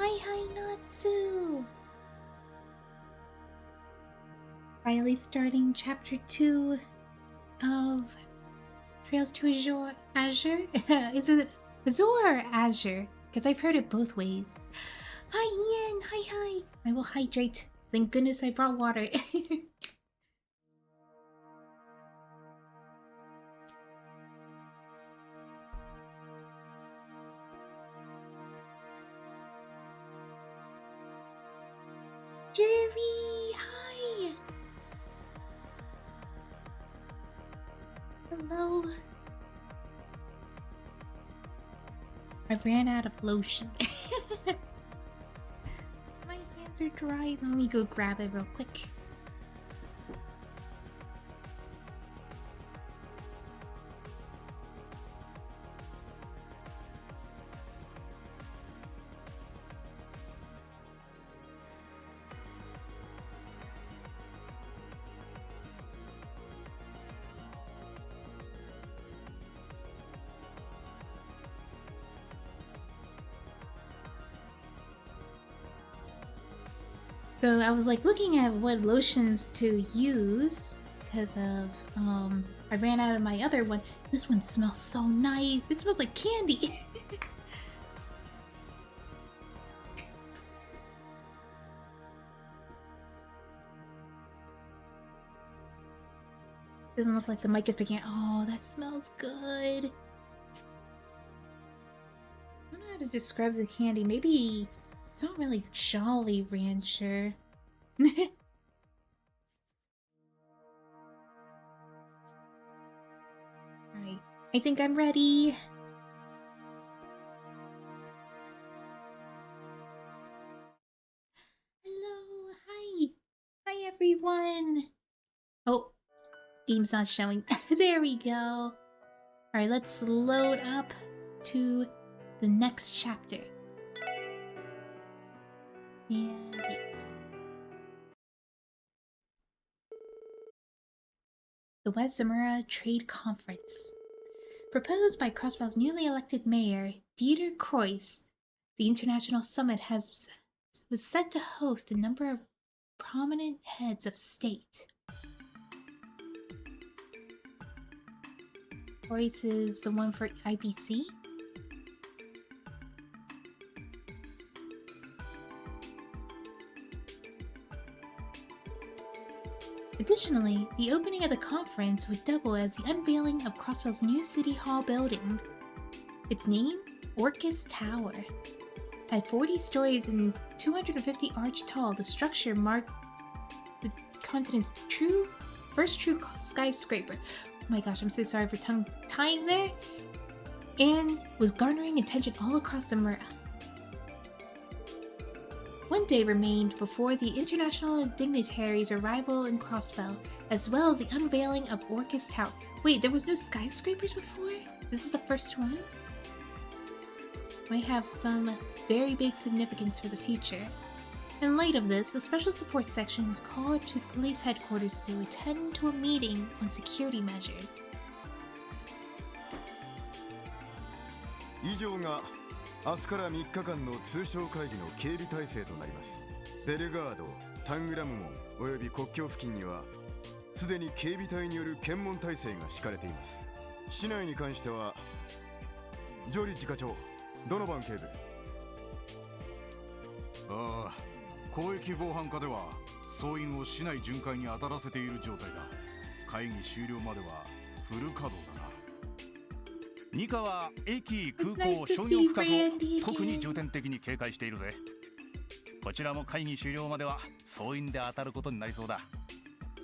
Hi, Natsu! Finally starting chapter 2 of Trails to Azure? Is it Azure or Azure? Because I've heard it both ways. Hi, Ian! Hi! I will hydrate. Thank goodness I brought water. Jerry! Hi! Hello. I ran out of lotion. My hands are dry. Let me go grab it real quick. So I was like looking at what lotions to use because of I ran out of my other one. This one smells so nice. It smells like candy. Doesn't look like the mic is picking it. Oh, that smells good. I don't know how to describe the candy. Maybe it's not really Jolly Rancher. Alright, I think I'm ready. Hello, hi. Hi everyone. Oh, game's not showing. There we go. Alright, let's load up to the next chapter. And yes. The West Zamora Trade Conference. Proposed by Crossbell's newly elected mayor, Dieter Kreuss, the international summit was set to host a number of prominent heads of state. Kreuss is the one for IBC? Additionally, the opening of the conference would double as the unveiling of Crossbell's new City Hall building. Its name? Orcus Tower. At 40 stories and 250 arch tall, the structure marked the continent's first true skyscraper. Oh my gosh, I'm so sorry for tongue-tying there. And was garnering attention all across Zamora. One day remained before the international dignitaries' arrival in Crossbell, as well as the unveiling of Orcus Tower. Wait, there was no skyscrapers before? This is the first one? Might have some very big significance for the future. In light of this, the Special Support Section was called to the police headquarters to attend to a meeting on security measures. 明日から3日間の通商会議の警備体制となります。ベルガード、タングラム門および国境付近にはすでに警備隊による検問体制が敷かれています。市内に関してはジョリッジ課長、ドノバン警部。ああ、広域防犯課では総員を市内巡回に当たらせている状態だ。会議終了まではフル稼働だな。ニカは駅、空港、商業区画を特に重点的に警戒しているぜ。こちらも会議終了までは総員で当たることになりそうだ。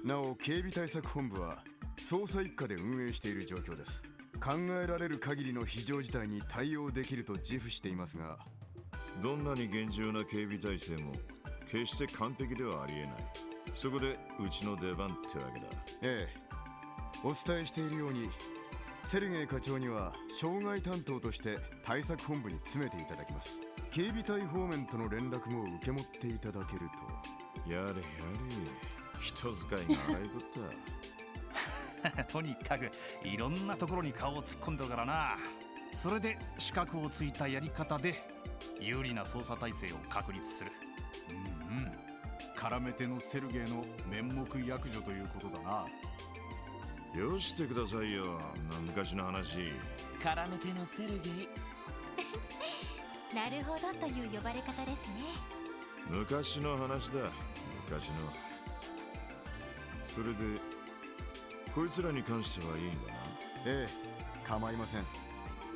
なお、警備対策本部は捜査一課で運営している状況です。考えられる限りの非常事態に対応できると自負していますが、どんなに厳重な警備体制も決して完璧ではありえない。そこでうちの出番ってわけだ。ええ、お伝えしているようにセルゲイ課長には障害担当として対策本部に詰めていただきます。警備隊方面との連絡も受け持っていただけると。やれやれ、人使いが荒いことだ。とにかくいろんなところに顔を突っ込んでるからな。それで資格をついたやり方で有利な捜査体制を確立する。絡め手のセルゲイの面目躍如ということだな。よしてくださいよ、昔の話。絡め手のセルゲイなるほどという呼ばれ方ですね。昔の話だ、昔の。それでこいつらに関してはいいんだな。ええ、構いません。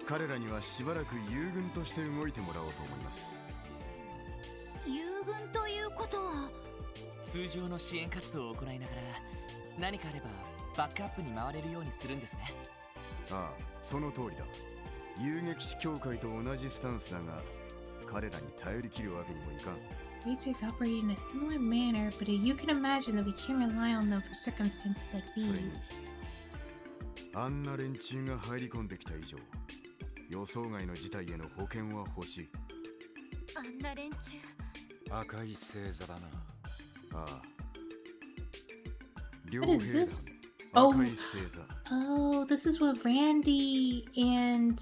彼らにはしばらく友軍として動いてもらおうと思います。友軍ということは通常の支援活動を行いながら何かあればバックアップに回れるようにするんですね。ああ、その通りだ。遊撃士協会と同じスタンスだが、彼らに頼り切るわけにもいかん。Racers operate in a similar manner, but you can imagine that we can't rely on them for circumstances like それに these. あんな連中が入り込んできた以上、予想外の事態への保険は欲しい。あんな連中。赤い星座だな。ああ、両 What is 兵団 this? 赤い星座。 Oh, this is what Randy and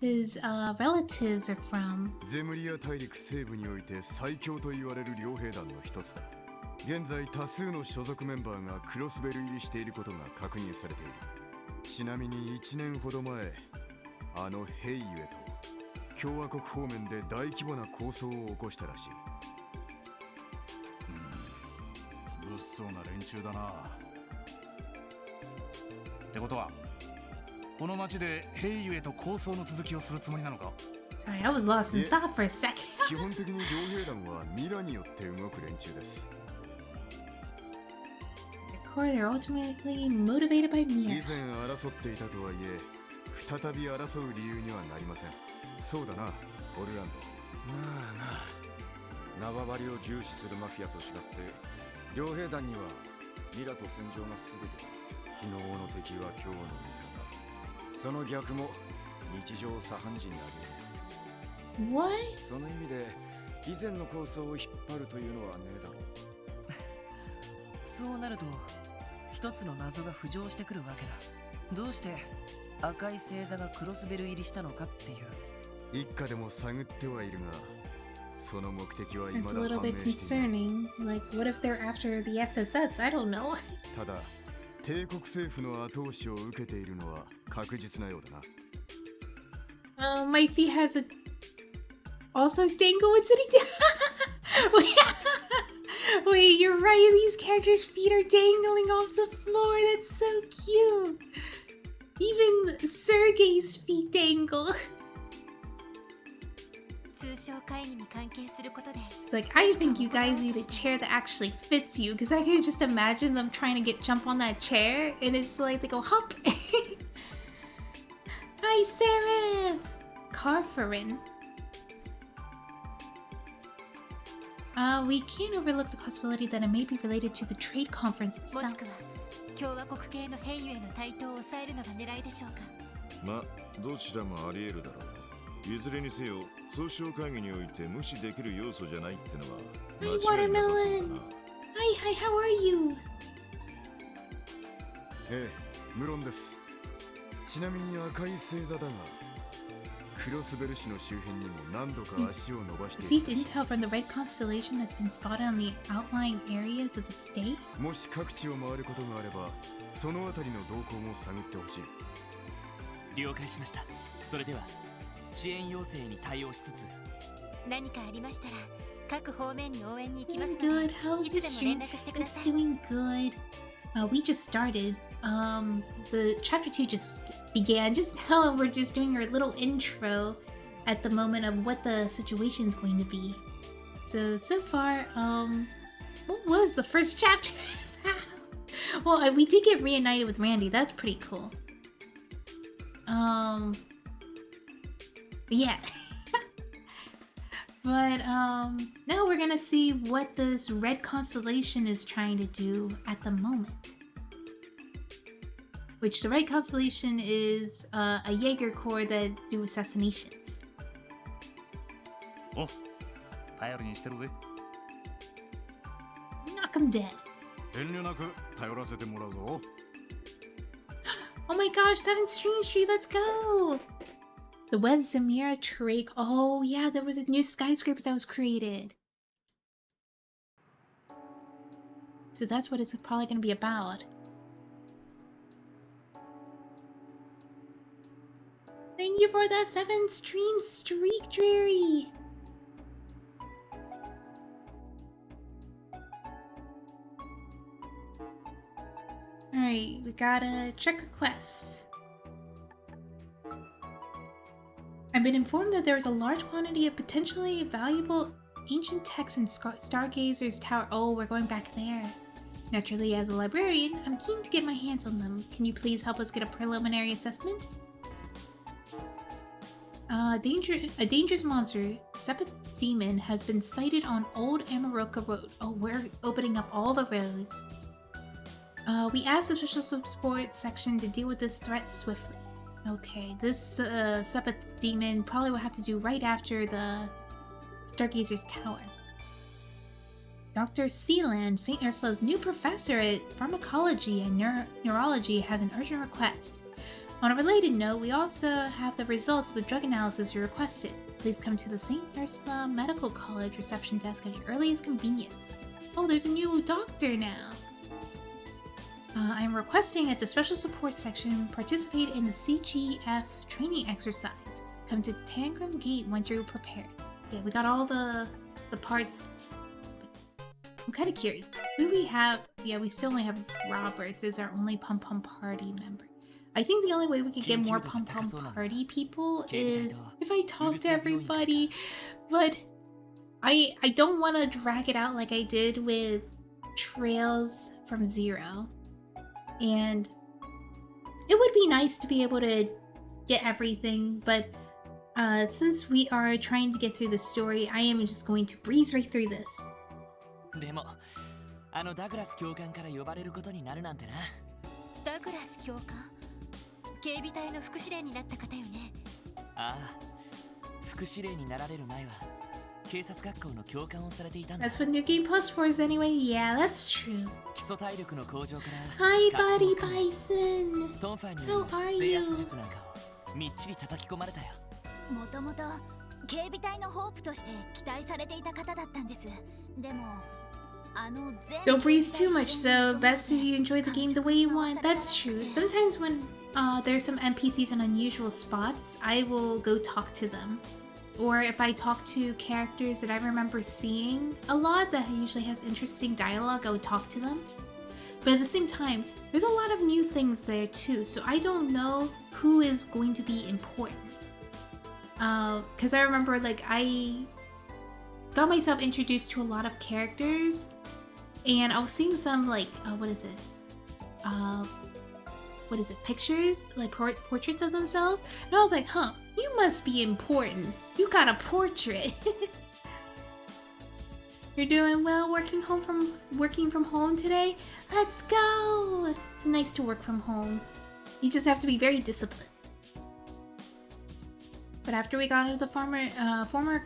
his relatives are from. ゼムリア大陸西部において最強と言われる両兵団の一つだ。現在多数の所属メンバーがクロスベル入りしていることが確認されている。ちなみに1年ほど前、あのヘイユエと共和国方面で大規模な抗争を起こしたらしい。物騒な連中だな。ってことはこの町でヘイユエと抗争の続きをするつもりなのか？ Sorry, I was lost in thought for a second. 基本的に両兵団はミラによって動く連中です。At core, they're ultimately motivated by 以 Mia. 前争っていたとはいえ、再び争う理由にはなりません。そうだな、オルランド。まあな、縄張りを重視するマフィアと違って両兵団にはミラと戦場が全てだ。昨日の敵は今日の味方。その逆も日常茶飯事にあげる。 What? その意味で以前の構想を引っ張るというのはねえだろう。そうなると一つの謎が浮上してくるわけだ。どうして赤い星座がクロスベル入りしたのかっていう。一家でも探ってはいるが、その目的は It's 未 a だ little 判明 bit していない。 concerning. Like, what if they're after the SSS? I don't know. ただ、帝国政府の後押しを受けているのは確実なようだな。My feet has a also dangle. What did he do? Wait, you're right. These characters' feet are dangling off the floor. That's so cute. Even Sergei's feet dangle. 通商会議に関係することで It's like, I think you guys need a chair that actually fits you, because I can just imagine them trying to jump on that chair, and it's like they go hop. Hi, Seraph. Carferin. We can't overlook the possibility that it may be related to the trade conference もし itself. くは共和国系のヘイユエの台頭を抑えるのが狙いでしょうか。まあどちらもあり得るだろう。いずれにせよ総称会議において無視できる要素じゃないってのは Hi, 間違いなさそうだ Watermelon. な。 Hi, how are you? ええ、無論です。ちなみに赤い星座だが、クロスベル市の周辺にも何度か足を伸ばしてい Received る。 intel from the red constellation that's been spotted on the outlying areas of the state. もし各地を回ることがあれば、そのあたりの動向も探ってほしい。了解しました。それでは支援要請に対応しつつ。何かありましたら各方面に応援に行きます Doing の good. で、 How's い the つでも stream? 連絡してくだ It's さい。 doing good. We just started. The chapter 2 just began just now, and we're just doing our little intro at the moment of what the situation is going to be. So far, what was the first chapter? Well, we did get reunited with Randy. That's pretty cool. Yeah. But now we're gonna see what this red constellation is trying to do at the moment. Which the red constellation is a Jaeger Corps that do assassinations. お、頼りにしてるぜ。 Knock him dead. 遠慮なく頼らせてもらうぞ。 Oh my gosh, 7th Stream Street, let's go! The West Zamira Trake. Oh, yeah, there was a new skyscraper that was created. So that's what it's probably going to be about. Thank you for that 7 stream streak, Dreary. Alright, we gotta check requests. I've been informed that there is a large quantity of potentially valuable ancient texts in Stargazer's Tower. Oh, we're going back there. Naturally, as a librarian, I'm keen to get my hands on them. Can you please help us get a preliminary assessment? A dangerous monster, Sepith Demon, has been sighted on Old Amaroka Road. Oh, we're opening up all the roads. We asked the Special Support section to deal with this threat swiftly. Okay, this Sepith Demon probably will have to do right after the Stargazer's Tower. Dr. Sealand, St. Ursula's new professor at pharmacology and neurology, has an urgent request. On a related note, we also have the results of the drug analysis you requested. Please come to the St. Ursula Medical College reception desk at your earliest convenience. Oh, there's a new doctor now. I'm requesting at the Special Support section participate in the CGF training exercise. Come to Tangram Gate once you're prepared. Yeah, we got all the parts. I'm kind of curious. Who do we have? Yeah, we still only have Roberts as our only Pum Pum Party member. I think the only way we could get more Pum Pum Party people is if I talk to everybody. But I don't want to drag it out like I did with Trails from Zero. And it would be nice to be able to get everything, but since we are trying to get through the story, I am just going to breeze right through this. でも、ダグラス教官から呼ばれることになるなんてな。ダグラス教官、警備隊の副司令になった方よね。ああ、副司令になられる前は警察学校の教官をされていたんだ。That's what New Game Plus for is anyway. Yeah, that's true. 基礎体力の向上から。Hi, Buddy Bison. トンファンによる制圧術なんかをみっちり叩き込まれたよ。もともと警備隊のホープとして期待されていた方だったんです。でも。Don't breeze too much, though. Best if you enjoy the game the way you want. That's true. Sometimes when there's some NPCs in unusual spots, I will go talk to them. Or if I talk to characters that I remember seeing a lot that usually has interesting dialogue, I would talk to them. But at the same time, there's a lot of new things there too, so I don't know who is going to be important. Because I remember, like, I got myself introduced to a lot of characters, and I was seeing some, like, what is it, pictures, like portraits of themselves, and I was like, huh, you must be important. You got a portrait. You're doing well working from home today? Let's go! It's nice to work from home. You just have to be very disciplined. But after we got into the former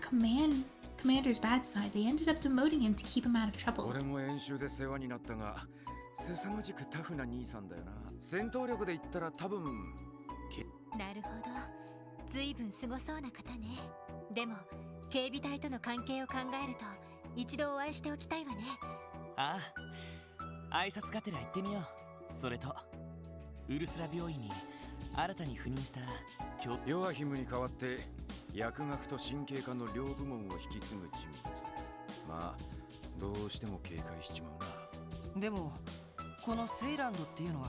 commander's bad side, they ended up demoting him to keep him out of trouble. 俺も演習で世話になったが、凄まじくタフな兄さんだよな。戦闘力で言ったら多分。なるほど。随分すごそうな方ね。でも警備隊との関係を考えると一度お会いしておきたいわね。ああ、挨拶がてら行ってみよう。それとウルスラ病院に新たに赴任したヨアヒムに代わって薬学と神経科の両部門を引き継ぐ人物。まあどうしても警戒しちまうな。でもこのセイランドっていうのは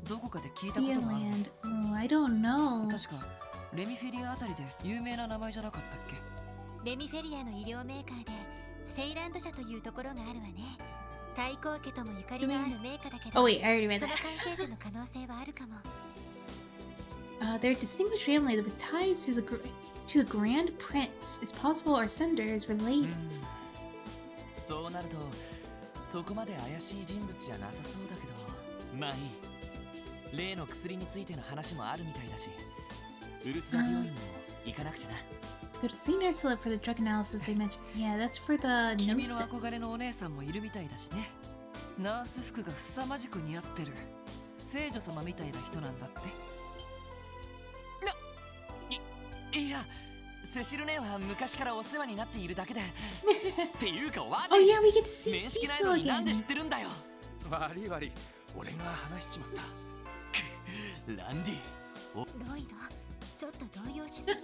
どこかで聞いたことがある。Sealand. Oh, I don't know. 確かレミフェリアあたりで有名な名前じゃなかったっけ。レミフェリアの医療メーカーでセイランド社というところがあるわね。太閤家ともゆかりのあるメーカーだけど、Oh wait, I already read その that. 関係者の可能性はあるかも。They're a distinguished family with ties to the Grand Prince. It's possible our sender is related. そうなるとそこまで怪しい人物じゃなさそうだけど、まあいい。例の薬についての話もあるみたいだし、ウルスラ病院にも行かなくちゃな。Go to St. Ursula for the drug analysis they mentioned. Yeah, that's for the 君の憧れ gnosis. のお姉さんもいるみたいだしね。ナース服が凄まじく似合ってる聖女様みたいな人なんだって。いや、セシル姉は昔からお世話になっているだけで。っていうかワジ、 Oh yeah, we get to see 面識ない Cecil のになんで again. 知ってるんだよ。悪い悪い、俺が話しちまった。ランディ、ロイド、ちょっと動揺しすぎだわ。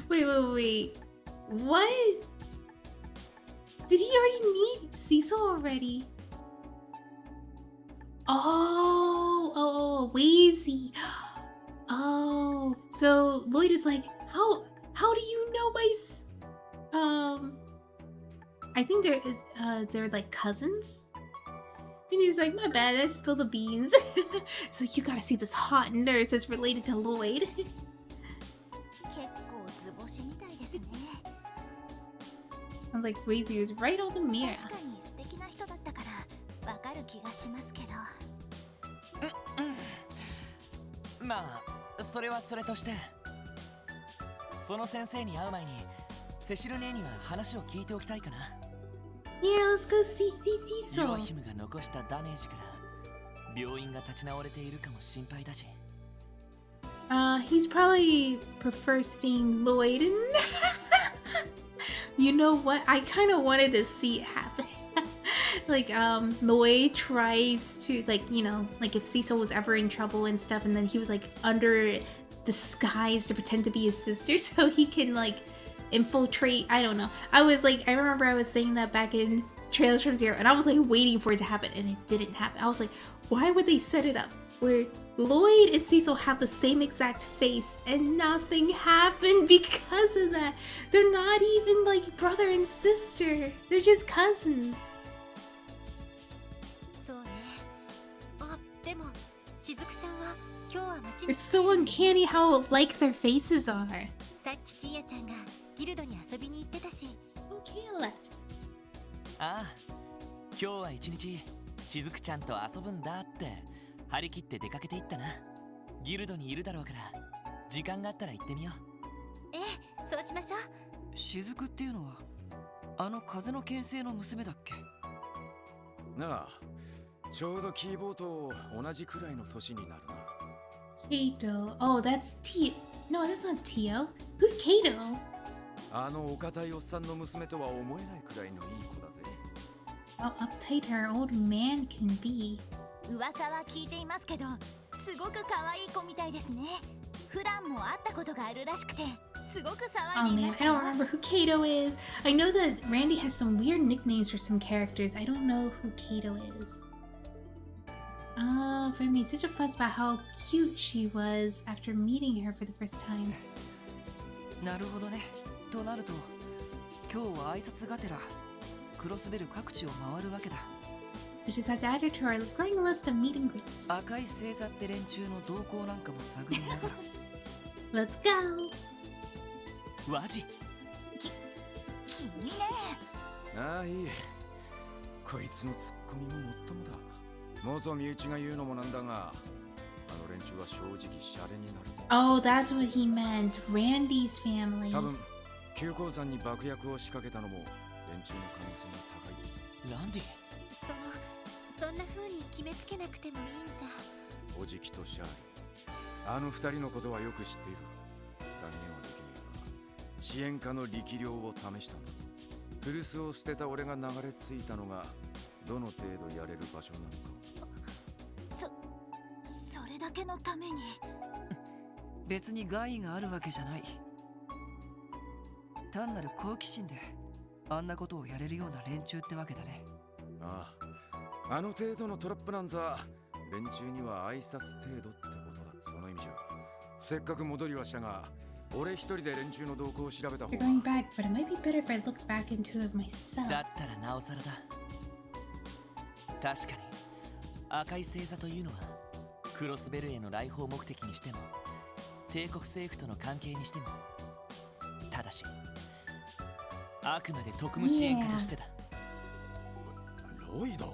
Wait. What? Did he already meet Cecil already? Oh, Wheezy. Oh, so Lloyd is like, how do you know I think they're like cousins. And he's like, my bad, I spilled the beans. It's like, you gotta see this hot nurse that's related to Lloyd. 結構図星みたいですね。 I was like, Wheezy was right on the mirror. 確かに素敵な人だったからわかる気がしますけど。まあそれはそれとして、その先生に会う前にセシル姉には話を聞いておきたいかな。 Yeah, let's go see ヨア Cecil. ヒムが残したダメージから病院が立ち直れているかも心配だし。 He's probably prefers seeing Lloyd. You know what? I kind of wanted to see it happen. Like, Lloyd tries to, like, you know, like if Cecil was ever in trouble and stuff, and then he was like under disguise to pretend to be his sister so he can like infiltrate. I don't know. I remember I was saying that back in Trailers from Zero, and I was like waiting for it to happen, and it didn't happen. I was like, why would they set it up where Lloyd and Cecil have the same exact face and nothing happened because of that? They're not even like brother and sister. They're just cousins. そうね。あ、でもしずくちゃんは今日は街に It's so uncanny how like their faces are. さっきキーヤちゃんがギルドに遊びに行ってたし。 Okay, left. ああ、今日は一日しずくちゃんと遊ぶんだって張り切って出かけていったな。ギルドにいるだろうから時間があったら行ってみよう。ええ、そうしましょう。雫っていうのはあの風の牽制の娘だっけ？なあ、ちょうどキーボーと同じくらいの年になるな。 Kato. Oh, that's Tio. No, that's not Tio. Who's Kato? あのお堅いおっさんの娘とは思えないくらいのいい子だぜ。 How uptight her old man can be. 噂は聞いていますけど、すごく可愛い子みたいですね。普段も会ったことがあるらしくて、すごく Oh 騒いでい man, まし I た don't よ。 remember who Kato is. I know that Randy has some weird nicknames for some characters. I don't know who Kato is. Fred made such a fuss about how cute she was after meeting her for the first time. なるほどね。となると今日は挨拶がてらクロスベル各地を回るわけだ。We just have to add her to our growing list of meet and greets. 赤い星座って連中の動向なんかも探りながら。Let's go! ワジ、君ね。ああ、いい。こいつのツッコミももっともだ。元身内が言うのもなんだが、あの連中は正直シャレになる。 Oh, that's what he meant. Randy's family. 多分急行山に爆薬を仕掛けたのも連中の可能性が高い。ランディ、そんな風に決めつけなくてもいいんじゃ。おじきとシャーリー、あの二人のことはよく知っている。断言はできねえが、支援家の力量を試したんだ。古巣を捨てた俺が流れ着いたのがどの程度やれる場所なのか。それだけのために。別に害があるわけじゃない。単なる好奇心であんなことをやれるような連中ってわけだね。ああ、あの程度のトラップなんざ連中には挨拶程度ってことだ。その意味じゃせっかく戻りはしたが、俺一人で連中の動向を調べた方 We're が。 going back, but it might be better if I look back into it myself. だったらなおさらだ。確かに赤い星座というのはクロスベルへの来訪目的にしても帝国政府との関係にしても、ただしあくまで特務支援家としてだ。ロイド、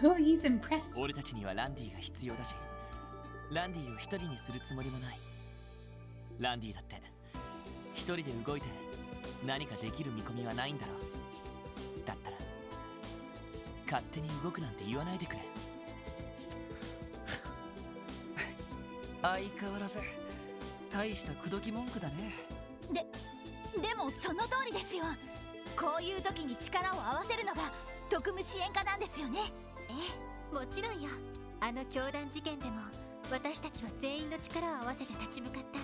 Oh, he's impressed. 俺たちにはランディが必要だし、ランディを一人にするつもりもない。ランディだって一人で動いて何かできる見込みはないんだろう。だったら勝手に動くなんて言わないでくれ。相変わらず大した口説き文句だね。でもその通りですよ。こういう時に力を合わせるのが特務支援課なんですよね。ええ、もちろんよ。あの教団事件でも私たちは全員の力を合わせて立ち向かった。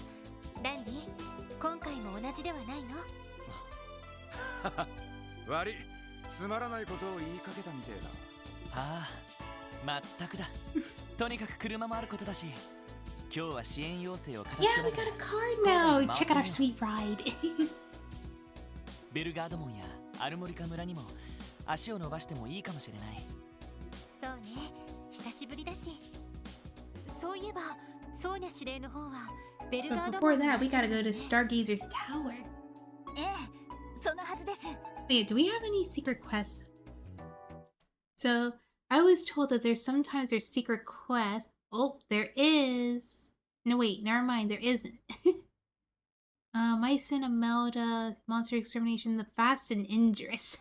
ランディ、今回も同じではないの？悪い、つまらないことを言いかけたみてえだ。ああ、まったくだ。とにかく車もあることだし、今日は支援要請を片付 Yeah, け we なが got ら a car now. Check out our sweet ride. ベルガード門やアルモリカ村にも足を伸ばしてもいいかもしれない。そうね、久しぶりだし。そういえばソーニャ司令の方はベル But ガード before 門 that, に we 足を gotta ね go to Stargazer's Tower. ええ、そのはずです。 Wait, do we have any secret quests? So, I was told that there's secret quests. Oh, there is. No, wait, never mind, there isn't. Mycin, Amelda, Monster Extermination, the Fast and Injurious.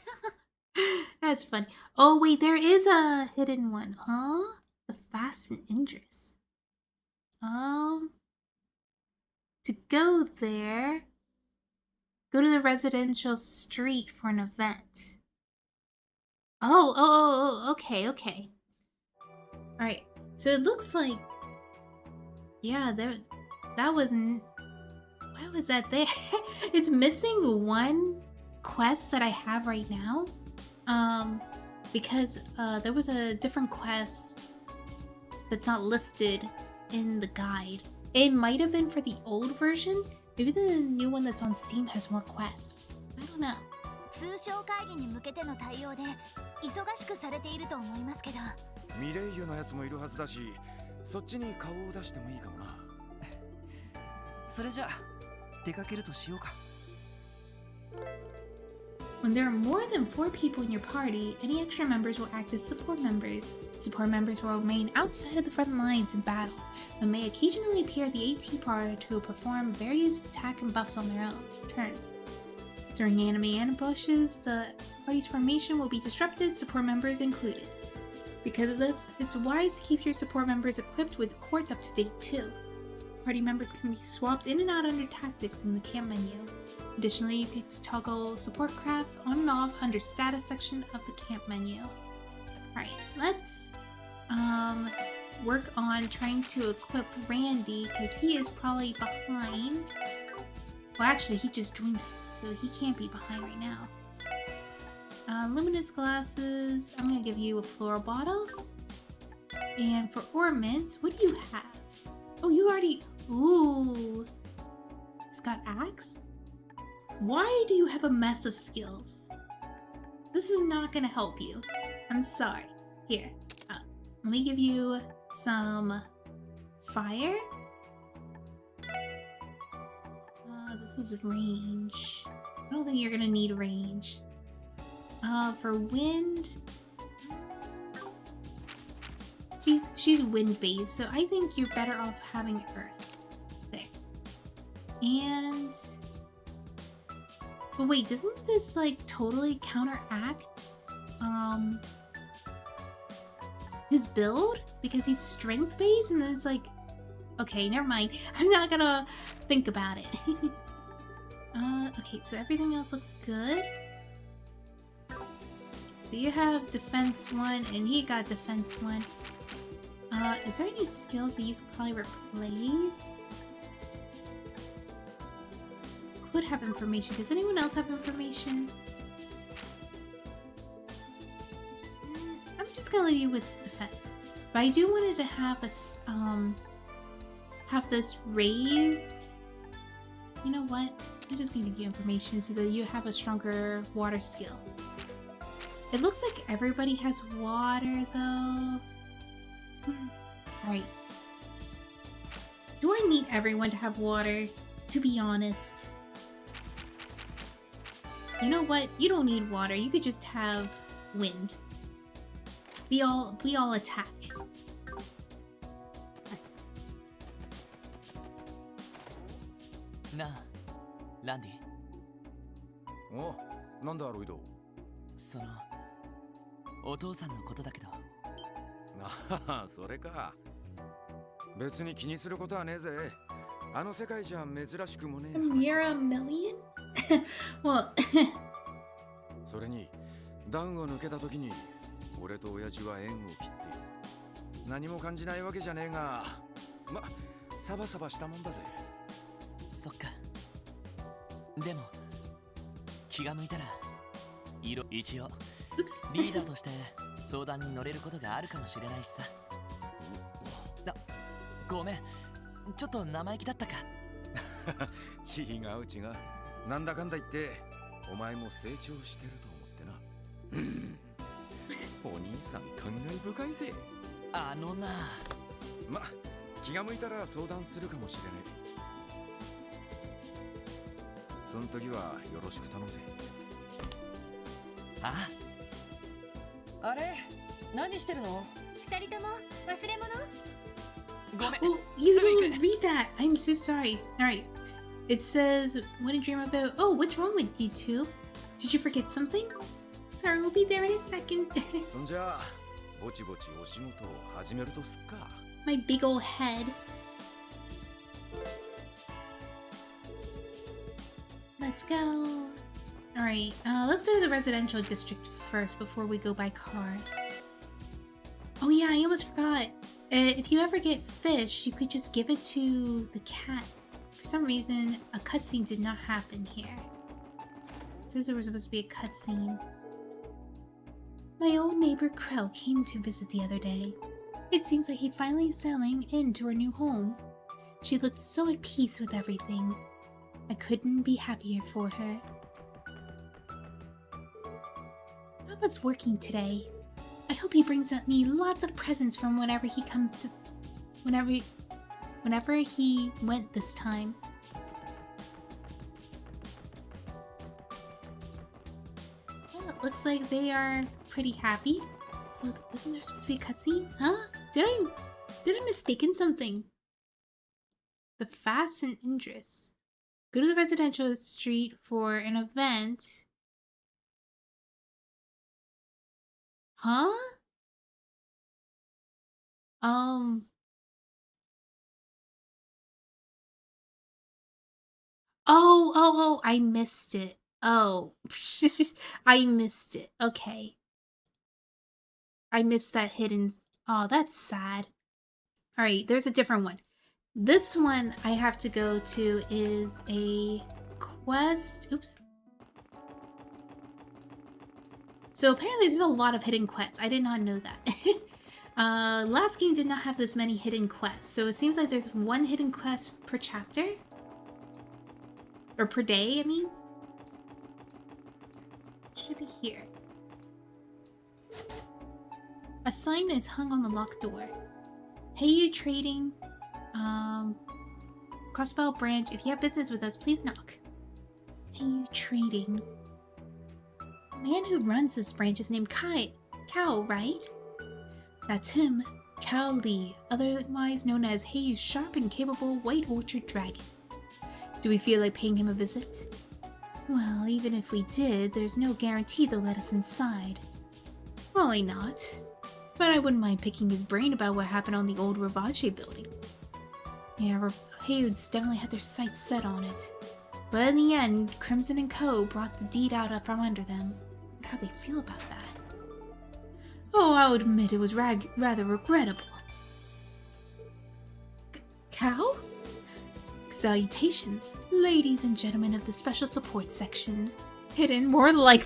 That's funny. Oh, wait, there is a hidden one, huh? The Fast and Injurious. To go there, go to the residential street for an event. Oh, okay. Alright, so it looks like, yeah, that wasn't, why was that there? It's missing one quest that I have right now. Because there was a different quest that's not listed in the guide. It might have been for the old version. Maybe the new one that's on Steam has more quests. I don't know. 通商会議に向けての対応で忙しくされていると思いますけど。ミレイユのやつもいるはずだし、そっちに顔を出してもいいかもな。それじゃあ出かけるとしようか。When there are more than 4 people in your party, any extra members will act as support members. Support members will remain outside of the front lines in battle, but may occasionally appear at the AT bar to perform various attack and buffs on their own turn. During enemy ambushes, the party's formation will be disrupted, support members included. Because of this, it's wise to keep your support members equipped with quartz up to date too. Party members can be swapped in and out under tactics in the camp menu. Additionally, you can toggle support crafts on and off under status section of the camp menu. Alright, let's work on trying to equip Randy because he is probably behind. Well, actually, he just joined us, so he can't be behind right now. Luminous glasses, I'm gonna give you a floral bottle. And for ornaments, what do you have? Oh, you already, ooh. It's got axe? Why do you have a mess of skills? This is not gonna help you. I'm sorry. Here, let me give you some fire. This is range. I don't think you're gonna need range. For wind, she's wind based, so I think you're better off having earth. There. And but wait, doesn't this like totally counteract his build? Because he's strength based and then it's like, okay, never mind. I'm not gonna think about it. Okay, so everything else looks good. So you have defense 1 and he got defense 1. Is there any skills that you could probably replace? Could have information. Does anyone else have information? I'm just gonna leave you with defense. But I do want it to have us have this raised. You know what? I'm just gonna give you information so that you have a stronger water skill. It looks like everybody has water though. Alright. Do I need everyone to have water? To be honest. You know what? You don't need water. You could just have wind. We all attack. Right. なあ、ランディ。お、なんだロイド。そのお父さんのことだけど。ああ、それか。別に気にすることはねえぜ。あの世界じゃ珍しくもねえ You're a million? Well, それに段を抜けた時に俺と親父は縁を切っている。何も感じないわけじゃねえが、ま、サバサバしたもんだぜ。そっか。でも気が向いたら一応 oops. リーダーとして相談に乗れることがあるかもしれないしさ。ごめん、ちょっと生意気だったか。違う違う。なんだかんだ言ってお前も成長してると思ってな。お兄さん感慨深いぜ。あのな。ま、気が向いたら相談するかもしれねえ。その時はよろしく頼むぜ。あれ何してるの？二人とも忘れ物？ごめん。 Oh, you didn't even read that. I'm so sorry. Alright. It says, what a dream about. Oh, what's wrong with you two? Did you forget something? Sorry, we'll be there in a second. そんじゃあぼちぼちお仕事を始めるとすっか。 My big old head. Let's go. Alright, let's go to the residential district first before we go by car. Oh yeah, I almost forgot. If you ever get fish, you could just give it to the cat. For some reason, a cutscene did not happen here. It says there was supposed to be a cutscene. My old neighbor Crow came to visit the other day. It seems like he's finally settling into her new home. She looked so at peace with everything. I couldn't be happier for her. Papa's working today. I hope he brings me lots of presents from whenever he comes to... Whenever he went this time. Well, it looks like they are pretty happy. Oh, wasn't there supposed to be a cutscene? Huh? Did I mistaken something? The Fast and Indris. Go to the residential street for an event. Huh? Oh, I missed it. Oh, I missed it. Okay. I missed that hidden... Oh, that's sad. Alright, there's a different one. This one I have to go to is a quest... Oops. So apparently there's a lot of hidden quests. I did not know that. Last game did not have this many hidden quests. So it seems like there's one hidden quest per chapter. Or per day, I mean. Should be here. A sign is hung on the locked door. Heiyue Trading, Crossbell branch. If you have business with us, please knock. Heiyue Trading. The man who runs this branch is named Kao, right? That's him, Kao Lee, otherwise known as Heiyue's sharp and capable White Orchard Dragon. Do we feel like paying him a visit? Well, even if we did, there's no guarantee they'll let us inside. Probably not. But I wouldn't mind picking his brain about what happened on the old Ravache building. Yeah, Heiyue's definitely had their sights set on it. But in the end, Crimson and Co. brought the deed out from under them. I wonder how they feel about that. Oh, I'll admit it was rather regrettable. Cow? Salutations, ladies and gentlemen of the Special Support Section. Hidden, more like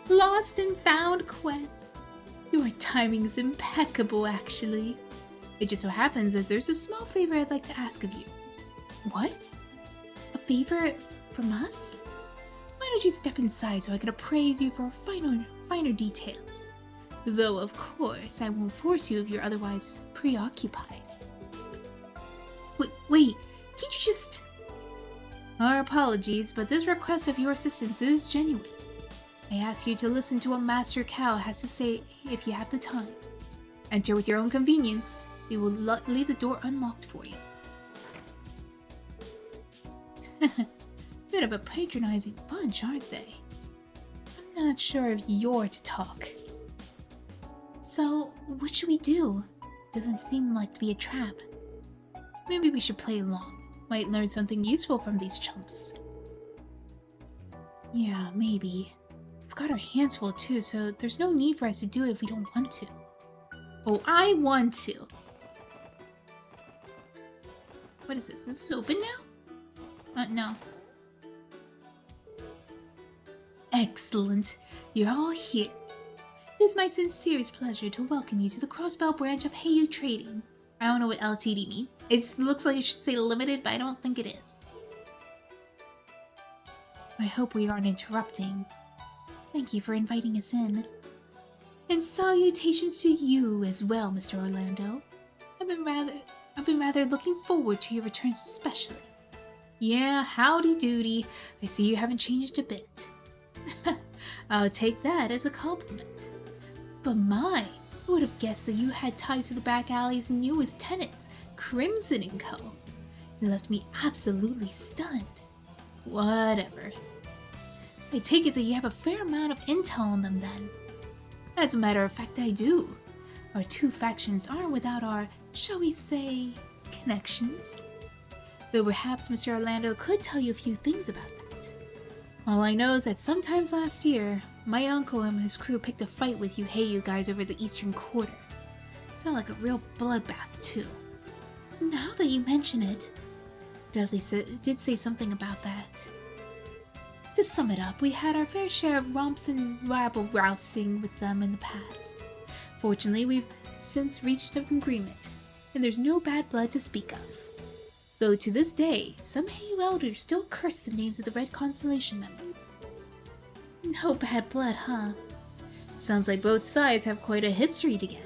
Lost and Found quest. Your timing's impeccable, actually. It just so happens that there's a small favor I'd like to ask of you. What? A favor from us? Why don't you step inside so I can appraise you for finer details? Though, of course, I won't force you if you're otherwise preoccupied. Wait, can't you just... Our apologies, but this request of your assistance is genuine. I ask you to listen to what Master Cow has to say if you have the time. Enter with your own convenience. We will leave the door unlocked for you. Bit of a patronizing bunch, aren't they? I'm not sure if you're to talk. So, what should we do? Doesn't seem like to be a trap. Maybe we should play along. Might learn something useful from these chumps. Yeah, maybe. We've got our hands full too, so there's no need for us to do it if we don't want to. Oh, I want to. What is this? Is this open now? No. Excellent. You're all here. It is my sincerest pleasure to welcome you to the Crossbell branch of Heiyue Trading. I don't know what LTD means. It looks like it should say limited, but I don't think it is. I hope we aren't interrupting. Thank you for inviting us in. And salutations to you as well, Mr. Orlando. I've been rather looking forward to your return especially. Yeah, howdy doody. I see you haven't changed a bit. I'll take that as a compliment. But my, who would have guessed that you had ties to the back alley's newest tenants, Crimson & Co. It left me absolutely stunned. Whatever. I take it that you have a fair amount of intel on them then. As a matter of fact, I do. Our two factions aren't without our, shall we say, connections. Though perhaps Mr. Orlando could tell you a few things about that. All I know is that sometimes last year, my uncle and his crew picked a fight with you Heiyue guys over the eastern quarter. Sounded like a real bloodbath too. Now that you mention it, Dudley did say something about that. To sum it up, we had our fair share of romps and rabble-rousing with them in the past. Fortunately, we've since reached an agreement, and there's no bad blood to speak of. Though to this day, some Heiyue elders still curse the names of the Red Constellation members. No bad blood, huh? Sounds like both sides have quite a history together.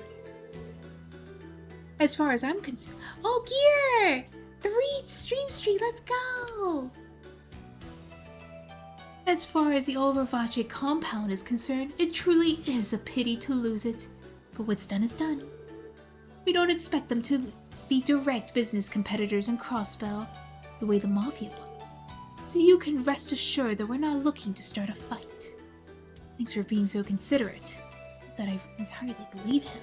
As far as I'm concerned— oh, gear! 3 Stream Street, let's go! As far as the Overwatch compound is concerned, it truly is a pity to lose it. But what's done is done. We don't expect them to be direct business competitors in Crossbell, the way the Mafia was. So you can rest assured that we're not looking to start a fight. Thanks for being so considerate, that I entirely believe him.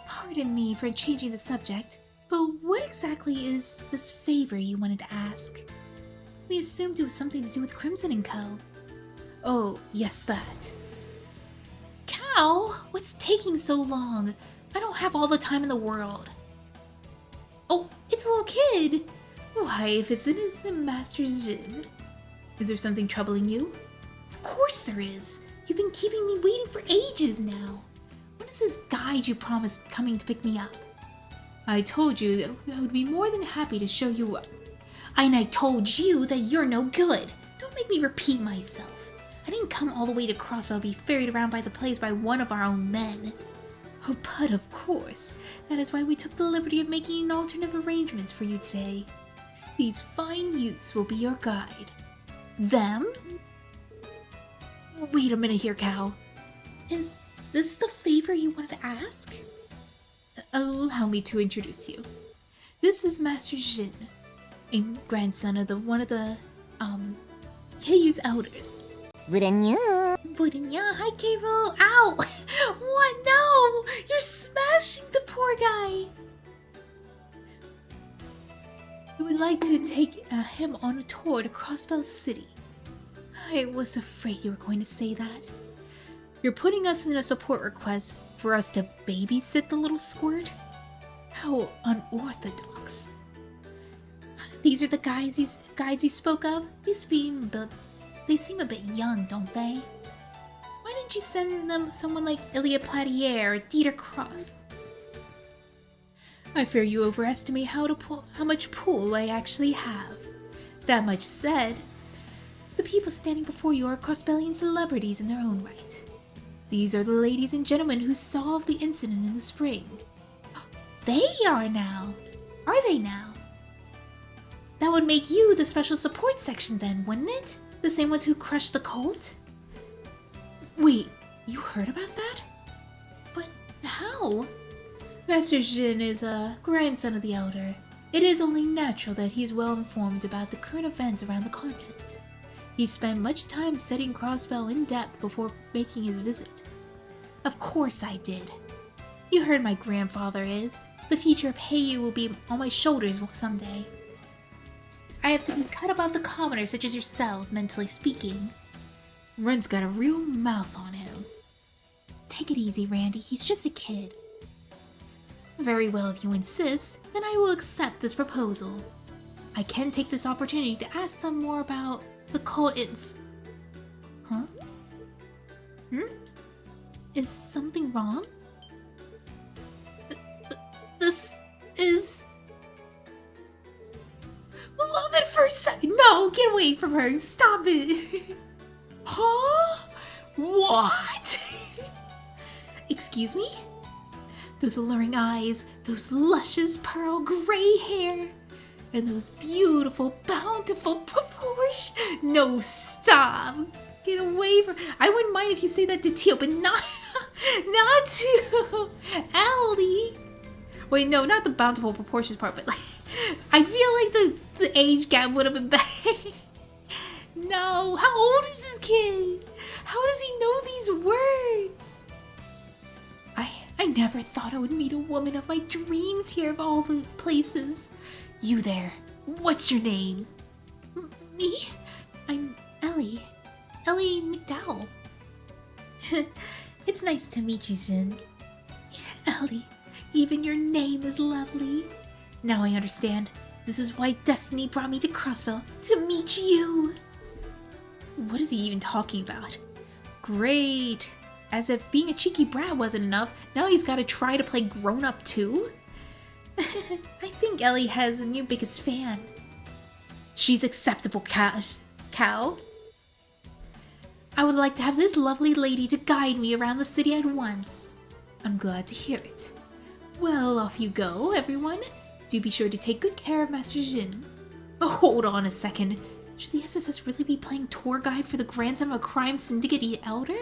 Pardon me for changing the subject, but what exactly is this favor you wanted to ask? We assumed it was something to do with Crimson & Co. Oh, yes, that. Cow, what's taking so long? I don't have all the time in the world. Oh, it's a little kid. Why, if it's innocent Master Jin. Is there something troubling you? Of course there is. You've been keeping me waiting for ages now. When is this guide you promised coming to pick me up? I told you that I would be more than happy to show you up. And I told you that you're no good. Don't make me repeat myself. I didn't come all the way to Crossbell to be ferried around by the place by one of our own men. Oh, but of course, that is why we took the liberty of making alternative arrangements for you today. These fine youths will be your guide. Them? Wait a minute here, Cal. Is this the favor you wanted to ask? Allow me to introduce you. This is Master Jin, a grandson of one of the Heiyue's elders. Wouldn't Hi, Cable. Ow! What? No! You're smashing the poor guy! We would like to take him on a tour to Crossbell City. I was afraid you were going to say that. You're putting us in a support request for us to babysit the little squirt? How unorthodox. These are the guides you spoke of? They seem a bit young, don't they? Why didn't you send them someone like Ilya Platier or Dieter Cross? I fear you overestimate how much pull I actually have. That much said, the people standing before you are Crossbellian celebrities in their own right. These are the ladies and gentlemen who solved the incident in the spring. They are now! Are they now? That would make you the special support section then, wouldn't it? The same ones who crushed the cult? Wait, you heard about that? But how? Master Jin is a grandson of the Elder. It is only natural that he is well informed about the current events around the continent. He spent much time studying Crossbell in depth before making his visit. Of course I did. You heard my grandfather is. The future of Heiyue will be on my shoulders someday. I have to be cut above the commoners such as yourselves, mentally speaking. Ren's got a real mouth on him. Take it easy, Randy. He's just a kid. Very well, if you insist, then I will accept this proposal. I can take this opportunity to ask them more about the cult Huh? Is something wrong? This is... Love at first sight! No, get away from her! Stop it! Huh? What? Excuse me? Those alluring eyes, those luscious pearl gray hair, and those beautiful, bountiful proportions. No, stop! Get away from... I wouldn't mind if you say that to Teal, but not to Ellie. Wait, no, not the bountiful proportions part, but like, I feel like the age gap would have been better. No, how old is this kid? How does he know these words? I never thought I would meet a woman of my dreams here of all the places. You there, what's your name? Me? I'm Ellie. Ellie McDowell. It's nice to meet you, Jin. Ellie, even your name is lovely. Now I understand. This is why destiny brought me to Crossbell, to meet you. What is he even talking about? Great. As if being a cheeky brat wasn't enough, now he's got to try to play grown-up too? I think Ellie has a new biggest fan. She's acceptable, cow. I would like to have this lovely lady to guide me around the city at once. I'm glad to hear it. Well, off you go, everyone. Do be sure to take good care of Master Jin. Oh, hold on a second. Should the SSS really be playing tour guide for the grandson of a crime syndicate elder?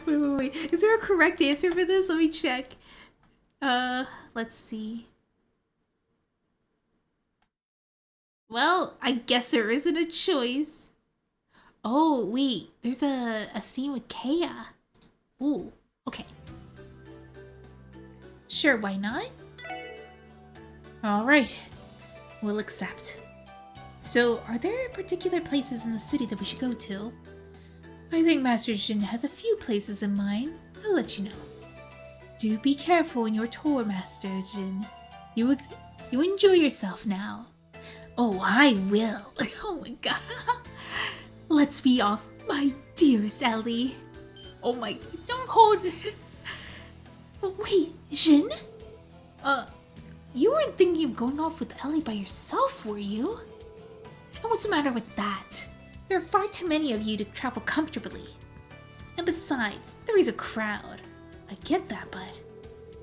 Wait. Is there a correct answer for this? Let me check. Let's see. Well, I guess there isn't a choice. Oh, wait. There's a scene with Kea. Ooh, okay. Sure, why not? Alright. We'll accept. So, are there particular places in the city that we should go to? I think Master Jin has a few places in mind. I'll let you know. Do be careful in your tour, Master Jin. You enjoy yourself now. Oh, I will. Oh my god. Let's be off, my dearest Ellie. Oh my, don't hold... Wait, Jin? You weren't thinking of going off with Ellie by yourself, were you? And what's the matter with that? There are far too many of you to travel comfortably. And besides, three's a crowd. I get that, but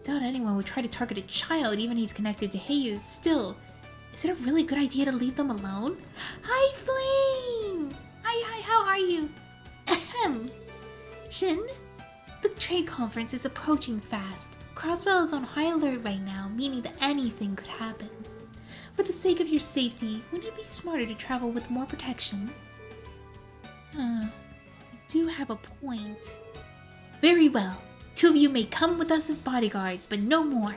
doubt anyone would try to target a child even if he's connected to Heiyue still. Is it a really good idea to leave them alone? Hi, Flame! Hi, how are you? Ahem. Shin? The trade conference is approaching fast. Crossbell is on high alert right now, meaning that anything could happen. For the sake of your safety, wouldn't it be smarter to travel with more protection? You do have a point. Very well. 2 of you may come with us as bodyguards, but no more.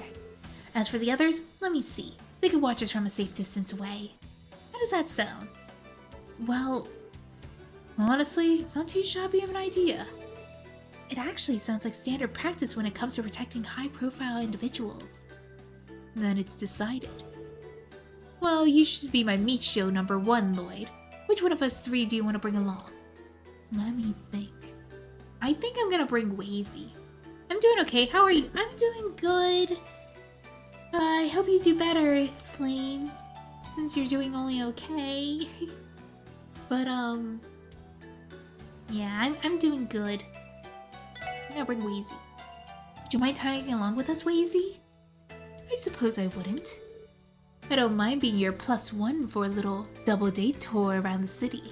As for the others, let me see. They could watch us from a safe distance away. How does that sound? Well, honestly, it's not too shabby of an idea. It actually sounds like standard practice when it comes to protecting high-profile individuals. Then it's decided. Well, you should be my Michio number 1, Lloyd. Which one of us 3 do you want to bring along? Let me think. I think I'm gonna bring Wazy. I'm doing okay. How are you? I'm doing good. I hope you do better, Flame, since you're doing only okay. But yeah, I'm doing good. I'm gonna bring Wazy. Would you mind tagging along with us, Wazy? I suppose I wouldn't. I don't mind being your +1 for a little double date tour around the city.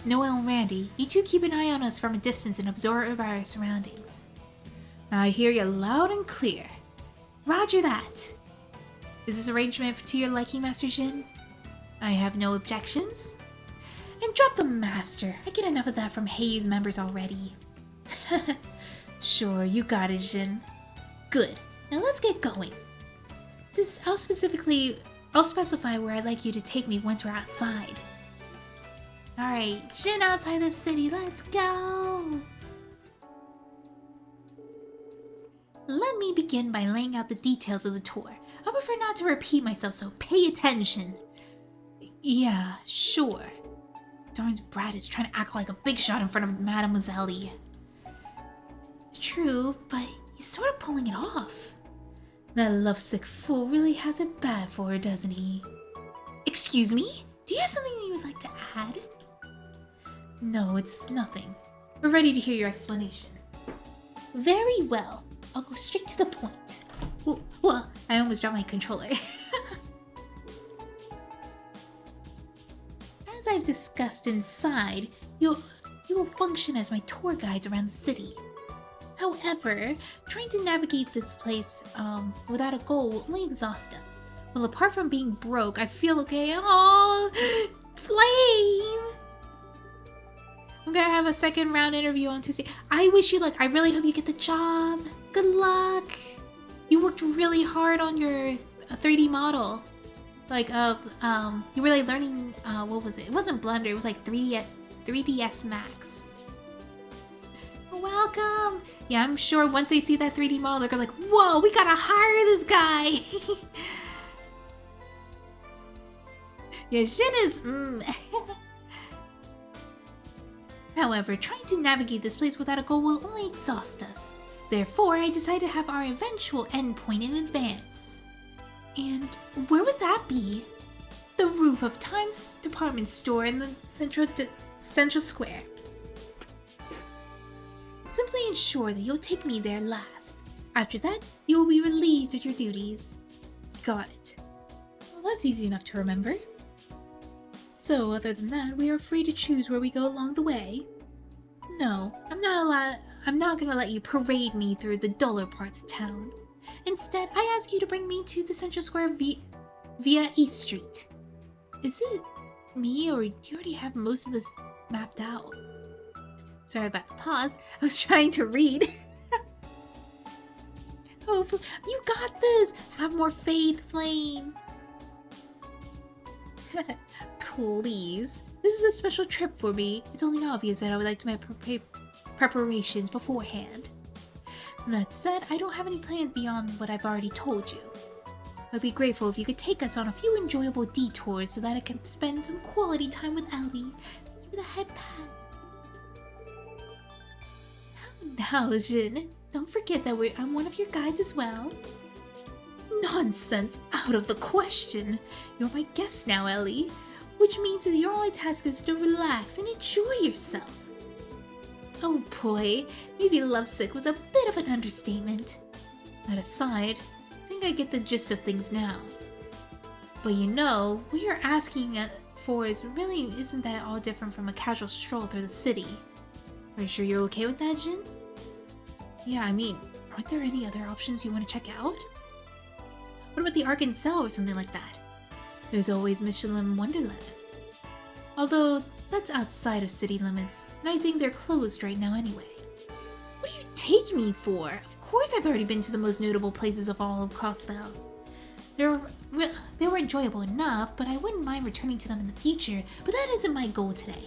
Noel and Randy, you two keep an eye on us from a distance and observe our surroundings. I hear you loud and clear. Roger that. Is this arrangement to your liking, Master Jin? I have no objections. And drop the master. I get enough of that from Heiyue's members already. Sure, you got it, Jin. Good. Now let's get going. I'll specify where I'd like you to take me once we're outside. Alright, Jin outside the city, let's go! Let me begin by laying out the details of the tour. I prefer not to repeat myself, so pay attention. Yeah, sure. Darn's Brad is trying to act like a big shot in front of Mademoiselle. True, but he's sort of pulling it off. That lovesick fool really has it bad for her, doesn't he? Excuse me? Do you have something you would like to add? No, it's nothing. We're ready to hear your explanation. Very well. I'll go straight to the point. Well, I almost dropped my controller. As I've discussed inside, you will function as my tour guides around the city. However, trying to navigate this place without a goal will only exhaust us. Well, apart from being broke, I feel okay. Oh, Flame! I'm gonna have a second round interview on Tuesday. I wish you luck. I really hope you get the job. Good luck. You worked really hard on your 3D model. Like you were like learning, what was it? It wasn't Blender, it was like 3DS Max. Welcome. Yeah, I'm sure once they see that 3D model, they're gonna like, whoa, we gotta hire this guy. Yeah, Shin is, However, trying to navigate this place without a goal will only exhaust us. Therefore, I decided to have our eventual endpoint in advance. And where would that be? The roof of Time's department store in the central square. Simply ensure that you'll take me there last. After that, you will be relieved of your duties. Got it. Well, that's easy enough to remember. So, other than that, we are free to choose where we go along the way. No, I'm not gonna let you parade me through the duller parts of town. Instead, I ask you to bring me to the central square via East Street. Is it me, or do you already have most of this mapped out? Sorry about the pause. I was trying to read. Oh, you got this! Have more faith, Flame! Please. This is a special trip for me. It's only obvious that I would like to make preparations beforehand. That said, I don't have any plans beyond what I've already told you. I'd be grateful if you could take us on a few enjoyable detours so that I can spend some quality time with Ellie. Give me the head pat. Now, Jin, don't forget that I'm one of your guides as well. Nonsense! Out of the question! You're my guest now, Ellie. Which means that your only task is to relax and enjoy yourself. Oh boy, maybe lovesick was a bit of an understatement. That aside, I think I get the gist of things now. But you know, what you're asking for isn't that all different from a casual stroll through the city. Are you sure you're okay with that, Jin? Yeah, I mean, aren't there any other options you want to check out? What about the Arkansas or something like that? There's always Michelin Wonderland. Although, that's outside of city limits, and I think they're closed right now anyway. What do you take me for? Of course I've already been to the most notable places of all of Crossbell. They were enjoyable enough, but I wouldn't mind returning to them in the future, but that isn't my goal today.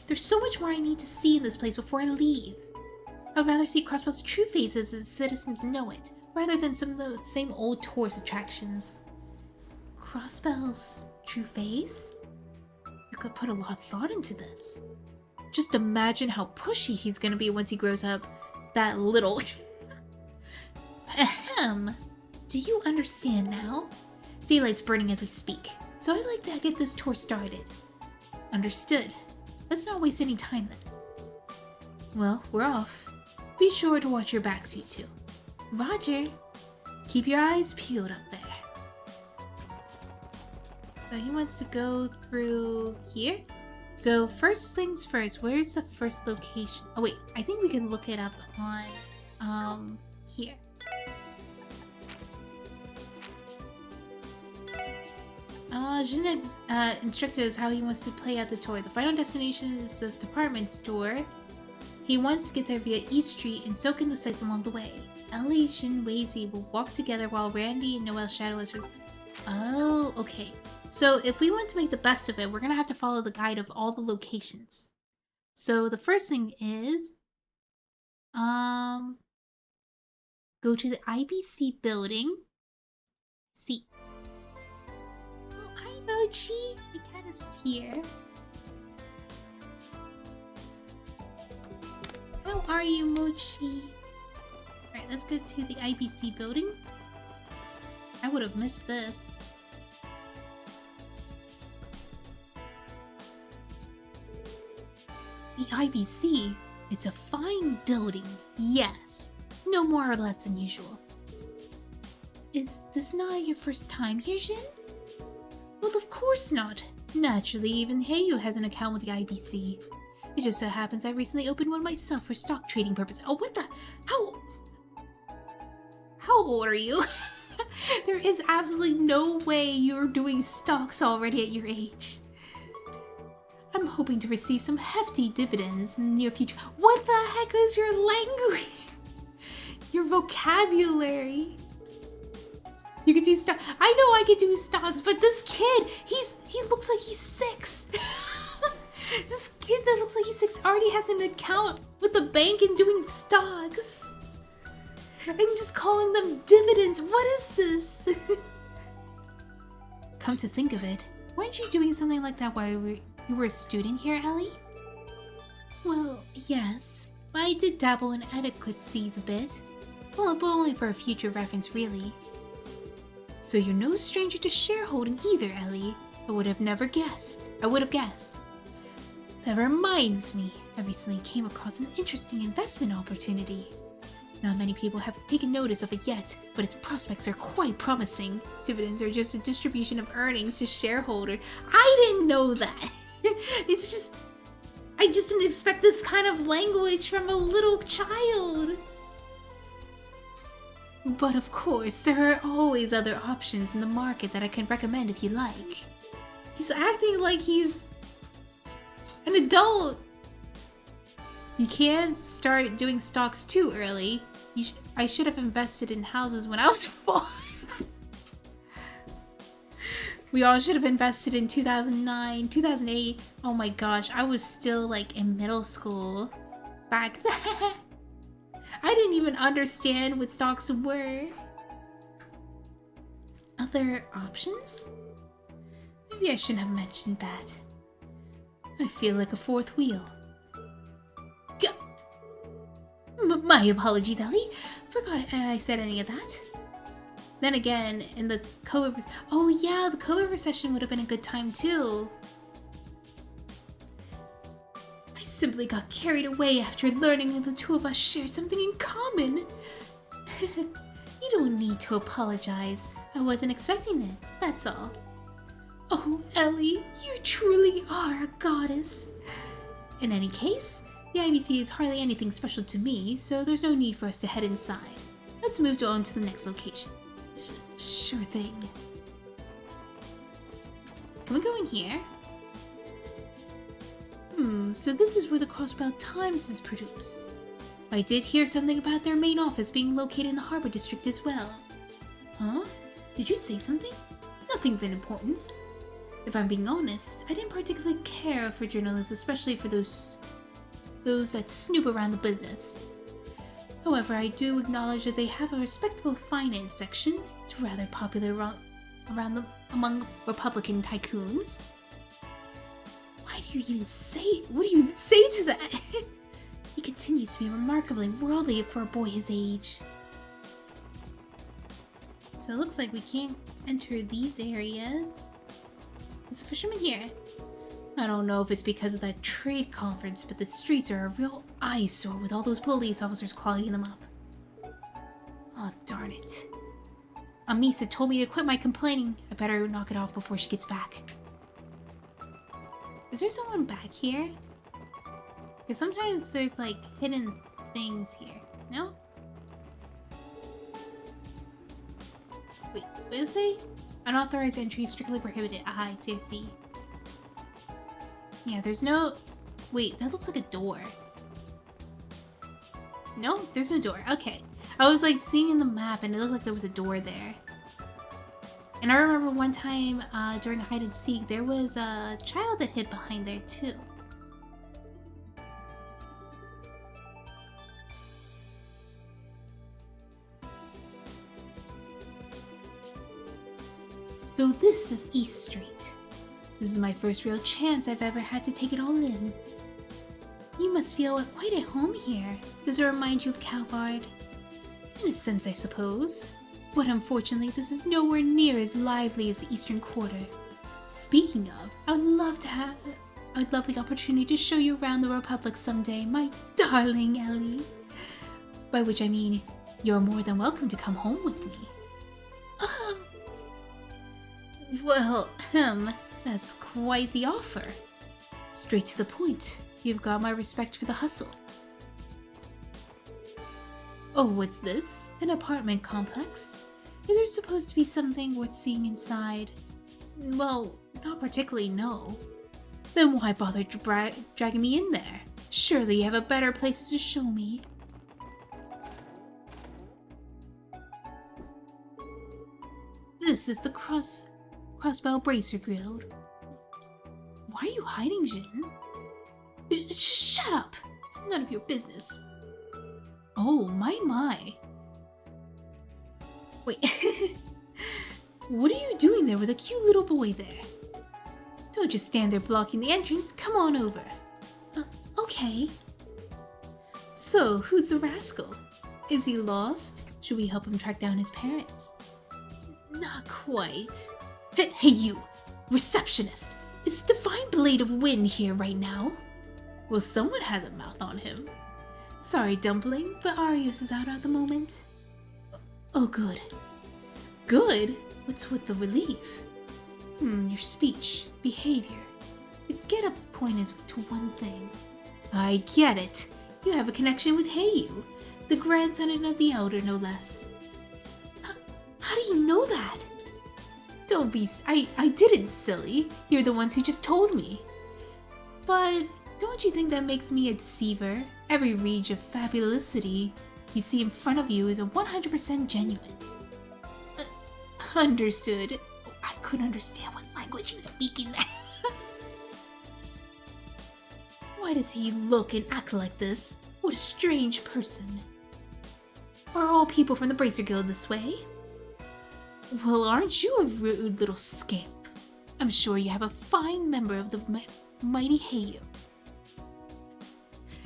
There's so much more I need to see in this place before I leave. I'd rather see Crossbell's true face as the citizens know it, rather than some of the same old tourist attractions. Crossbell's true face? You could put a lot of thought into this. Just imagine how pushy he's gonna be once he grows up. That little... Ahem. Do you understand now? Daylight's burning as we speak, so I'd like to get this tour started. Understood. Let's not waste any time then. Well, we're off. Be sure to watch your backs, you two. Roger. Keep your eyes peeled up there. So he wants to go through here. So first things first, where's the first location? Oh wait, I think we can look it up on here. Jin instructed us how he wants to play out the tour. The final destination is the department store. He wants to get there via East Street and soak in the sights along the way. Ellie, Shin, Wazy will walk together while Randy and Noel's shadow is... Oh, okay. So if we want to make the best of it, we're going to have to follow the guide of all the locations. So the first thing is... Go to the IBC building. See. Oh, hi, Mochi. My cat is here. How are you, Mochi? Alright, let's go to the IBC building. I would have missed this. The IBC? It's a fine building, yes. No more or less than usual. Is this not your first time here, Jin? Well, of course not. Naturally, even Heiyue has an account with the IBC. It just so happens I recently opened one myself for stock trading purposes. Oh, what the? How old are you? There is absolutely no way you're doing stocks already at your age. I'm hoping to receive some hefty dividends in the near future. What the heck is your language? Your vocabulary. You could do stock. I know I could do stocks, but this kid, he looks like he's 6. This kid that looks like he's 6 already has an account with the bank and doing stocks. And just calling them dividends. What is this? Come to think of it, weren't you doing something like that while you were a student here, Ellie? Well, yes. I did dabble in etiquette's a bit. Well, but only for a future reference, really. So you're no stranger to shareholding either, Ellie. I would have guessed. That reminds me, I recently came across an interesting investment opportunity. Not many people have taken notice of it yet, but its prospects are quite promising. Dividends are just a distribution of earnings to shareholders. I didn't know that. I just didn't expect this kind of language from a little child. But of course, there are always other options in the market that I can recommend if you like. He's acting like he's an adult. You can't start doing stocks too early. I should have invested in houses when I was 4. We all should have invested in 2009, 2008. Oh my gosh, I was still like in middle school back then. I didn't even understand what stocks were. Other options? Maybe I shouldn't have mentioned that. I feel like a fourth wheel. My apologies, Ellie. Forgot I said any of that. Then again, in the co-over... Oh yeah, the co-over session would have been a good time too. I simply got carried away after learning that the two of us shared something in common. You don't need to apologize. I wasn't expecting it, that's all. Oh, Ellie, you truly are a goddess. In any case, the IBC is hardly anything special to me, so there's no need for us to head inside. Let's move on to the next location. Sure thing. Can we go in here? So this is where the Crossbell Times is produced. I did hear something about their main office being located in the Harbor District as well. Huh? Did you say something? Nothing of importance. If I'm being honest, I didn't particularly care for journalists, especially for those that snoop around the business. However, I do acknowledge that they have a respectable finance section. It's rather popular among Republican tycoons. What do you even say to that? He continues to be remarkably worldly for a boy his age. So it looks like we can't enter these areas. There's a fisherman here. I don't know if it's because of that trade conference, but the streets are a real eyesore with all those police officers clogging them up. Oh, darn it. Amisa told me to quit my complaining. I better knock it off before she gets back. Is there someone back here? Because sometimes there's like hidden things here. No? Wait, what is it? Unauthorized entry strictly prohibited. Ah, I see. Yeah, there's no... Wait, that looks like a door. No, there's no door. Okay. I was like seeing in the map and it looked like there was a door there. And I remember one time during hide and seek, there was a child that hid behind there too. So this is East Street. This is my first real chance I've ever had to take it all in. You must feel quite at home here. Does it remind you of Calvard? In a sense, I suppose. But unfortunately, this is nowhere near as lively as the Eastern Quarter. Speaking of, I'd love the opportunity to show you around the Republic someday, my darling Ellie. By which I mean, you're more than welcome to come home with me. Well, that's quite the offer. Straight to the point. You've got my respect for the hustle. Oh, what's this? An apartment complex? Is there supposed to be something worth seeing inside? Well, not particularly, no. Then why bother dragging me in there? Surely you have a better places to show me. This is the crossbell bracer guild. Why are you hiding, Jin? Shut up! It's none of your business. Oh, my. Wait, what are you doing there with a cute little boy there? Don't just stand there blocking the entrance, come on over. Okay. So, who's the rascal? Is he lost? Should we help him track down his parents? Not quite. Hey you, receptionist! Is Divine Blade of Wind here right now? Well, someone has a mouth on him. Sorry, Dumpling, but Arius is out at the moment. Oh, good. Good? What's with the relief? Your speech, behavior. The get-up point is to one thing. I get it. You have a connection with Heiyue, the grandson of the Elder, no less. How do you know that? Don't be... I didn't, silly. You're the ones who just told me. But don't you think that makes me a deceiver? Every reach of fabulousity you see in front of you is a 100% genuine. Understood. I couldn't understand what language he was speaking there. Why does he look and act like this? What a strange person. Are all people from the Bracer Guild this way? Well, aren't you a rude little scamp? I'm sure you have a fine member of the mighty Heiyue.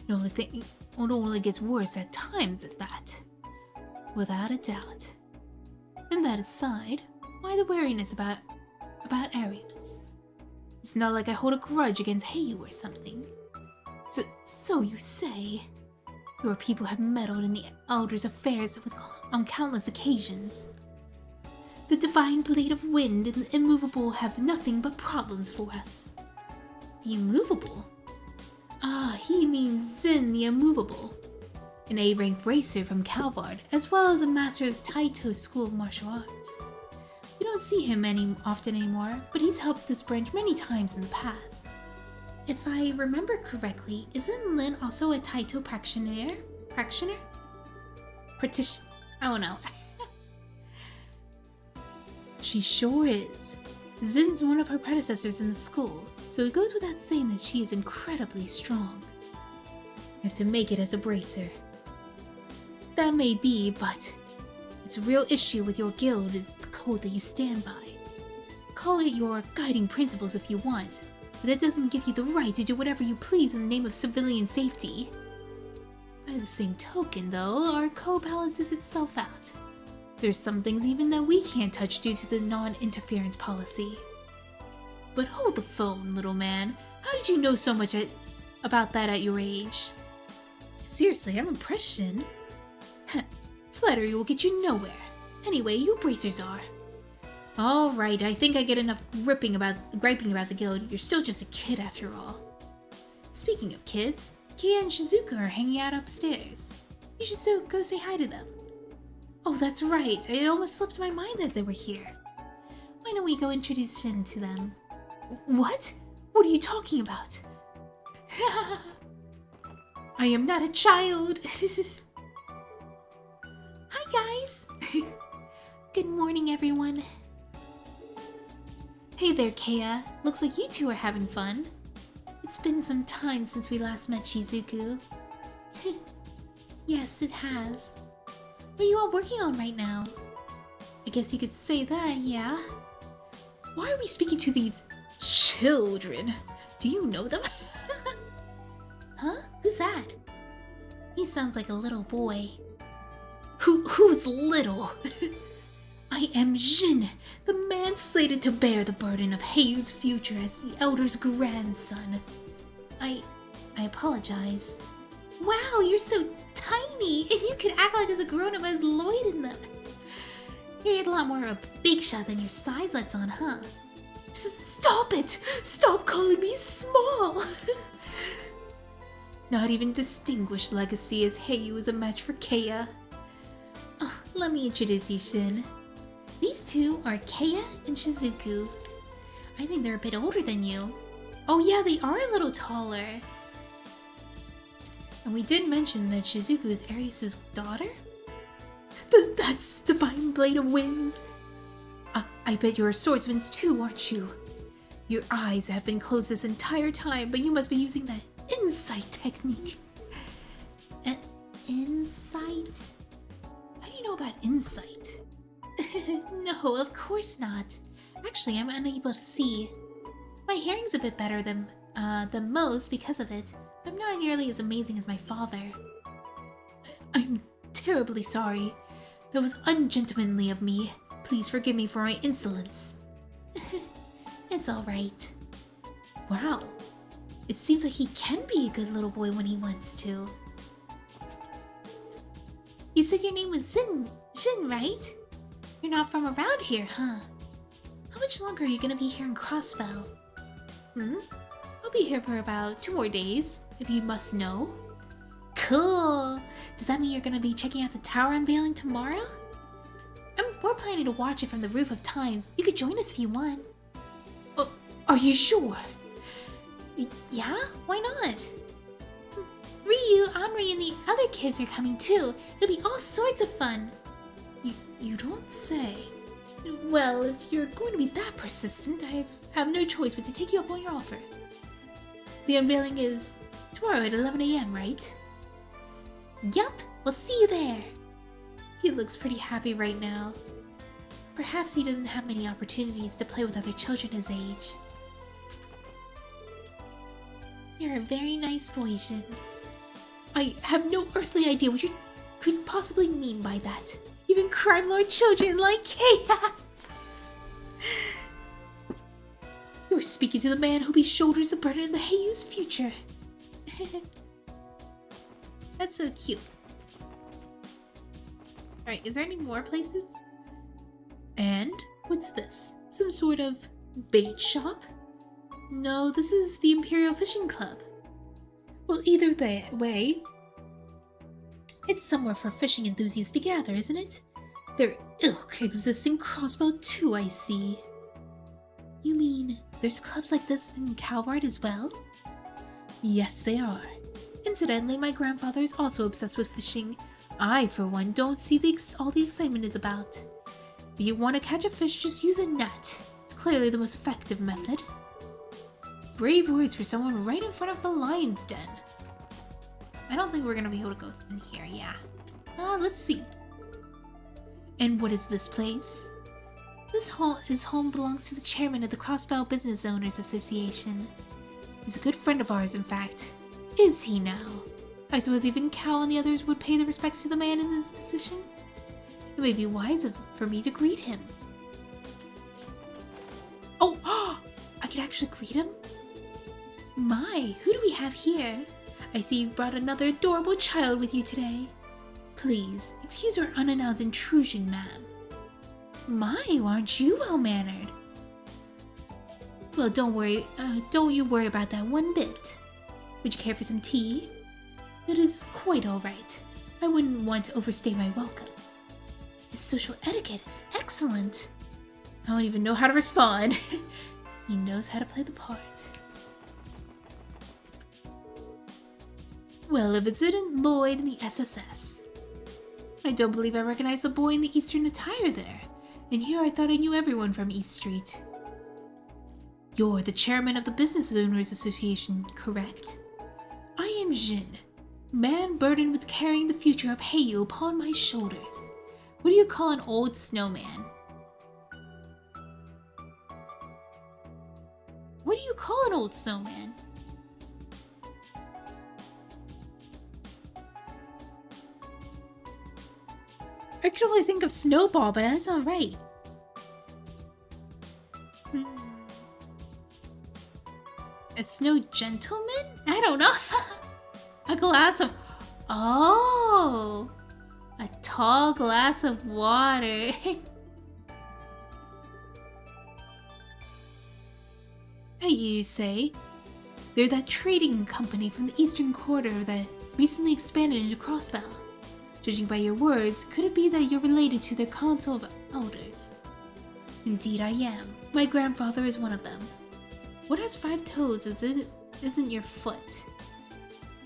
It only gets worse at times at that. Without a doubt. And that aside, why the wariness about Arius? It's not like I hold a grudge against Heiyue or something. So you say. Your people have meddled in the Elder's affairs on countless occasions. The Divine Blade of Wind and the Immovable have nothing but problems for us. The Immovable? Ah, he means Zin the Immovable, an A-rank bracer from Calvard, as well as a master of Taito's School of Martial Arts. We don't see him often anymore, but he's helped this branch many times in the past. If I remember correctly, isn't Lin also a Taito practitioner? I don't know. She sure is. Zin's one of her predecessors in the school, so it goes without saying that she is incredibly strong. You have to make it as a bracer. That may be, but its a real issue with your guild is the code that you stand by. Call it your guiding principles if you want, but that doesn't give you the right to do whatever you please in the name of civilian safety. By the same token, though, our code balances itself out. There's some things even that we can't touch due to the non-interference policy. But hold the phone, little man. How did you know so much about that at your age? Seriously, I'm impressed, Shin. Flattery will get you nowhere. Anyway, you bracers are. Alright, I think I get enough griping about the guild. You're still just a kid after all. Speaking of kids, Kia and Shizuka are hanging out upstairs. You should go say hi to them. Oh, that's right. It almost slipped my mind that they were here. Why don't we go introduce Shin to them? What? What are you talking about? I am not a child. Good morning, everyone. Hey there, Kea. Looks like you two are having fun. It's been some time since we last met Shizuku. Yes, it has. What are you all working on right now? I guess you could say that, yeah. Why are we speaking to these children? Do you know them? Huh? Who's that? He sounds like a little boy. Who's little? I am Jin, the man slated to bear the burden of Heiyue's future as the Elder's grandson. I apologize. Wow, you're so tiny, and you can act like as a grown-up as Lloyd in them. You're a lot more of a big shot than your size lets on, huh? Stop it! Stop calling me small! Not even distinguished legacy as Heiyue is a match for Kea. Oh, let me introduce you, Shin. These two are Kea and Shizuku. I think they're a bit older than you. Oh yeah, they are a little taller. And we did mention that Shizuku is Arius' daughter? That's Divine Blade of Winds. I bet you're a swordsman too, aren't you? Your eyes have been closed this entire time, but you must be using that insight technique. Insight? How do you know about insight? No, of course not. Actually, I'm unable to see. My hearing's a bit better than most because of it. I'm not nearly as amazing as my father. I'm terribly sorry. That was ungentlemanly of me. Please forgive me for my insolence. It's alright. Wow. It seems like he can be a good little boy when he wants to. You said your name was Jin, right? You're not from around here, huh? How much longer are you gonna be here in Crossbell? I'll be here for about 2 more days, if you must know. Cool! Does that mean you're gonna be checking out the tower unveiling tomorrow? We're planning to watch it from the roof of times. You could join us if you want. Are you sure? Yeah? Why not? Ryu, Henri, and the other kids are coming too. It'll be all sorts of fun. You don't say. Well, if you're going to be that persistent, I have no choice but to take you up on your offer. The unveiling is tomorrow at 11 AM, right? Yup, we'll see you there. He looks pretty happy right now. Perhaps he doesn't have many opportunities to play with other children his age. You're a very nice boy, Jin. I have no earthly idea what you could possibly mean by that. Even crime lord children like Kea! You're speaking to the man who shoulders the burden of the Heiyue's future. That's so cute. Alright, is there any more places? And what's this? Some sort of bait shop? No, this is the Imperial Fishing Club. Well, either way, it's somewhere for fishing enthusiasts to gather, isn't it? Their ilk exists in Crossbell too, I see. You mean there's clubs like this in Calvard as well? Yes, they are. Incidentally, my grandfather is also obsessed with fishing. I, for one, don't see all the excitement is about. If you want to catch a fish, just use a net. It's clearly the most effective method. Brave words for someone right in front of the lion's den. I don't think we're gonna be able to go in here, yeah. Let's see. And what is this place? This home belongs to the chairman of the Crossbell Business Owners Association. He's a good friend of ours, in fact. Is he now? I suppose even Cal and the others would pay the respects to the man in this position? It may be wise for me to greet him. Oh! I could actually greet him? My, who do we have here? I see you've brought another adorable child with you today. Please, excuse our unannounced intrusion, ma'am. My, aren't you well-mannered? Well, don't you worry about that one bit. Would you care for some tea? It is quite alright. I wouldn't want to overstay my welcome. His social etiquette is excellent. I don't even know how to respond. He knows how to play the part. Well, if it isn't Lloyd and the SSS. I don't believe I recognize the boy in the Eastern attire there. And here I thought I knew everyone from East Street. You're the chairman of the Business Owners Association, correct? I am Jin, man burdened with carrying the future of Heiyue upon my shoulders. What do you call an old snowman? What do you call an old snowman? I could only think of Snowball, but that's not right. A snow gentleman? I don't know. A glass of... Oh! A tall glass of water. You say? They're that trading company from the eastern quarter that recently expanded into Crossbell. Judging by your words, could it be that you're related to their Council of Elders? Indeed I am. My grandfather is one of them. What has 5 toes isn't your foot?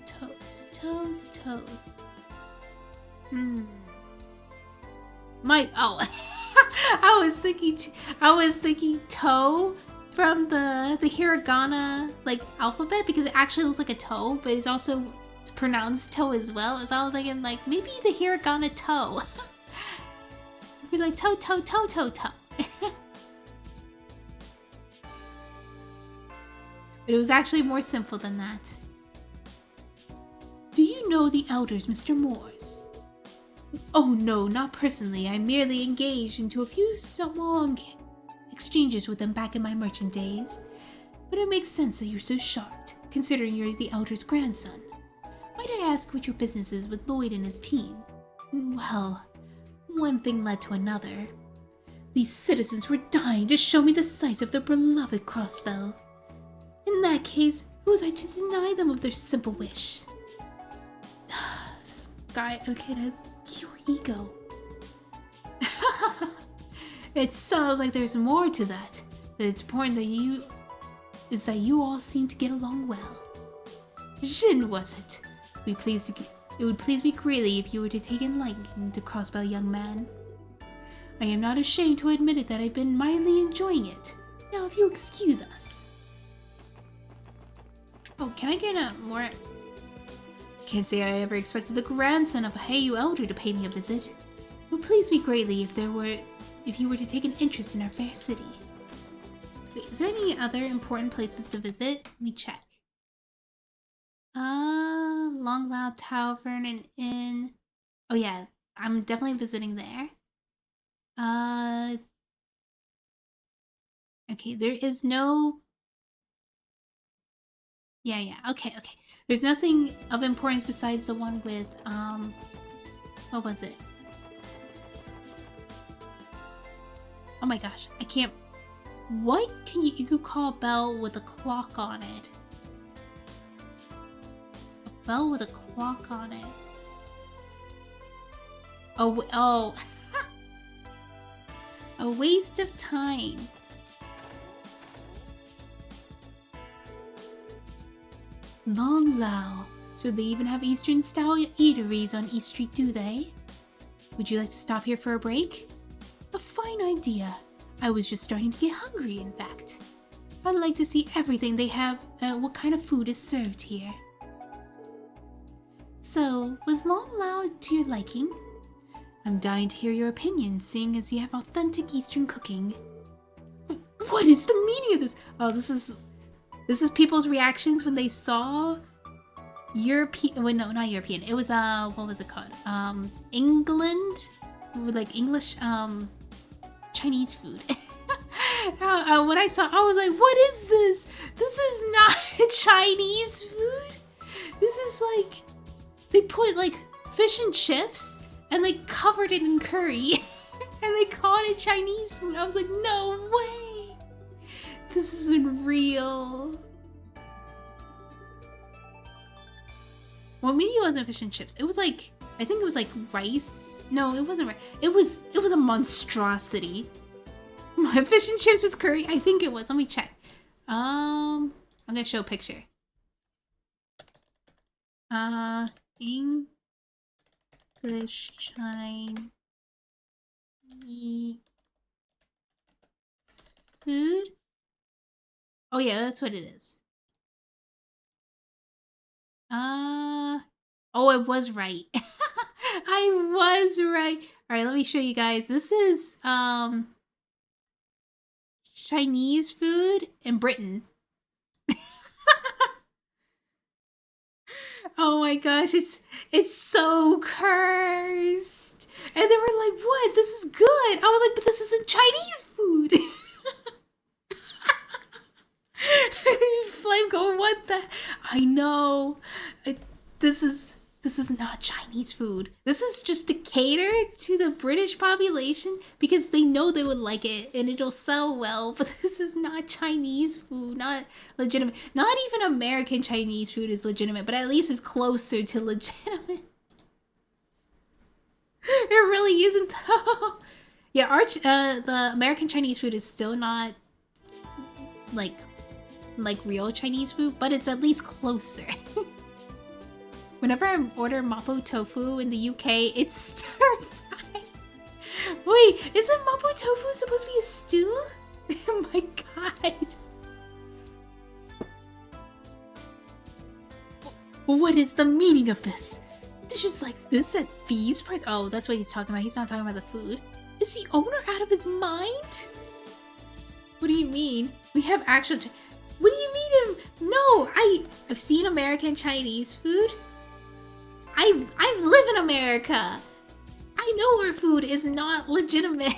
Toes, toes, toes. I was thinking toe from the hiragana like alphabet, because it actually looks like a toe, but it's also pronounced toe as well. So I was thinking like maybe the hiragana toe. Be like toe toe toe toe toe. But it was actually more simple than that. Do you know the elders, Mr. Morse? Oh no, not personally. I merely engaged into a few small exchanges with them back in my merchant days. But it makes sense that you're so shocked, considering you're the elder's grandson. Might I ask what your business is with Lloyd and his team? Well, one thing led to another. These citizens were dying to show me the sights of their beloved crossbell. In that case, who was I to deny them of their simple wish? This guy, okay, has pure ego. It sounds like there's more to that. That it's important that you all seem to get along well. Jin, was it? It would please me greatly if you were to take in liking to Crossbell, young man. I am not ashamed to admit it that I've been mildly enjoying it. Now, if you excuse us. Oh, can I get a more... Can't say I ever expected the grandson of a Heiyue elder to pay me a visit. It would please me greatly if you were to take an interest in our fair city. Wait, is there any other important places to visit? Let me check. Long Lao Tavern and Inn. Oh yeah, I'm definitely visiting there. Okay, there is no... Yeah, okay. There's nothing of importance besides the one with, what was it? Oh my gosh, I can't... What can you could call a bell with a clock on it? A bell with a clock on it. Oh. A waste of time. Long Lao. So they even have Eastern style eateries on East Street, do they? Would you like to stop here for a break? A fine idea. I was just starting to get hungry, in fact. I'd like to see everything they have, what kind of food is served here. So, was Long Lao to your liking? I'm dying to hear your opinion, seeing as you have authentic Eastern cooking. What is the meaning of this? Oh, this is people's reactions when they saw European. Wait, no, not European. It was what was it called? England, like English Chinese food. When I saw, I was like, "What is this? This is not Chinese food. This is like they put like fish and chips and they covered it in curry and they called it Chinese food." I was like, "No way! This isn't real." Well, maybe it wasn't fish and chips. It was like, I think it was like rice. No, it wasn't rice. It was a monstrosity. My fish and chips with curry. I think it was. Let me check. I'm gonna show a picture. British Chinese food. Oh yeah, that's what it is. Oh, I was right. I was right. All right, let me show you guys. This is Chinese food in Britain. Oh my gosh, it's so cursed. And they were like, "What? This is good." I was like, "But this isn't Chinese food." Flame going, "What the?" I know. This is not Chinese food. This is just to cater to the British population because they know they would like it and it'll sell well. But this is not Chinese food, not legitimate. Not even American Chinese food is legitimate, but at least it's closer to legitimate. It really isn't though. Yeah, the American Chinese food is still not like real Chinese food, but it's at least closer. Whenever I order mapo tofu in the UK, it's stir-fried. Wait, isn't mapo tofu supposed to be a stew? Oh my god. What is the meaning of this? Dishes like this at these prices? Oh, that's what he's talking about. He's not talking about the food. Is the owner out of his mind? What do you mean? We have actual... What do you mean? No, I've seen American Chinese food. I live in America. I know our food is not legitimate.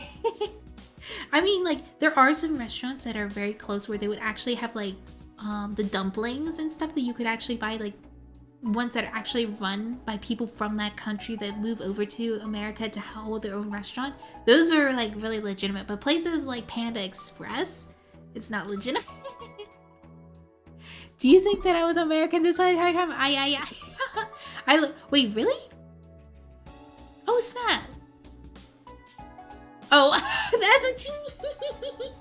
I mean, like, there are some restaurants that are very close where they would actually have, like, the dumplings and stuff that you could actually buy, like, ones that are actually run by people from that country that move over to America to hold their own restaurant. Those are, like, really legitimate. But places like Panda Express, it's not legitimate. Do you think that I was American this entire time? Wait, really? Oh, snap. Oh, that's what you mean.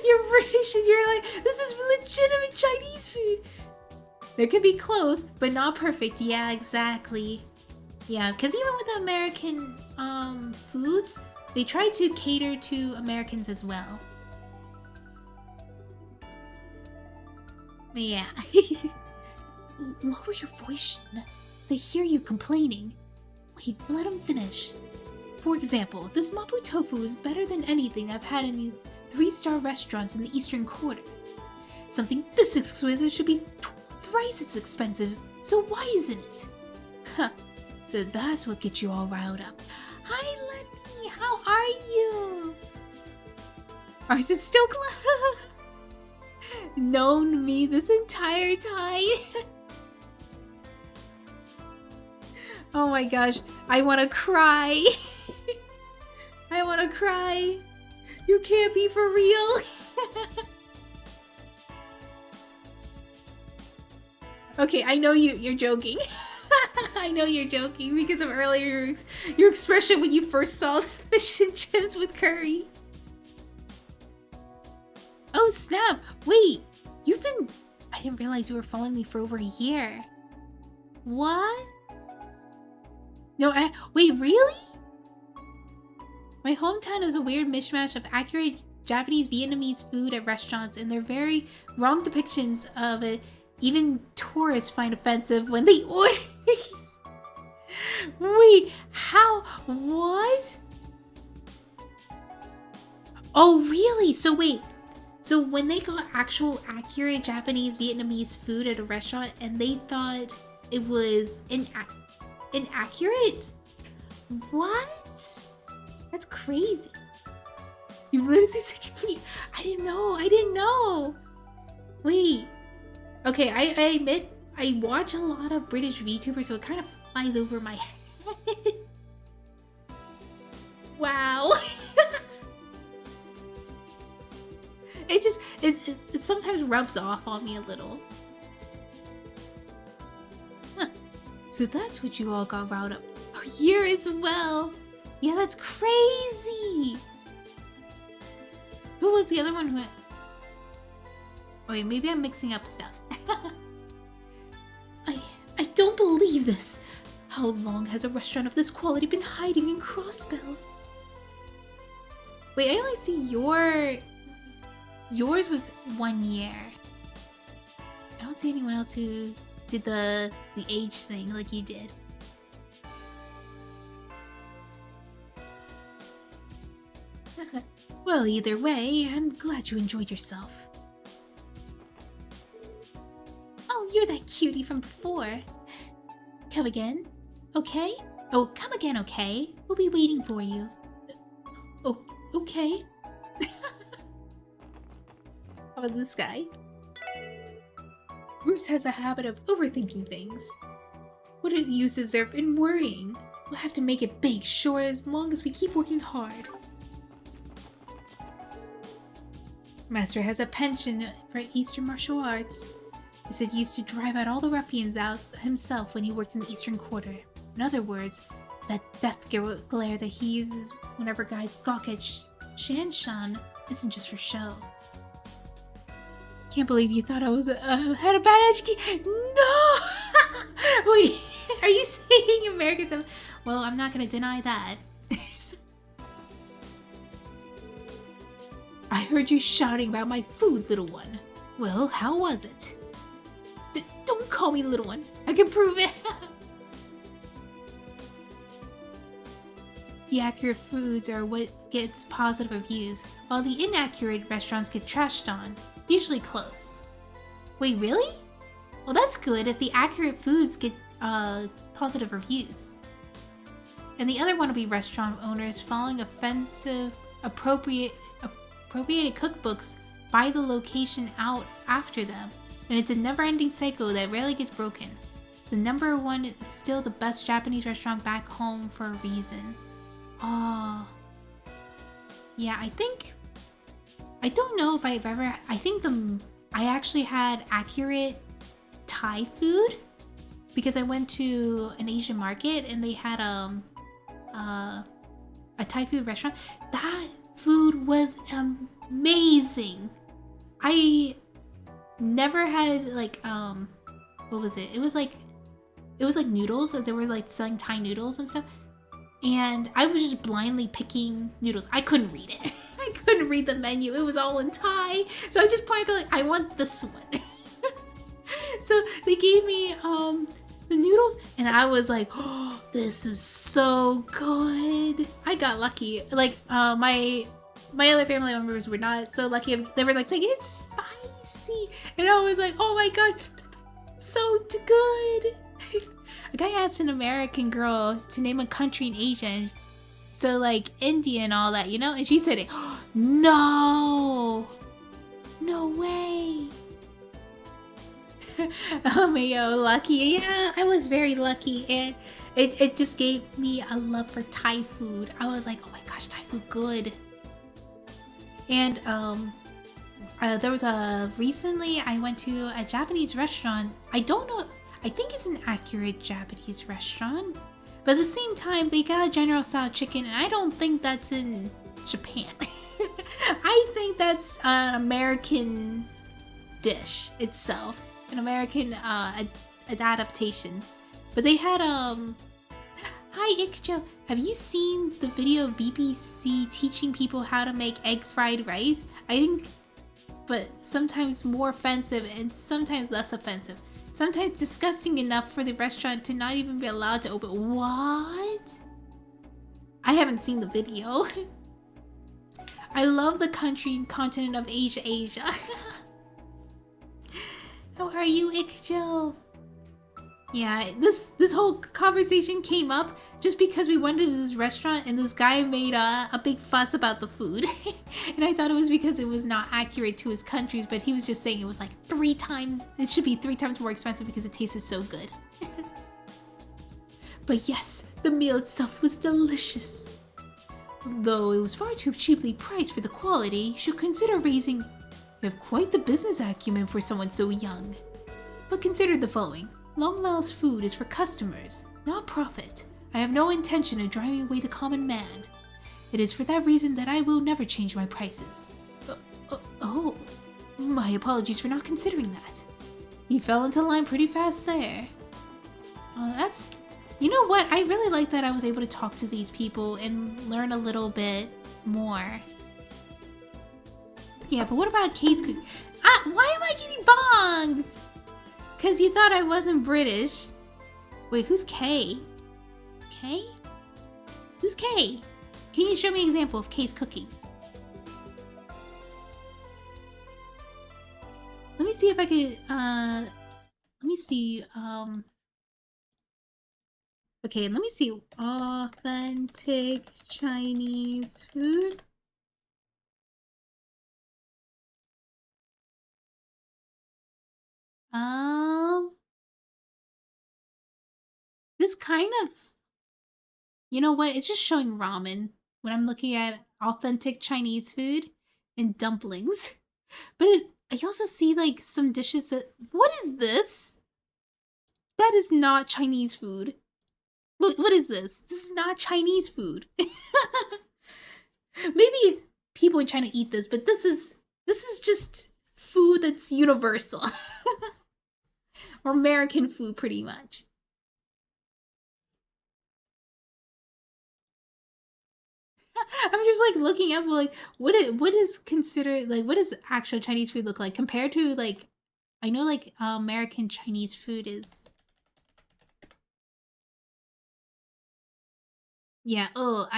You're British and you're like, this is legitimate Chinese food. There could be close, but not perfect. Yeah, exactly. Yeah, because even with the American foods, they try to cater to Americans as well. Yeah. Lower your voice, Shin. They hear you complaining. Wait, let them finish. For example, this mapo tofu is better than anything I've had in the 3-star restaurants in the Eastern Quarter. Something this exquisite should be thrice as expensive, so why isn't it? Huh, so that's what gets you all riled up. Hi Lenny, how are you? Ours is still closed. Known me this entire time. Oh my gosh, I want to cry. I want to cry. You can't be for real. Okay, I know you're joking. I know you're joking because of earlier your expression when you first saw the fish and chips with curry. Oh snap! Wait, I didn't realize you were following me for over a year. What? No, wait, really? My hometown is a weird mishmash of accurate Japanese Vietnamese food at restaurants and their very wrong depictions of it. Even tourists find offensive when they order. Wait, how? What? Oh, really? So wait. So when they got actual accurate Japanese Vietnamese food at a restaurant and they thought it was inaccurate? What? That's crazy. You literally such a I didn't know. Wait. Okay, I admit I watch a lot of British VTubers, so it kind of flies over my head. Wow. It sometimes rubs off on me a little. Huh. So that's what you all got riled up. Oh, year as well. Yeah, that's crazy. Who was the other one who... Oh, wait, maybe I'm mixing up stuff. I don't believe this. How long has a restaurant of this quality been hiding in Crossbell? Wait, I only see yours was 1 year. I don't see anyone else who did the age thing like you did. Well, either way, I'm glad you enjoyed yourself. Oh, you're that cutie from before. Come again? Okay? Oh, come again, okay? We'll be waiting for you. Oh, okay. How about this guy? Bruce has a habit of overthinking things. What use is there in worrying? We'll have to make it big, sure, as long as we keep working hard. Master has a penchant for Eastern martial arts. He said he used to drive out all the ruffians out himself when he worked in the Eastern Quarter. In other words, that death glare that he uses whenever guys gawk at Shanshan isn't just for show. Can't believe you thought I was had a bad education. No! Wait, are you saying Americans have... Well, I'm not gonna deny that. I heard you shouting about my food, little one. Well, how was it? Don't call me little one. I can prove it. The accurate foods are what gets positive reviews, while the inaccurate restaurants get trashed on, usually close. Wait, really? Well, that's good if the accurate foods get positive reviews. And the other one will be restaurant owners following offensive, appropriated cookbooks by the location out after them. And it's a never-ending cycle that rarely gets broken. The number one is still the best Japanese restaurant back home for a reason. Oh. Yeah, I don't know if I've ever, I actually had accurate Thai food because I went to an Asian market and they had a Thai food restaurant. That food was amazing. I never had like what was it? It was like noodles. They were like selling Thai noodles and stuff. And I was just blindly picking noodles. I couldn't read it. I couldn't read the menu. It was all in Thai. So I just pointed like, I want this one. So they gave me the noodles and I was like, oh, this is so good. I got lucky. Like my other family members were not so lucky. They were like saying it's spicy. And I was like, oh my god, so good. A guy asked an American girl to name a country in Asia, so like India and all that, you know? And she said it. Oh, no way. Oh man, lucky. Yeah, I was very lucky, and it just gave me a love for Thai food. I was like, oh my gosh, Thai food good. And there was recently I went to a Japanese restaurant. I don't know. I think it's an accurate Japanese restaurant, but at the same time, they got a General Tso chicken, and I don't think that's in Japan. I think that's an American dish itself, an American adaptation. But they had Hi Ikjo, have you seen the video of BBC teaching people how to make egg fried rice? I think, but sometimes more offensive and sometimes less offensive. Sometimes disgusting enough for the restaurant to not even be allowed to open. What? I haven't seen the video. I love the country and continent of Asia. How are you, Ikjo? Yeah, this whole conversation came up just because we went to this restaurant and this guy made a big fuss about the food. And I thought it was because it was not accurate to his countries, but he was just saying it was like 3 times, it should be 3 times more expensive because it tasted so good. But yes, the meal itself was delicious. Though it was far too cheaply priced for the quality, you should consider raising... You have quite the business acumen for someone so young. But consider the following. Long Lao's food is for customers, not profit. I have no intention of driving away the common man. It is for that reason that I will never change my prices. Oh, my apologies for not considering that. You fell into line pretty fast there. Oh, You know what? I really like that I was able to talk to these people and learn a little bit more. Yeah, but what about Kay's cookie? Why am I getting bonked? Because you thought I wasn't British. Wait, who's Kay? Kay? Who's Kay? Can you show me an example of Kay's cookie? Let me see if I could, let me see, okay, let me see. Authentic Chinese food. This kind of, you know what? It's just showing ramen when I'm looking at authentic Chinese food and dumplings. But I also see like some dishes that, what is this? That is not Chinese food. What is this? This is not Chinese food. Maybe people in China eat this, but this is just food that's universal. Or American food, pretty much. I'm just like looking up like what is considered, like what does actual Chinese food look like compared to like, I know like American Chinese food is, yeah, ugh.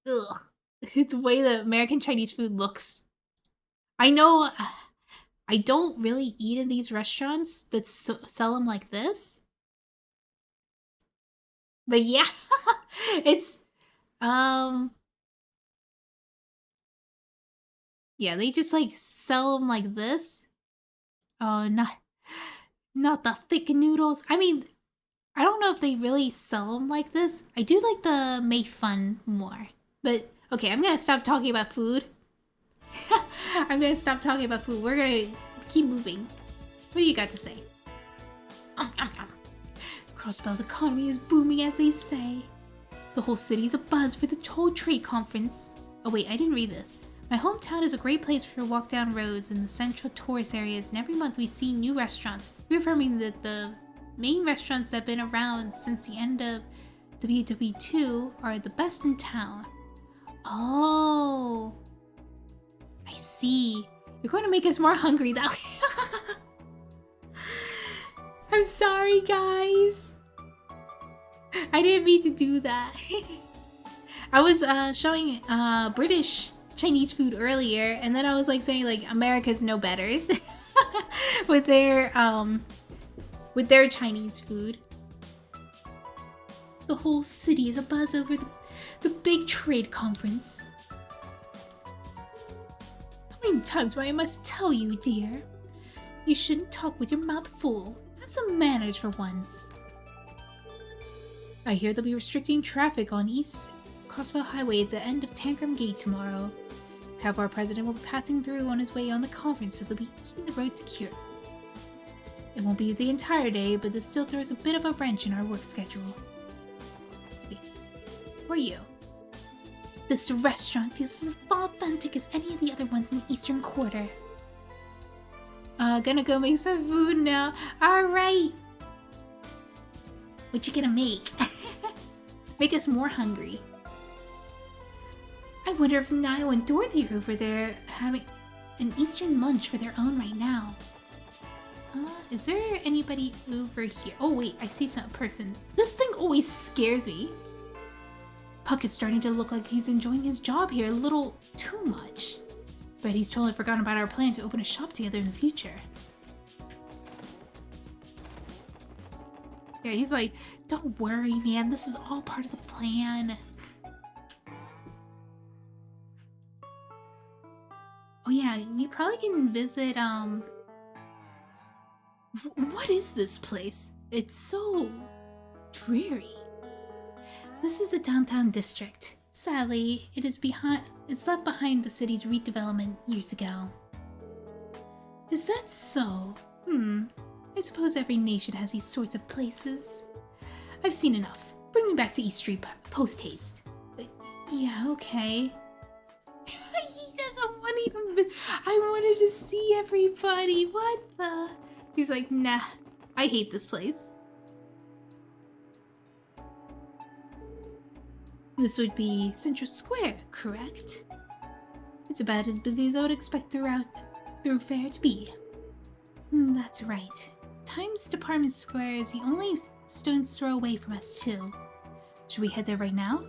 The way the American Chinese food looks. I know I don't really eat in these restaurants that sell them like this. But yeah, it's yeah, they just like sell them like this. Oh, not the thick noodles. I mean, I don't know if they really sell them like this. I do like the Mei Fun more. But okay, I'm gonna stop talking about food. I'm gonna stop talking about food. We're gonna keep moving. What do you got to say? Crossbell's economy is booming, as they say. The whole city's abuzz for the whole trade conference. Oh wait, I didn't read this. My hometown is a great place for walk down roads in the central tourist areas, and every month we see new restaurants, reaffirming that the main restaurants that have been around since the end of WW2 are the best in town. Oh, I see. You're going to make us more hungry that way. I'm sorry, guys. I didn't mean to do that. I was showing British Chinese food earlier, and then I was like saying like America's no better with their Chinese food. The whole city is abuzz over the big trade conference. How many times do I must tell you, dear? You shouldn't talk with your mouth full. Have some manners for once. I hear they'll be restricting traffic on East Crossbell Highway at the end of Tangram Gate tomorrow. Our president will be passing through on his way on the conference, so they'll be keeping the road secure. It won't be the entire day, but this still throws a bit of a wrench in our work schedule. Wait, who are you? This restaurant feels as authentic as any of the other ones in the Eastern Quarter. Gonna go make some food now. Alright! What you gonna make? Make us more hungry. I wonder if Niall and Dorothy are over there having an Eastern lunch for their own right now. Is there anybody over here? Oh wait, I see some person. This thing always scares me. Puck is starting to look like he's enjoying his job here a little too much. But he's totally forgotten about our plan to open a shop together in the future. Yeah, he's like, don't worry, man. This is all part of the plan. Oh yeah, we probably can visit, what is this place? It's so dreary. This is the downtown district. Sadly, it's left behind the city's redevelopment years ago. Is that so? I suppose every nation has these sorts of places. I've seen enough. Bring me back to East Street post-haste. Yeah, okay. He doesn't want to even... I wanted to see everybody. What the... He's like, nah, I hate this place. This would be Central Square, correct? It's about as busy as I would expect a thoroughfare to be. That's right. Times Department Square is the only stone's throw away from us, too. Should we head there right now?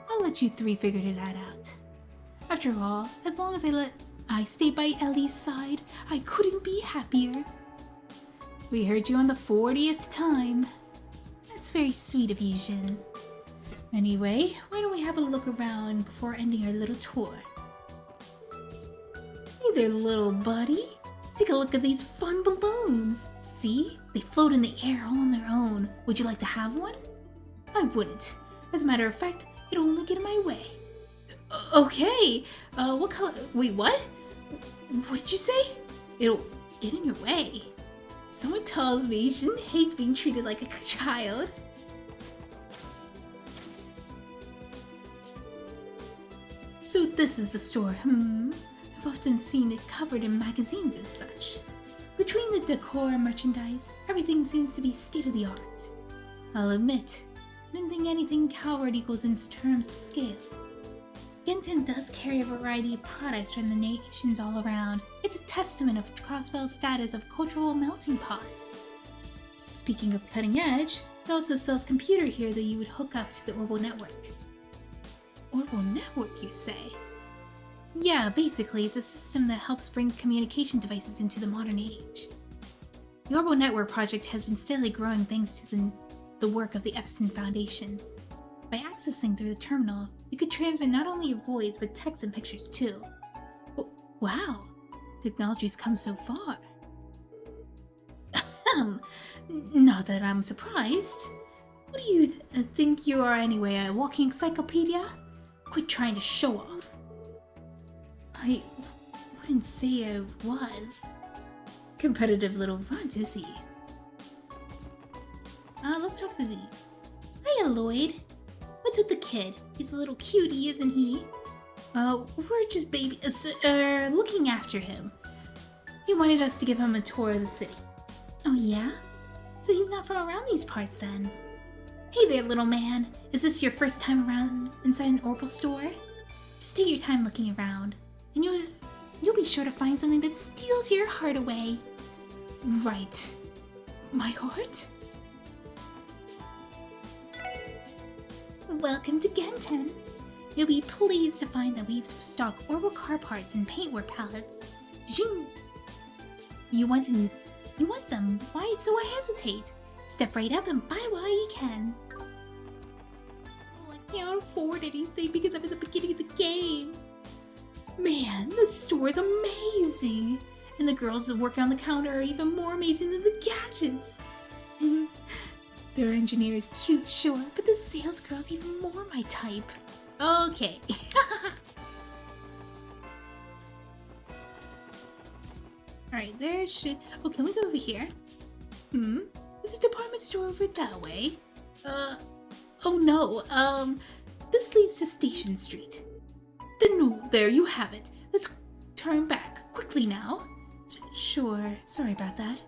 I'll let you three figure that out. After all, as long as I stay by Ellie's side, I couldn't be happier. We heard you on the 40th time. That's very sweet of you, Jin. Anyway, why don't we have a look around before ending our little tour? Hey there, little buddy. Take a look at these fun balloons. See? They float in the air all on their own. Would you like to have one? I wouldn't. As a matter of fact, it'll only get in my way. Okay. What color? Wait, what? What did you say? It'll get in your way. Someone tells me Jin hates being treated like a child. So this is the store, I've often seen it covered in magazines and such. Between the decor and merchandise, everything seems to be state-of-the-art. I'll admit, I didn't think anything Calvert equals in terms of scale. Genten does carry a variety of products from the nations all around. It's a testament of Crossbell's status of cultural melting pot. Speaking of cutting edge, it also sells computer here that you would hook up to the Orbital network. Orbital network, you say? Yeah, basically, it's a system that helps bring communication devices into the modern age. The Orbital Network project has been steadily growing thanks to the work of the Epstein Foundation. By accessing through the terminal, you could transmit not only your voice, but text and pictures too. Wow, technology's come so far. Not that I'm surprised. What do you think you are anyway, a walking encyclopedia? Quit trying to show off. I wouldn't say I was. Competitive little runt, is he? Let's talk to these. Hiya, Lloyd. What's with the kid? He's a little cutie, isn't he? We're just looking after him. He wanted us to give him a tour of the city. Oh yeah? So he's not from around these parts then? Hey there, little man. Is this your first time around inside an Orbital store? Just take your time looking around, and you'll be sure to find something that steals your heart away. Right. My heart? Welcome to Genten. You'll be pleased to find that we've stocked Orbital car parts and paintwork pallets. You want them? Why so hesitate? Step right up and buy while you can. I can't afford anything because I'm at the beginning of the game. Man, this store is amazing. And the girls that work on the counter are even more amazing than the gadgets. And their engineer is cute, sure, but the sales girl's even more my type. Okay. Alright, there should... Oh, can we go over here? There's a department store over that way. Oh no, this leads to Station Street. Then there you have it. Let's turn back, quickly now. Sure, sorry about that.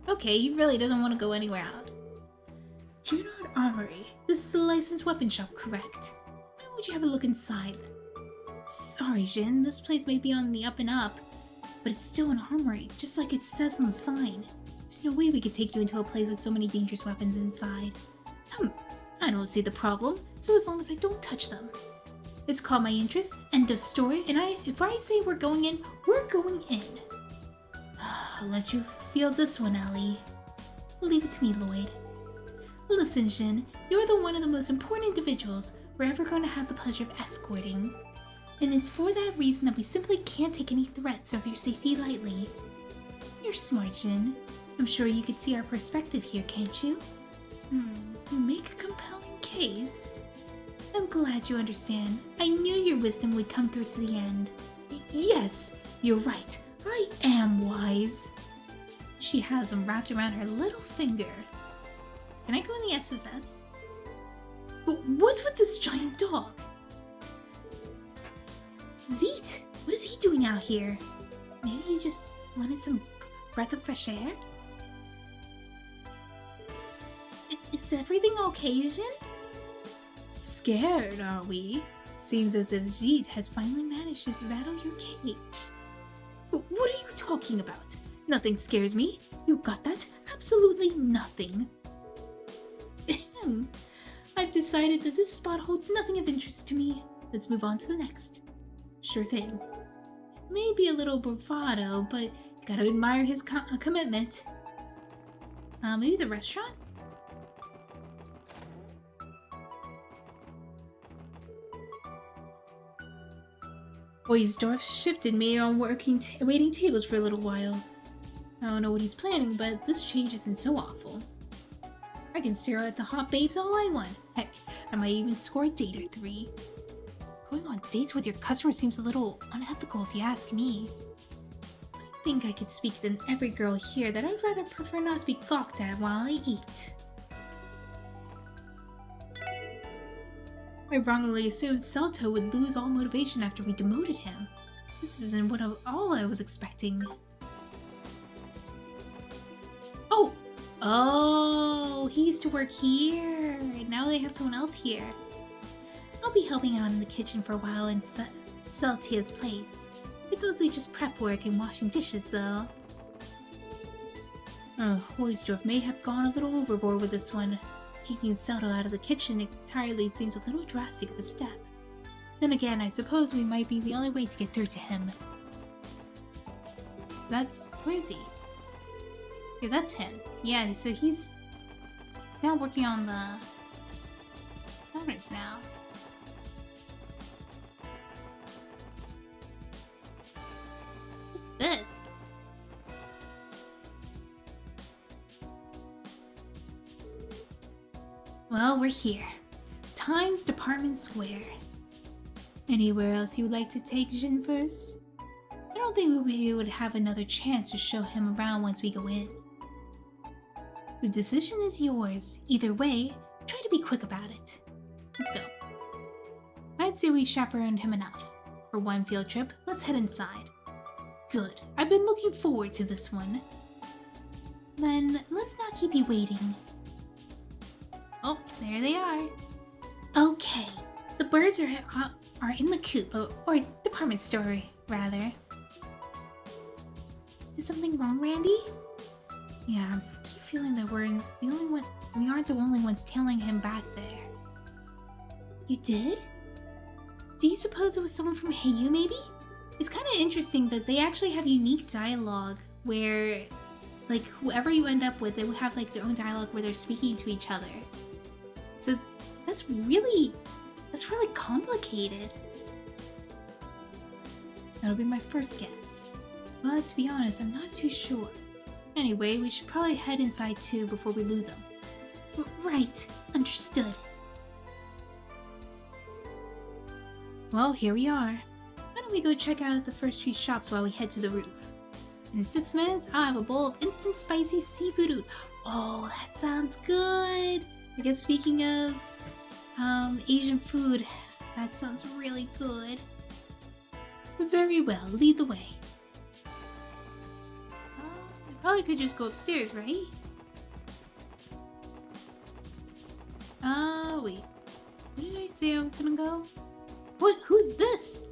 Okay, he really doesn't want to go anywhere out. Junard Armory. This is a licensed weapon shop, correct? Why would you have a look inside? Sorry, Jin, this place may be on the up and up, but it's still an armory, just like it says on the sign. There's no way we could take you into a place with so many dangerous weapons inside. I don't see the problem, so as long as I don't touch them. It's caught my interest, end of story, and if I say we're going in, we're going in. I'll let you feel this one, Ellie. Leave it to me, Lloyd. Listen, Jin, you're one of the most important individuals we're ever going to have the pleasure of escorting. And it's for that reason that we simply can't take any threats of your safety lightly. You're smart, Jin. I'm sure you could see our perspective here, can't you? You make a compelling case. I'm glad you understand. I knew your wisdom would come through to the end. Yes, you're right. I am wise. She has them wrapped around her little finger. Can I go in the SSS? But what's with this giant dog? Zeet, what is he doing out here? Maybe he just wanted some breath of fresh air? Is everything okay, Jin? Scared, are we? Seems as if Jeet has finally managed to rattle your cage. What are you talking about? Nothing scares me. You got that? Absolutely nothing. I've decided that this spot holds nothing of interest to me. Let's move on to the next. Sure thing. Maybe a little bravado, but gotta admire his commitment. Maybe the restaurant? Oisdorf shifted me on waiting tables for a little while. I don't know what he's planning, but this change isn't so awful. I can stare at the hot babes all I want. Heck, I might even score a date or 3. Going on dates with your customer seems a little unethical if you ask me. I think I could speak to every girl here that I'd rather prefer not to be gawked at while I eat. I wrongly assumed Celto would lose all motivation after we demoted him. This isn't all I was expecting. Oh, he used to work here. Now they have someone else here. I'll be helping out in the kitchen for a while in Celtia's place. It's mostly just prep work and washing dishes, though. Oisdorf may have gone a little overboard with this one. Kicking Celto out of the kitchen entirely seems a little drastic of a step. Then again, I suppose we might be the only way to get through to him. So that's... where is he? Yeah, that's him. Yeah, so he's now working on the counters now. What's this? Well, we're here. Times Department Square. Anywhere else you would like to take Jin first? I don't think we would have another chance to show him around once we go in. The decision is yours. Either way, try to be quick about it. Let's go. I'd say we chaperoned him enough. For one field trip, let's head inside. Good. I've been looking forward to this one. Then, let's not keep you waiting. Oh, there they are. Okay. The birds are in the coop, or department store, rather. Is something wrong, Randy? Yeah, I keep feeling that we aren't the only ones tailing him back there. You did? Do you suppose it was someone from Heiyue, maybe? It's kind of interesting that they actually have unique dialogue where, like, whoever you end up with, they will have, like, their own dialogue where they're speaking to each other. So that's really complicated. That'll be my first guess. But to be honest, I'm not too sure. Anyway, we should probably head inside too before we lose them. Right, understood. Well, here we are. Why don't we go check out the first few shops while we head to the roof? In 6 minutes, I'll have a bowl of instant spicy seafood. Oh, that sounds good. I guess speaking of Asian food, that sounds really good. Very well, lead the way. We probably could just go upstairs, right? Wait. Where did I say I was gonna go? What? Who's this?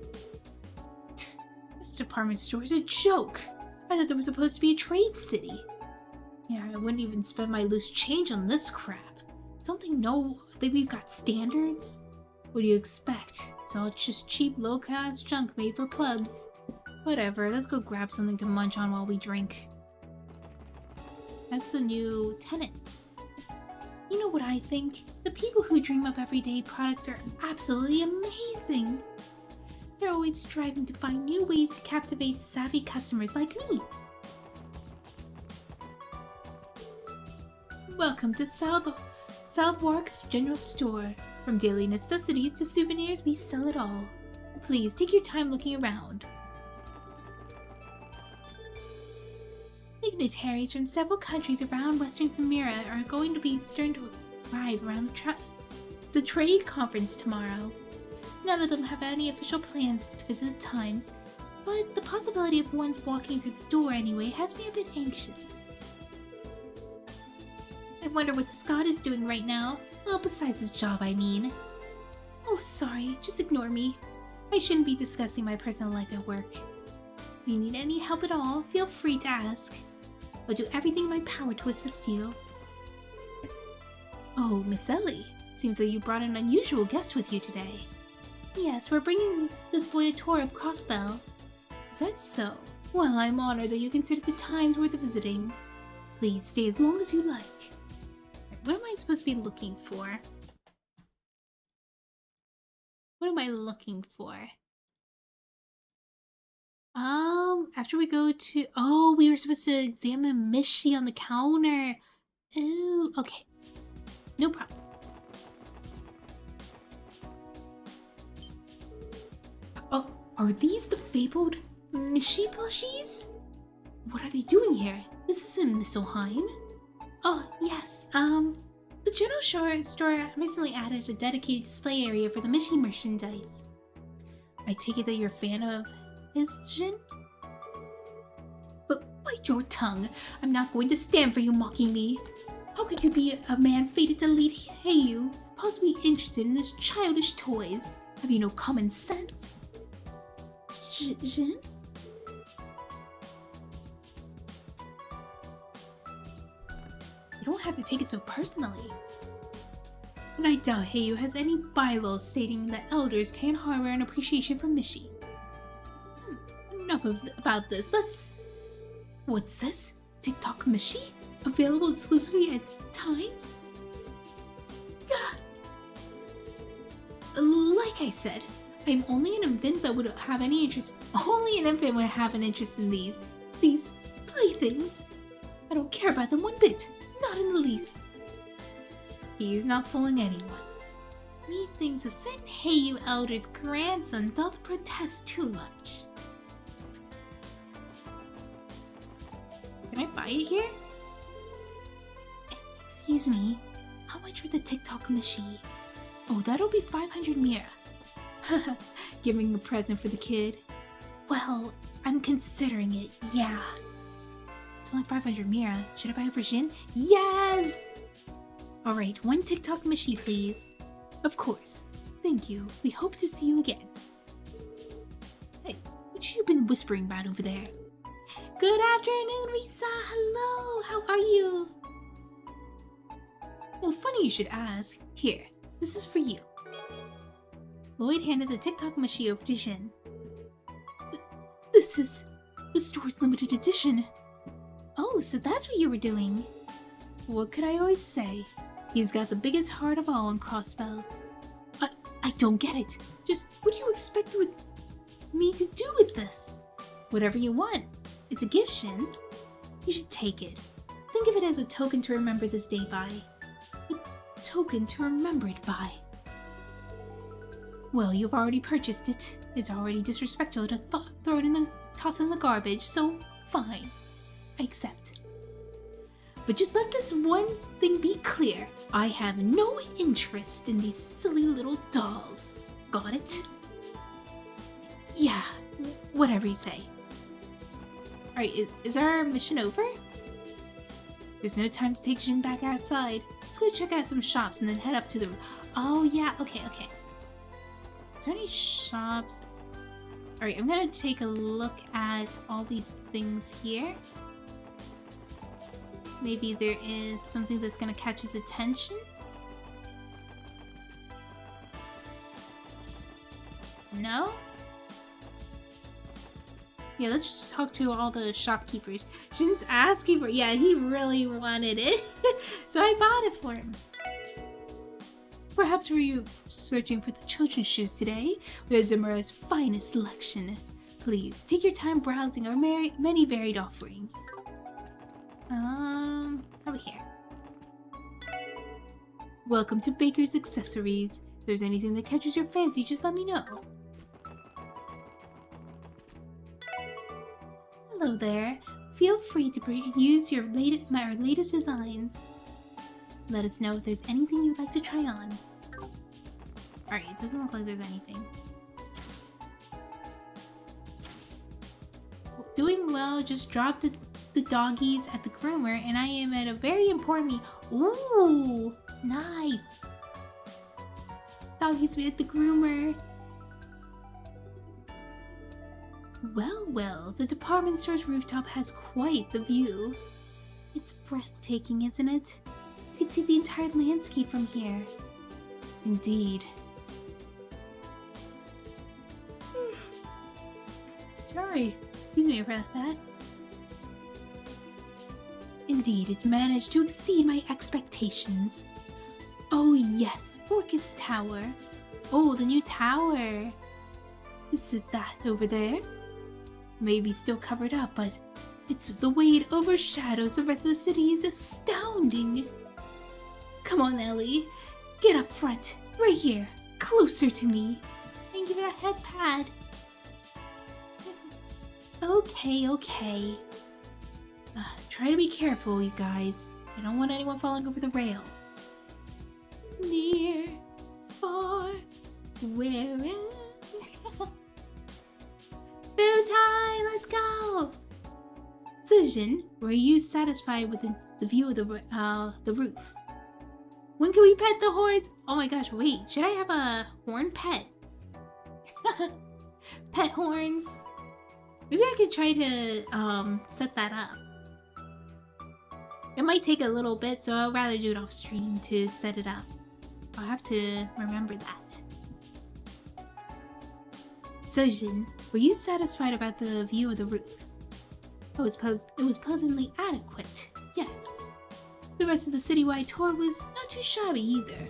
This department store is a joke. I thought there was supposed to be a trade city. Yeah, I wouldn't even spend my loose change on this crap. Don't they know that we've got standards? What do you expect? It's all just cheap, low-class junk made for plebs. Whatever, let's go grab something to munch on while we drink. That's the new tenants. You know what I think? The people who dream up everyday products are absolutely amazing. They're always striving to find new ways to captivate savvy customers like me. Welcome to Southwark's General Store. From daily necessities to souvenirs, we sell it all. Please take your time looking around. Dignitaries from several countries around Western Samira are going to be starting to arrive around the trade conference tomorrow. None of them have any official plans to visit the Times, but the possibility of one's walking through the door anyway has me a bit anxious. I wonder what Scott is doing right now. Well, besides his job, I mean. Oh, sorry, just ignore me. I shouldn't be discussing my personal life at work. If you need any help at all, feel free to ask. I'll do everything in my power to assist you. Oh, Miss Ellie, seems that you brought an unusual guest with you today. Yes, we're bringing this boy a tour of Crossbell. Is that so? Well, I'm honored that you consider the time worth visiting. Please stay as long as you like. What am I supposed to be looking for? What am I looking for? After we go to... Oh, we were supposed to examine Mishi on the counter. Oh, okay. No problem. Oh, are these the fabled Mishi plushies? What are they doing here? This isn't Misselheim. Oh, yes, the general store recently added a dedicated display area for the Mishi merchandise. I take it that you're a fan of his, Jin? But bite your tongue. I'm not going to stand for you mocking me. How could you be a man fated to lead Heiyue, possibly interested in this childish toys? Have you no common sense? Jin? You don't have to take it so personally. And I doubt Heiyue has any bylaws stating that elders can't harbor an appreciation for Mishi. Enough about this. What's this? TikTok Mishi? Available exclusively at times? Like I said, I'm only an infant that would have any interest. Only an infant would have an interest in these playthings. I don't care about them one bit. Not in the least. He's not fooling anyone. Methinks a certain Heiyue elder's grandson doth protest too much. Can I buy it here? Excuse me, how much for the TikTok Mishi? Oh, that'll be 500 mira. Haha, giving a present for the kid. Well, I'm considering it, yeah. It's only 500 mira. Should I buy it for Jin? Yes! Alright, one TikTok Mishi, please. Of course. Thank you. We hope to see you again. Hey, what you been whispering about over there? Good afternoon, Risa. Hello, how are you? Well, funny you should ask. Here, this is for you. Lloyd handed the TikTok Mishi over to Jin. This is the store's limited edition. Oh, so that's what you were doing. What could I always say? He's got the biggest heart of all in Crossbell. I don't get it. Just what do you expect me to do with this? Whatever you want. It's a gift, Shin. You should take it. Think of it as a token to remember this day by. A token to remember it by. Well, you've already purchased it. It's already disrespectful to toss it in the garbage, so fine. I accept. But just let this one thing be clear. I have no interest in these silly little dolls. Got it? Yeah, whatever you say. Alright, is our mission over? There's no time to take Jin back outside. Let's go check out some shops and then head up to the... Oh yeah, okay. Is there any shops? Alright, I'm gonna take a look at all these things here. Maybe there is something that's gonna catch his attention? No? Yeah, let's just talk to all the shopkeepers. Jin's asking for... Yeah, he really wanted it. So I bought it for him. Perhaps were you searching for the children's shoes today? We have Zamura's finest selection. Please, take your time browsing our many varied offerings. Over here. Welcome to Baker's Accessories. If there's anything that catches your fancy, just let me know. Hello there. Feel free to use our latest designs. Let us know if there's anything you'd like to try on. Alright, it doesn't look like there's anything. Doing well, just dropped the doggies at the groomer, and I am at a very important meeting. Ooh, nice. Doggies with the groomer. Well, well, the department store's rooftop has quite the view. It's breathtaking, isn't it? You can see the entire landscape from here. Indeed. Sorry, excuse me about that. Indeed, it's managed to exceed my expectations. Oh yes, Orcus Tower. Oh, the new tower. Is it that over there? Maybe still covered up, but it's the way it overshadows the rest of the city is astounding. Come on, Ellie. Get up front. Right here. Closer to me. And give it a head pad. Okay. Try to be careful, you guys. I don't want anyone falling over the rail. Near, far, wherever. Food time! Let's go! Sujin, were you satisfied with the view of the roof? When can we pet the horns? Oh my gosh, wait. Should I have a horn pet? Pet horns? Maybe I could try to set that up. It might take a little bit, so I'll rather do it off stream to set it up. I'll have to remember that. Sojin, were you satisfied about the view of the roof? It was pleasantly adequate, yes. The rest of the citywide tour was not too shabby either.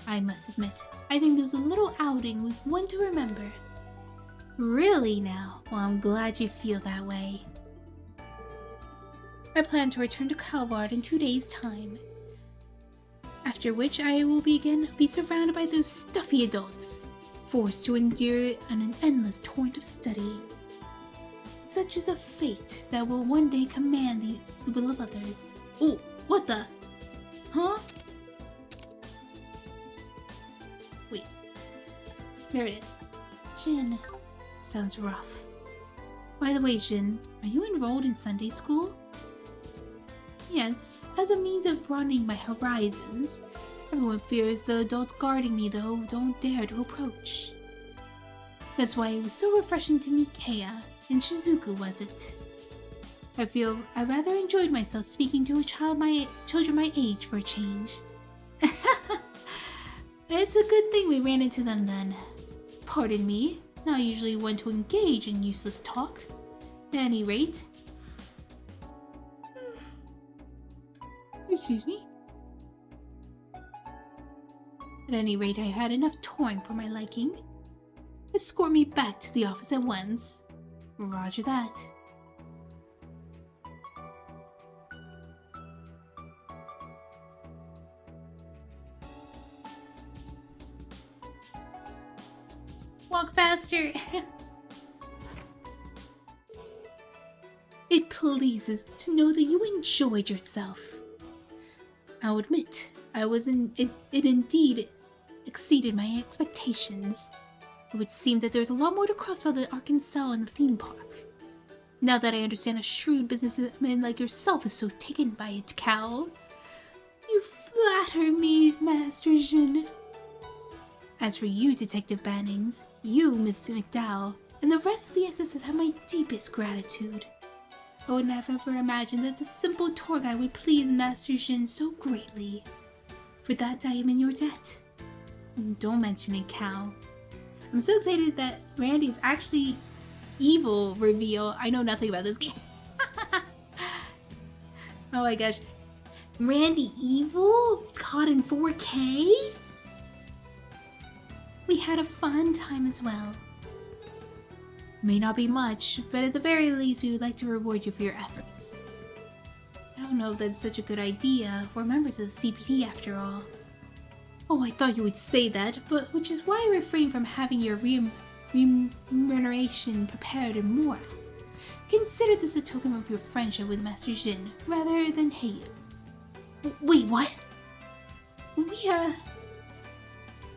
I must admit, I think this little outing was one to remember. Really now? Well, I'm glad you feel that way. I plan to return to Calvard in 2 days' time. After which I will be surrounded by those stuffy adults, forced to endure an endless torrent of studying. Such is a fate that will one day command the will of others. Oh, what the? Huh? Wait. There it is. Jin. Sounds rough. By the way, Jin, are you enrolled in Sunday school? Yes, as a means of broadening my horizons. Everyone fears the adults guarding me, though, don't dare to approach. That's why it was so refreshing to meet Kea in Shizuku, was it? I feel I rather enjoyed myself speaking to children my age for a change. It's a good thing we ran into them then. Pardon me, not usually one to engage in useless talk. At any rate... Excuse me? At any rate, I had enough touring for my liking. Escort me back to the office at once. Roger that. Walk faster! It pleases to know that you enjoyed yourself. I'll admit, it indeed exceeded my expectations. It would seem that there's a lot more to crossbell than Arkansas and the theme park. Now that I understand a shrewd businessman like yourself is so taken by it, Cal. You flatter me, Master Jin. As for you, Detective Bannings, you, Miss McDowell, and the rest of the SSS have my deepest gratitude. I would never ever imagine that the simple tour guide would please Master Jin so greatly. For that, I am in your debt. Don't mention it, Cal. I'm so excited that Randy is actually evil reveal. I know nothing about this game. Oh my gosh. Randy evil? Caught in 4K? We had a fun time as well. May not be much, but at the very least we would like to reward you for your efforts. I don't know if that's such a good idea. We're members of the CPD after all. Oh, I thought you would say that, but which is why I refrain from having your remuneration prepared and more. Consider this a token of your friendship with Master Jin, rather than hate. Wait, what?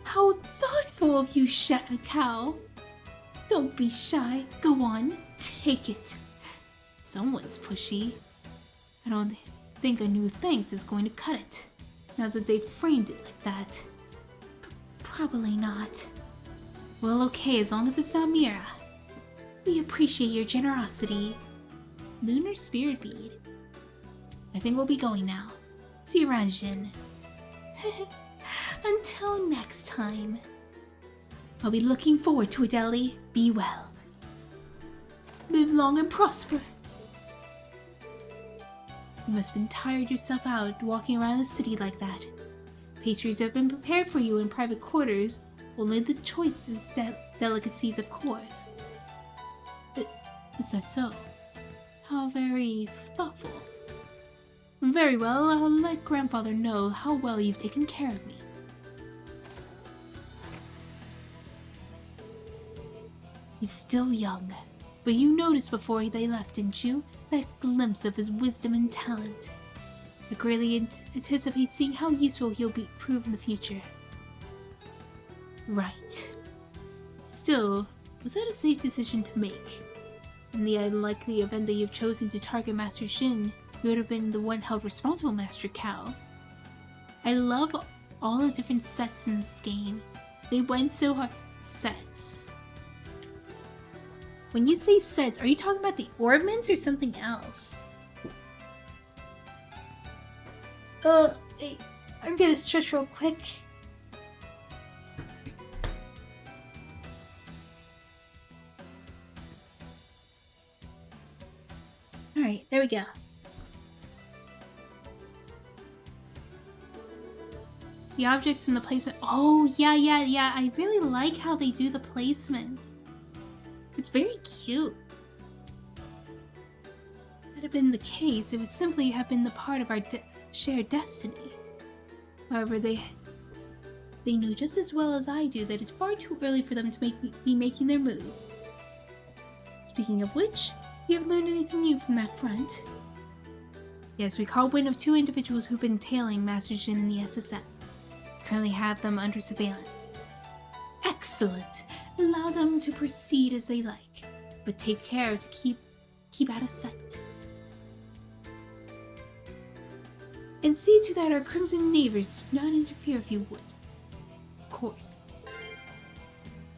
How thoughtful of you, Cow. Don't be shy. Go on, take it. Someone's pushy. I don't think a new thanks is going to cut it, now that they've framed it like that. Probably not. Well, okay, as long as it's not Mira. We appreciate your generosity. Lunar Spirit Bead. I think we'll be going now. See you around, Jin. Until next time. I'll be looking forward to it, Ellie. Be well. Live long and prosper. You must have been tired yourself out walking around the city like that. Pastries have been prepared for you in private quarters, only the choicest delicacies, of course. Is that so? How very thoughtful. Very well, I'll let Grandfather know how well you've taken care of me. He's still young, but you noticed before they left, didn't you? That glimpse of his wisdom and talent. I greatly anticipate seeing how useful he'll prove in the future. Right. Still, was that a safe decision to make? In the unlikely event that you've chosen to target Master Jin, you would have been the one held responsible, Master Cao. I love all the different sets in this game. They went so hard. Sets. When you say sets, are you talking about the ornaments or something else? I'm gonna stretch real quick. Alright, there we go. The objects and the placement. Oh, yeah. I really like how they do the placements. It's very cute. If that had been the case, it would simply have been the part of our shared destiny. However, they know just as well as I do that it's far too early for them to be making their move. Speaking of which, you have learned anything new from that front? Yes, we caught wind of 2 individuals who've been tailing Master Jin in the SSS. Currently have them under surveillance. Excellent! Allow them to proceed as they like, but take care to keep out of sight. And see to that our crimson neighbors do not interfere if you would. Of course.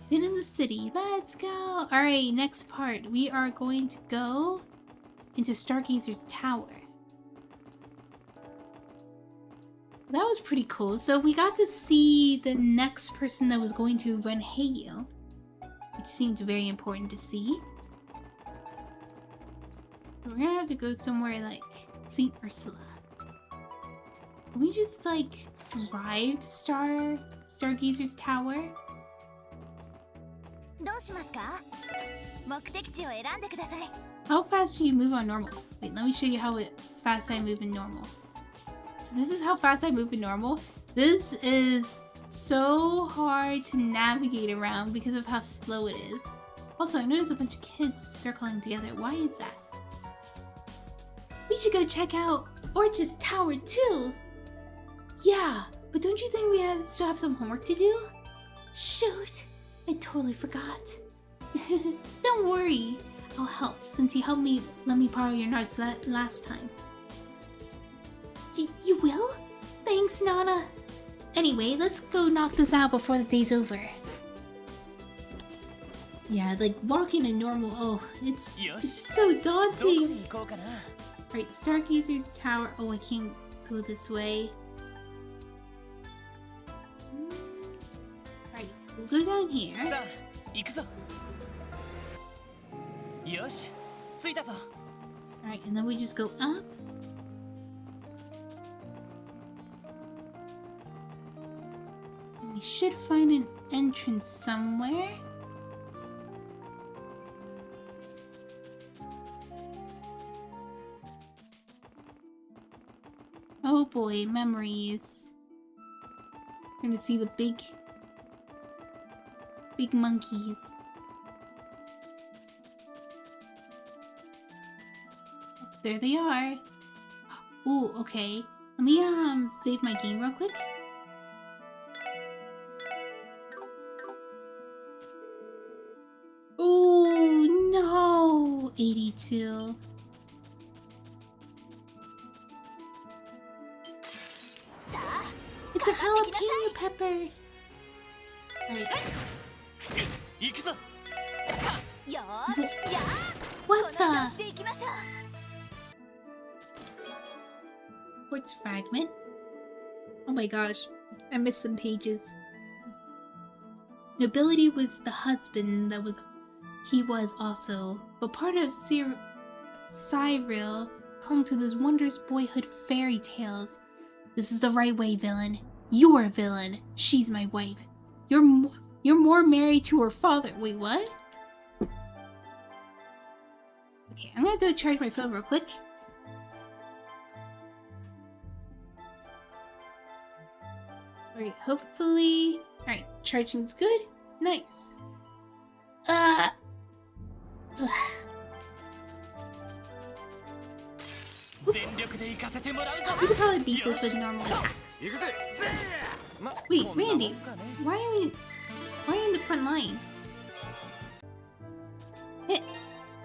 Then in the city, let's go! Alright, next part. We are going to go into Stargazer's Tower. That was pretty cool. So we got to see the next person that was going to run Heiyue, which seemed very important to see. So we're gonna have to go somewhere like St. Ursula. Can we just like drive to Stargazer's Tower? どうしますか？目的地を選んでください。 How fast do you move on normal? Wait, let me show you how fast I move in normal. So this is how fast I move in normal. This is so hard to navigate around because of how slow it is. Also, I noticed a bunch of kids circling together. Why is that? We should go check out Orch's Tower too. Yeah, but don't you think we still have some homework to do? Shoot, I totally forgot. Don't worry, I'll help since you helped me let me borrow your notes last time. You will? Thanks, Nana. Anyway, let's go knock this out before the day's over. Yeah, like walking a normal. Oh, it's so daunting. Right, Stargazer's Tower. Oh, I can't go this way. Right, we'll go down here. Alright, and then we just go up. We should find an entrance somewhere. Oh boy, memories. We're gonna see the big monkeys. There they are. Oh, okay. Let me save my game real quick. Oh no, 82. It's a jalapeno pepper. Alright. 行くぞ。よーし、やー What この調 the? 子でいきましょう。 Quartz fragment. Oh my gosh. I missed some pages. Nobility was the husband he was also, but part of Cyril clung to those wondrous boyhood fairy tales. This is the right way, villain. You're a villain. She's my wife. You're more married to her father. Wait, what? Okay, I'm gonna go charge my phone real quick. Alright, hopefully... Alright, charging's good. Nice. Oops. 全力で行かせてもらうぞ。 We could probably beat this with normal attacks. 行くぜ。Wait, Randy, why are you in the front line? Hey,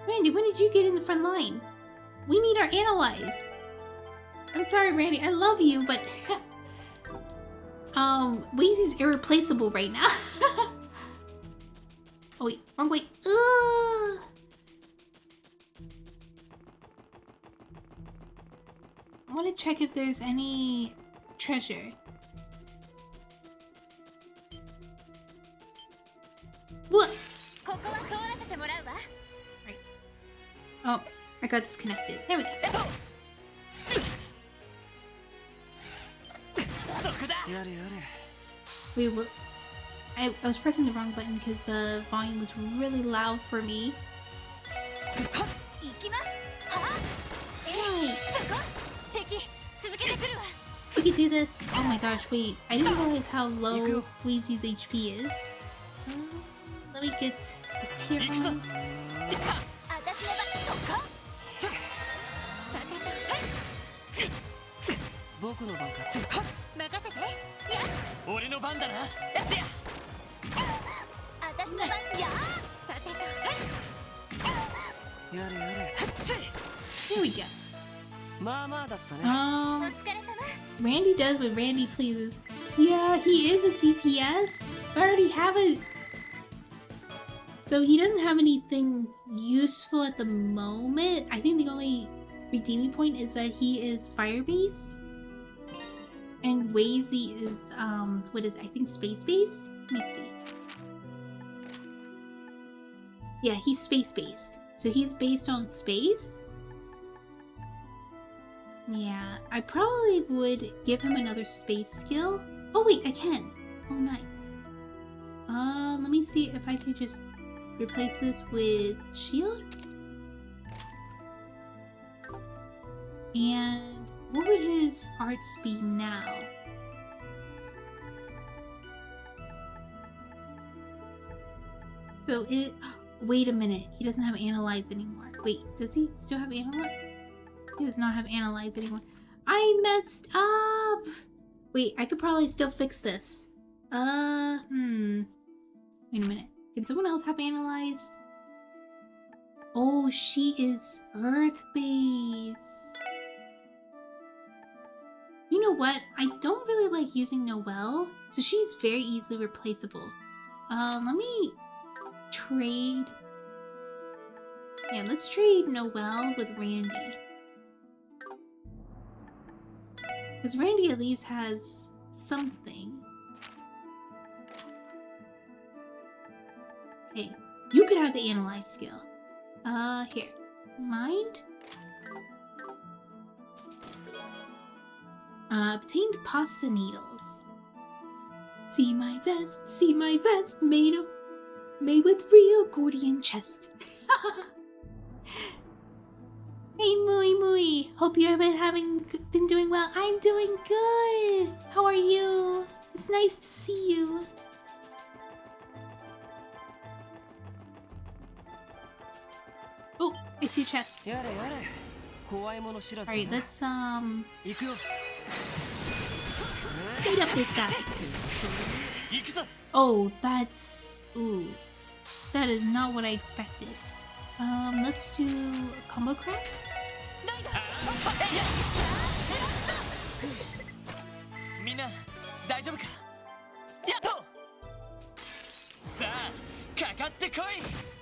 Randy, when did you get in the front line? We need our analyze. I'm sorry, Randy, I love you, but Wheezy's irreplaceable right now. Oh wait, wrong way. Ugh. I want to check if there's any treasure. What? ここは通らせてもらうわ。 Oh, I got disconnected. There we go. そこだ。やれやれ。 Wait, what? I was pressing the wrong button because the volume was really loud for me. 行きます。はあ、 Right. そこ。敵、続けてくるわ。 We could do this. Oh my gosh, wait. I didn't realize how low Wheezy's HP is. Let me get a tier 行くぞ。 1. 私の番、そこ。せっ。僕の番か。任せて。やっ。俺の番だな。やってや。私の番、やー。さてと。やれやれ。 There we go. まあまあだったね。お Um, 疲れ様。 Randy does what Randy pleases. Yeah, he is a DPS. I already have it. So he doesn't have anything useful at the moment. I think the only redeeming point is that he is fire-based. And Wheezy is, what is it? I think space-based? Let me see. Yeah, he's space-based. So he's based on space. Yeah, I probably would give him another space skill. Oh wait, I can. Oh, nice. Let me see if I can just replace this with shield. And what would his arts be now? So it... Wait a minute. He doesn't have Analyze anymore. Wait, does he still have Analyze? He does not have Analyze anymore. I messed up! Wait, I could probably still fix this. Wait a minute. Can someone else have Analyze? Oh, she is Earth-based. You know what? I don't really like using Noelle, so she's very easily replaceable. Let me trade. Yeah, let's trade Noelle with Randy. Because Randy at least has something. Okay, you could have the Analyze skill. Here. Mind? Obtained pasta needles. See my vest, made with real Gordian chest. Hey Mui Mui, hope you have been doing well. I'm doing good. How are you? It's nice to see you. Oh, I see a chest. やれやれ。怖いもの知らずだ Alright, な。 let's 行くよ。 beat up this guy. 行くぞ。 Oh, that's... Ooh. That is not what I expected. Let's do combo craft? みんな大丈夫か。やっと。ってこい。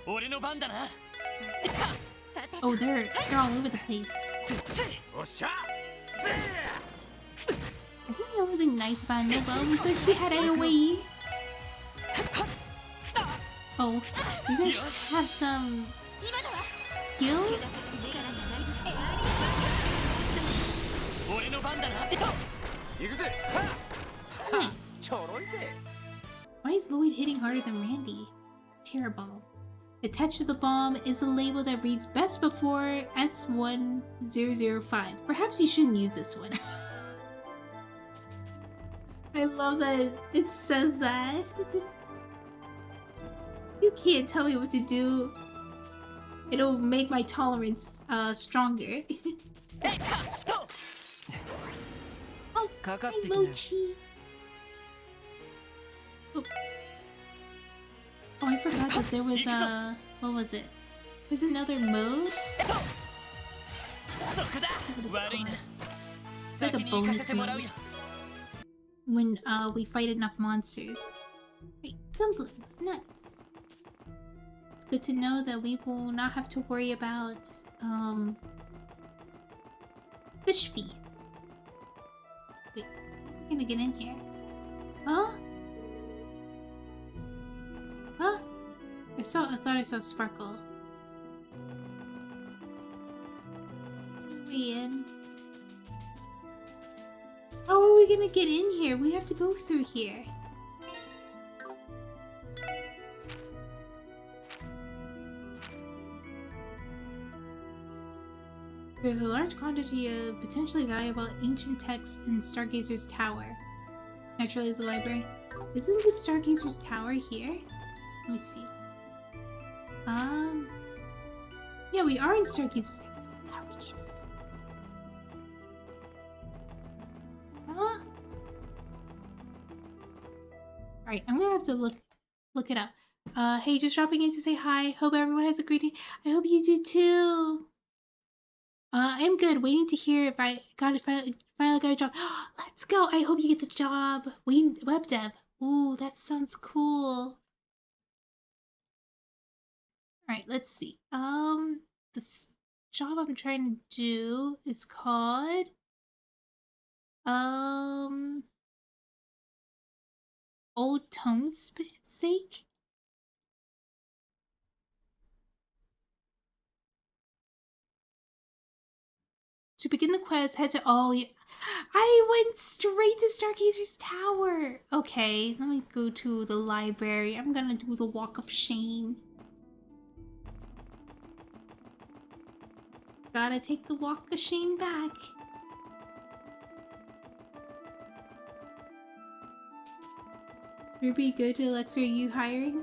俺の番だな。 Oh, they're all over the place. おっしゃ。 I think the only thing nice about Nova was that she had AoE. Oh, you guys have some skills? 俺の番だな。行くぜ。 Nice. ちょろいぜ。 Why is Lloyd hitting harder than Randy? Terror bomb. Attached to the bomb is a label that reads best before S1005. Perhaps you shouldn't use this one. I love that it says that. You can't tell me what to do. It'll make my tolerance stronger. Oh, hi, Mochi. Oh. Oh, I forgot that there was what was it? There's another mode? It's like a bonus mode. When we fight enough monsters. Wait, dumplings, nice. It's good to know that we will not have to worry about fish feet. Wait, we're gonna get in here. Huh? Huh? I thought I saw Sparkle. We in? How are we gonna get in here? We have to go through here. There's a large quantity of potentially valuable ancient texts in Stargazer's Tower. Naturally, is the library. Isn't the Stargazer's Tower here? Let me see. Yeah, we are in Stargazer's Tower. How are we getting? Huh? Alright, I'm gonna have to look it up. Hey, just dropping in to say hi. Hope everyone has a great day. I hope you do too. I'm good. Waiting to hear if I finally got a job. Let's go. I hope you get the job. Web dev. Ooh, that sounds cool. Alright, let's see. This job I'm trying to do is called Old Tome's Sake. To begin the quest, head to I went straight to Stargazer's Tower. Okay, let me go to the library. I'm gonna do the walk of shame. Gotta take the walk of shame back. Ruby, go to Alexa, are you hiring?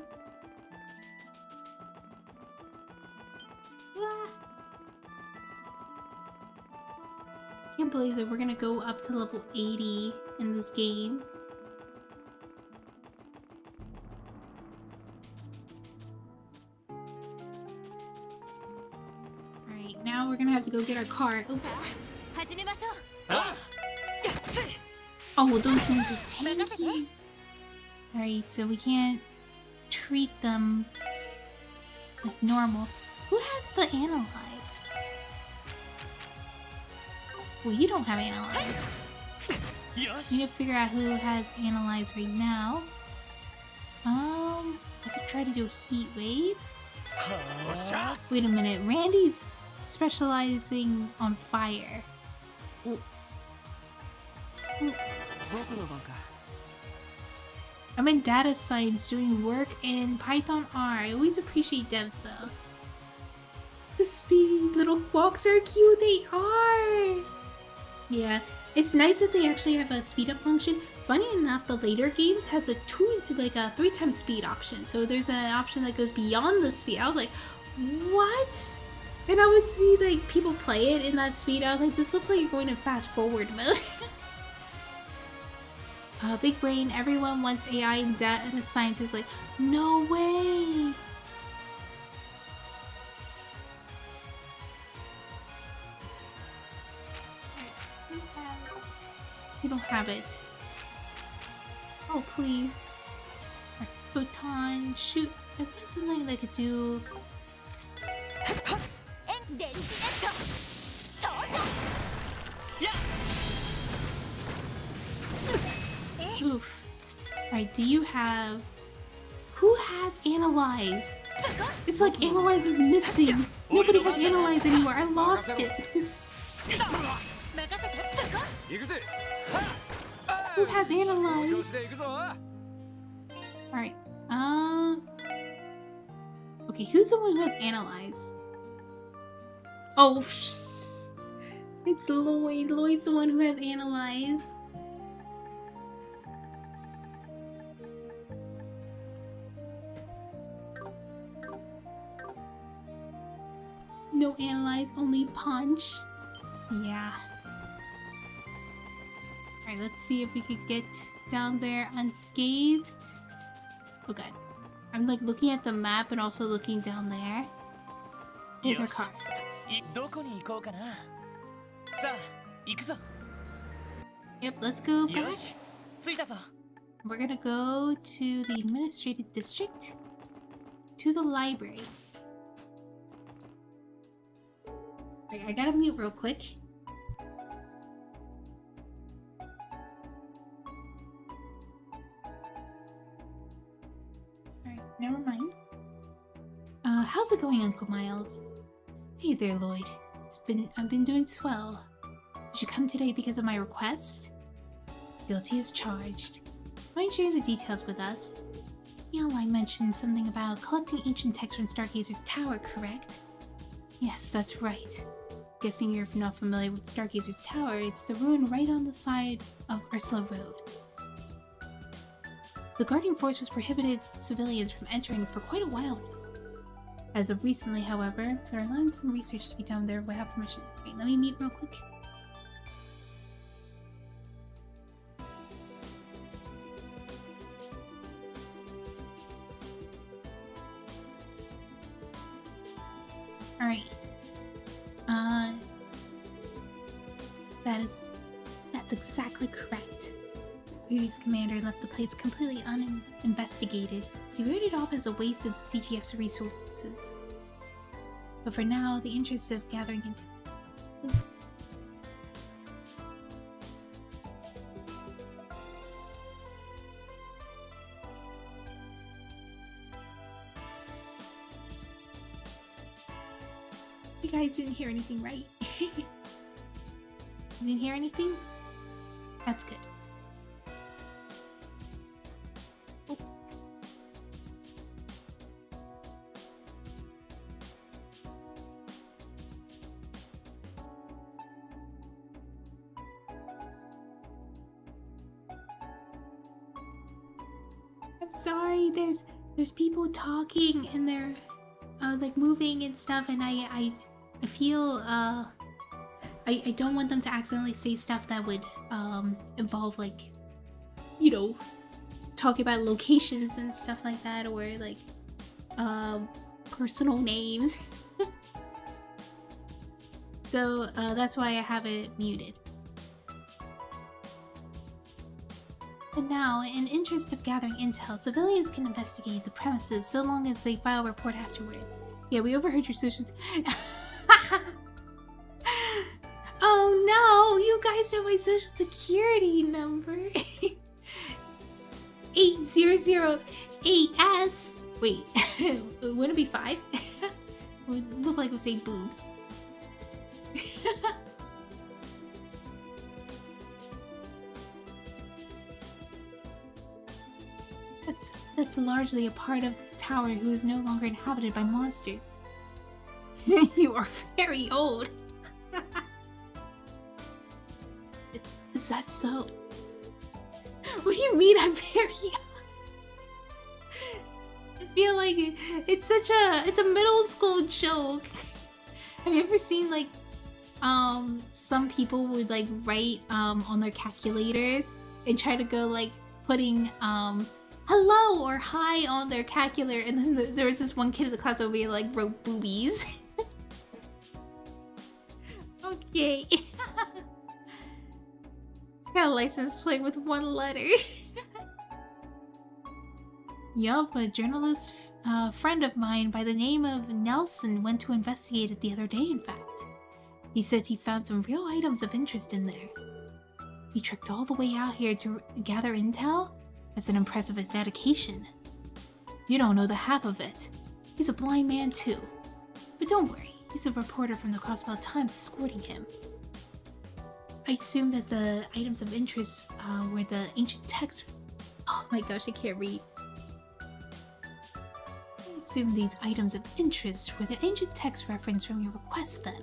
Ah. Can't believe that we're gonna go up to level 80 in this game. Alright, now we're gonna have to go get our car. Oops. Oh, those things are tanky. Alright, so we can't treat them like normal. Who has the analyze? Well, you don't have analyze. We need to figure out who has analyze right now. I could try to do a heat wave. Wait a minute, Randy's specializing on fire. Ooh. Ooh. I'm in data science doing work in Python R. I always appreciate devs though. The speedy little walks are cute, they are! Yeah, it's nice that they actually have a speed up function. Funny enough, the later games has a 3 times speed option. So there's an option that goes beyond the speed. I was like, what? And I would see like people play it in that speed. I was like, this looks like you're going in fast forward mode. Big brain, everyone wants AI and data science is like, no way! You don't have it. Oh, please. Right, photon, shoot. I want something that could do. Oof. Alright, do you have... Who has Analyze? It's like Analyze is missing. Nobody has Analyze anymore. I lost it. Who has Analyze? Alright. Okay, who's the one who has Analyze? Oh, it's Lloyd. Lloyd's the one who has Analyze. No Analyze, only Punch. Yeah. Alright, let's see if we could get down there unscathed. Oh god. I'm like looking at the map and also looking down there. Here's our car. Yep, let's go back. We're gonna go to the administrative district. To the library. Wait, I gotta mute real quick. Alright, never mind. How's it going, Uncle Miles? Hey there, Lloyd. I've been doing swell. Did you come today because of my request? Guilty as charged. Mind sharing the details with us? I mentioned something about collecting ancient texts from Stargazer's tower, correct? Yes, that's right. Guessing you're not familiar with Stargazer's tower, it's the ruin right on the side of Ursula Road. The Guardian Force was prohibited civilians from entering for quite a while now. As of recently, however, they're allowing some research to be done there without permission. Wait, let me mute real quick. Alright. That's exactly correct. The previous commander left the place completely uninvestigated. He wrote it off as a waste of the CGF's resources. But for now, the interest of gathering into... You guys didn't hear anything, right? You didn't hear anything? That's good. Oh. I'm sorry, there's people talking and they're like moving and stuff, and I feel I don't want them to accidentally say stuff that would involve, like, you know, talking about locations and stuff like that, or like personal names. So that's why I have it muted. And now, in interest of gathering intel, civilians can investigate the premises so long as they file a report afterwards. Yeah, we overheard your socials. Oh no, you guys know my social security number. 8008S. Wait, wouldn't it be 5? It would look like it would say boobs. That's largely a part of the tower who is no longer inhabited by monsters. You are very old. Is that so? What do you mean I'm very young? I feel like it's a middle school joke. Have you ever seen, like, some people would, like, write on their calculators and try to go, like, putting hello or hi on their calculator, and then there was this one kid in the class over here, like, wrote boobies. Okay. Got a license plate with 1 letter. Yup, a journalist friend of mine by the name of Nelson went to investigate it the other day, in fact. He said he found some real items of interest in there. He trekked all the way out here to gather intel? That's an impressive dedication. You don't know the half of it. He's a blind man too. But don't worry, he's a reporter from the Crossbell Times escorting him. I assume that the items of interest were the ancient texts. Oh my gosh, I can't read. I assume these items of interest were the ancient text reference from your request then.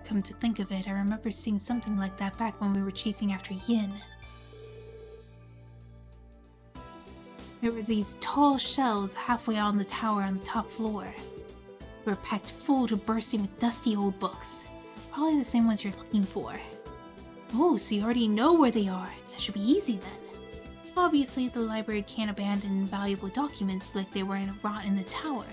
Come to think of it, I remember seeing something like that back when we were chasing after Yin. There was these tall shelves halfway on the tower on the top floor. They were packed full to bursting with dusty old books. Probably the same ones you're looking for. Oh, so you already know where they are. That should be easy then. Obviously, the library can't abandon valuable documents like they were in a rot in the tower.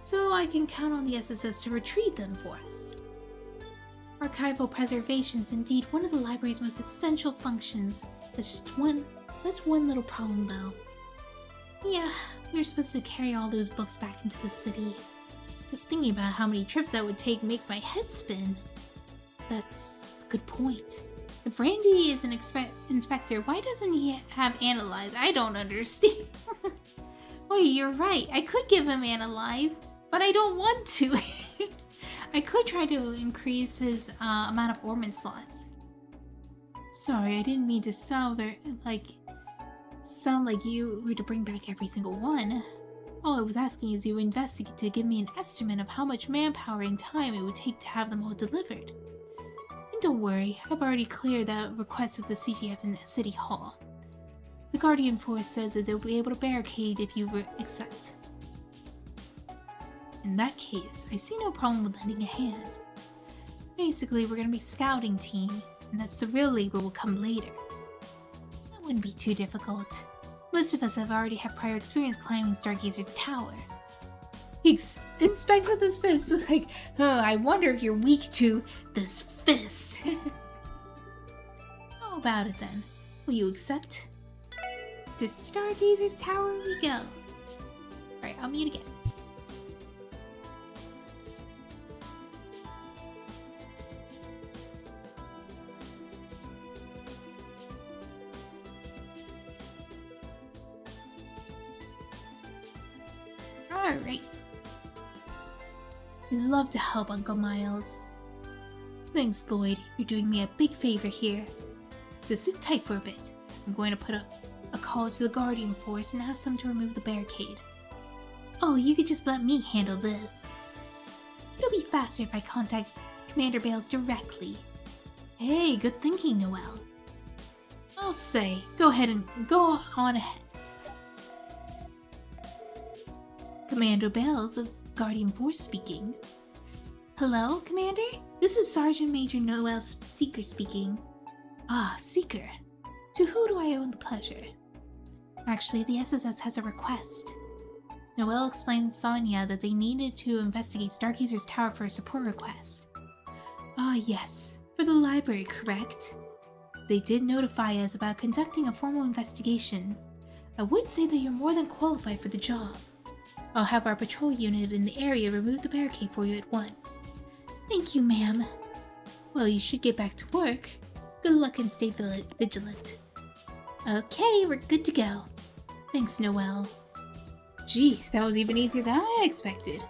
So I can count on the SSS to retrieve them for us. Archival preservation is indeed one of the library's most essential functions. That's one little problem though. Yeah, we were supposed to carry all those books back into the city. Just thinking about how many trips that would take makes my head spin. That's a good point. If Randy is an inspector, why doesn't he have Analyze? I don't understand. Oh, you're right. I could give him Analyze, but I don't want to. I could try to increase his amount of ornament slots. Sorry, I didn't mean to sound like you were to bring back every single one. All I was asking is you investigate to give me an estimate of how much manpower and time it would take to have them all delivered. And don't worry, I've already cleared that request with the CGF in the City Hall. The Guardian Force said that they'll be able to barricade if you accept. In that case, I see no problem with lending a hand. Basically, we're gonna be a scouting team, and that's the real labor will come later. That wouldn't be too difficult. Most of us have already had prior experience climbing Stargazer's tower. He inspects with his fist. It's like, oh, I wonder if you're weak to this fist. How about it then? Will you accept? To Stargazer's tower we go. Alright, I'll meet again. Alright. We'd love to help, Uncle Miles. Thanks, Lloyd. You're doing me a big favor here. So sit tight for a bit. I'm going to put a call to the Guardian Force and ask them to remove the barricade. Oh, you could just let me handle this. It'll be faster if I contact Commander Bales directly. Hey, good thinking, Noelle. I'll say, go on ahead. Commander Bales of Guardian Force speaking. Hello, Commander? This is Sergeant Major Noelle Seeker speaking. Ah, Seeker. To who do I owe the pleasure? Actually, the SSS has a request. Noelle explained to Sonia that they needed to investigate Stargazer's tower for a support request. Ah, yes. For the library, correct? They did notify us about conducting a formal investigation. I would say that you're more than qualified for the job. I'll have our patrol unit in the area remove the barricade for you at once. Thank you, ma'am. Well, you should get back to work. Good luck and stay vigilant. Okay, we're good to go. Thanks, Noelle. Geez, that was even easier than I expected.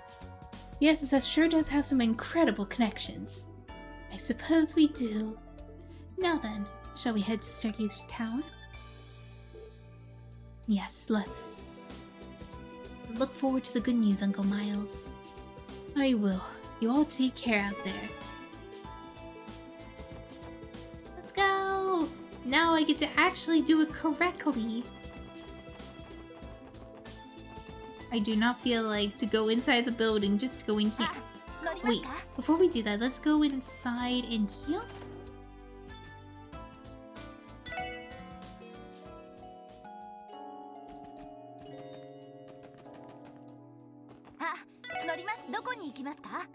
The SSS sure does have some incredible connections. I suppose we do. Now then, shall we head to Stargazer's tower? Yes, let's. Look forward to the good news, Uncle Miles. I will. You all take care out there. Let's go! Now I get to actually do it correctly. I do not feel like to go inside the building just to go in here. Wait, before we do that, let's go inside and heal.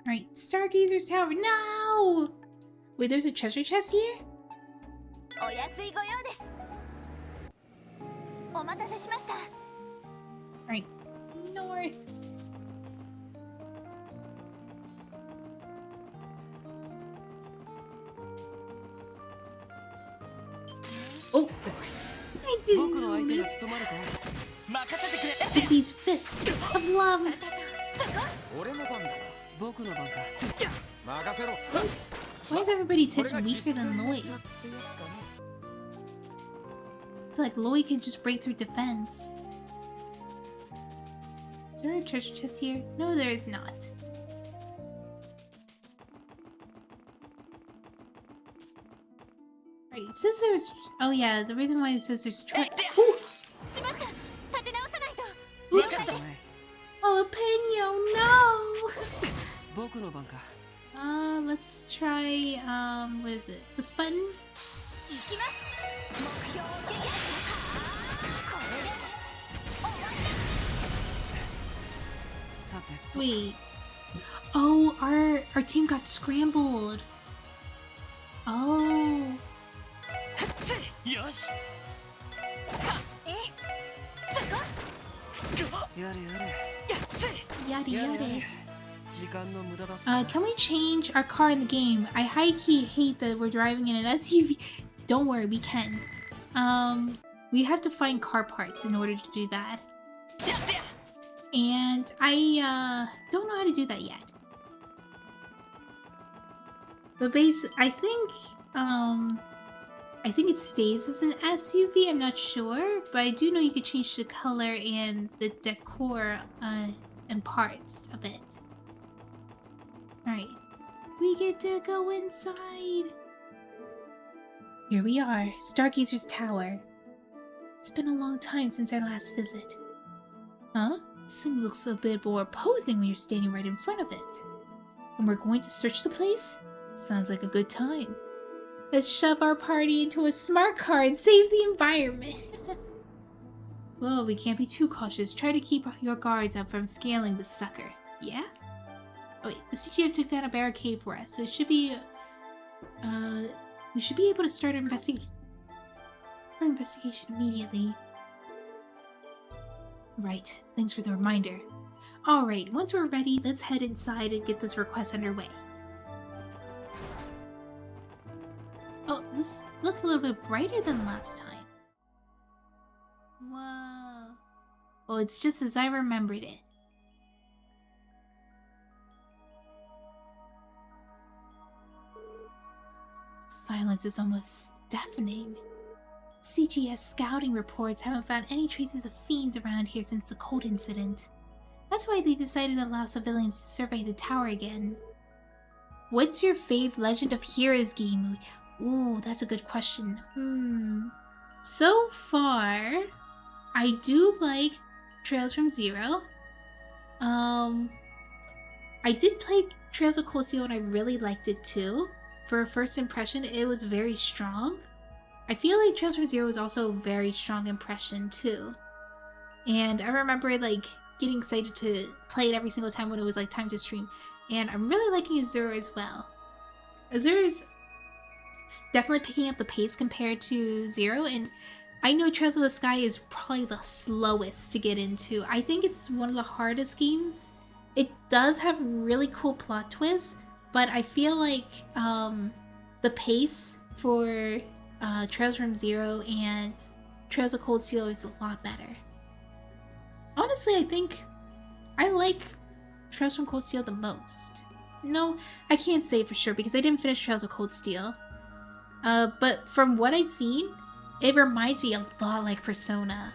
Alright, Stargazer's tower. No! Wait, there's a treasure chest here? お待たせしました。 Right. North. Oh! I 僕の didn't 相手が notice. 務まるか。任せてくれ。 With these fists of love. 俺の番だな。僕の番か。任せろ。 Why is everybody's hits weaker than Lloyd? It's like Lloyd can just break through defense. Is there a treasure chest here? No, there is not. Right, it says there's... Oh yeah, the reason why it says there's Ooh! しまった。立て直さないと。 Oops! Jalapeno, no! 僕の番か。Let's try, what is it? This button? 行きます。目標を撃破します。これで終わりです。さて。 Wait. Oh, our team got scrambled. Oh. よし。やれやれ。 Yada やれや yada. れ。時間の無駄だった。 Can we change our car in the game? I high-key hate that we're driving in an SUV. Don't worry, we can. We have to find car parts in order to do that. And I don't know how to do that yet. But I think it stays as an SUV, I'm not sure, but I do know you could change the color and the decor and parts of it. Alright, we get to go inside. Here we are, Stargazer's Tower. It's been a long time since our last visit. Huh? This thing looks a bit more imposing when you're standing right in front of it. And we're going to search the place? Sounds like a good time. Let's shove our party into a smart car and save the environment. Whoa, we can't be too cautious. Try to keep your guards up from scaling the sucker. Yeah? Oh wait, the CGF took down a barricade for us, so it should be... we should be able to start our investigation immediately. Right, thanks for the reminder. Alright, once we're ready, let's head inside and get this request underway. Oh, this looks a little bit brighter than last time. Whoa. Well, it's just as I remembered it. Silence is almost deafening. CGS scouting reports haven't found any traces of fiends around here since the cold incident. That's why they decided to allow civilians to survey the tower again. What's your fave Legend of Heroes game? Ooh, that's a good question. So far, I do like Trails from Zero. I did play Trails of Cold Steel and I really liked it too. For a first impression, it was very strong. I feel like Trails from Zero was also a very strong impression too. And I remember like getting excited to play it every single time when it was like time to stream. And I'm really liking Azure as well. Azure is definitely picking up the pace compared to Zero, and I know Trails of the Sky is probably the slowest to get into. I think it's one of the hardest games. It does have really cool plot twists, but I feel like the pace for Trails from Zero and Trails of Cold Steel is a lot better. Honestly, I think I like Trails from Cold Steel the most. No, I can't say for sure because I didn't finish Trails of Cold Steel. But from what I've seen, it reminds me a lot like Persona.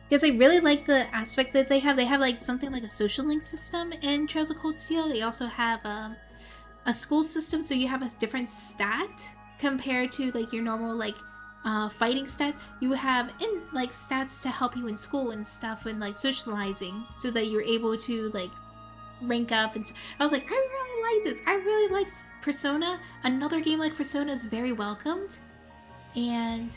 Because I really like the aspect that they have. They have like something like a social link system in Trails of Cold Steel. They also have a school system, so you have a different stat compared to like your normal like fighting stats. You have like stats to help you in school and stuff and like socializing, so that you're able to like rank up. And I was like, I really like this. I really like Persona. Another game like Persona is very welcomed. And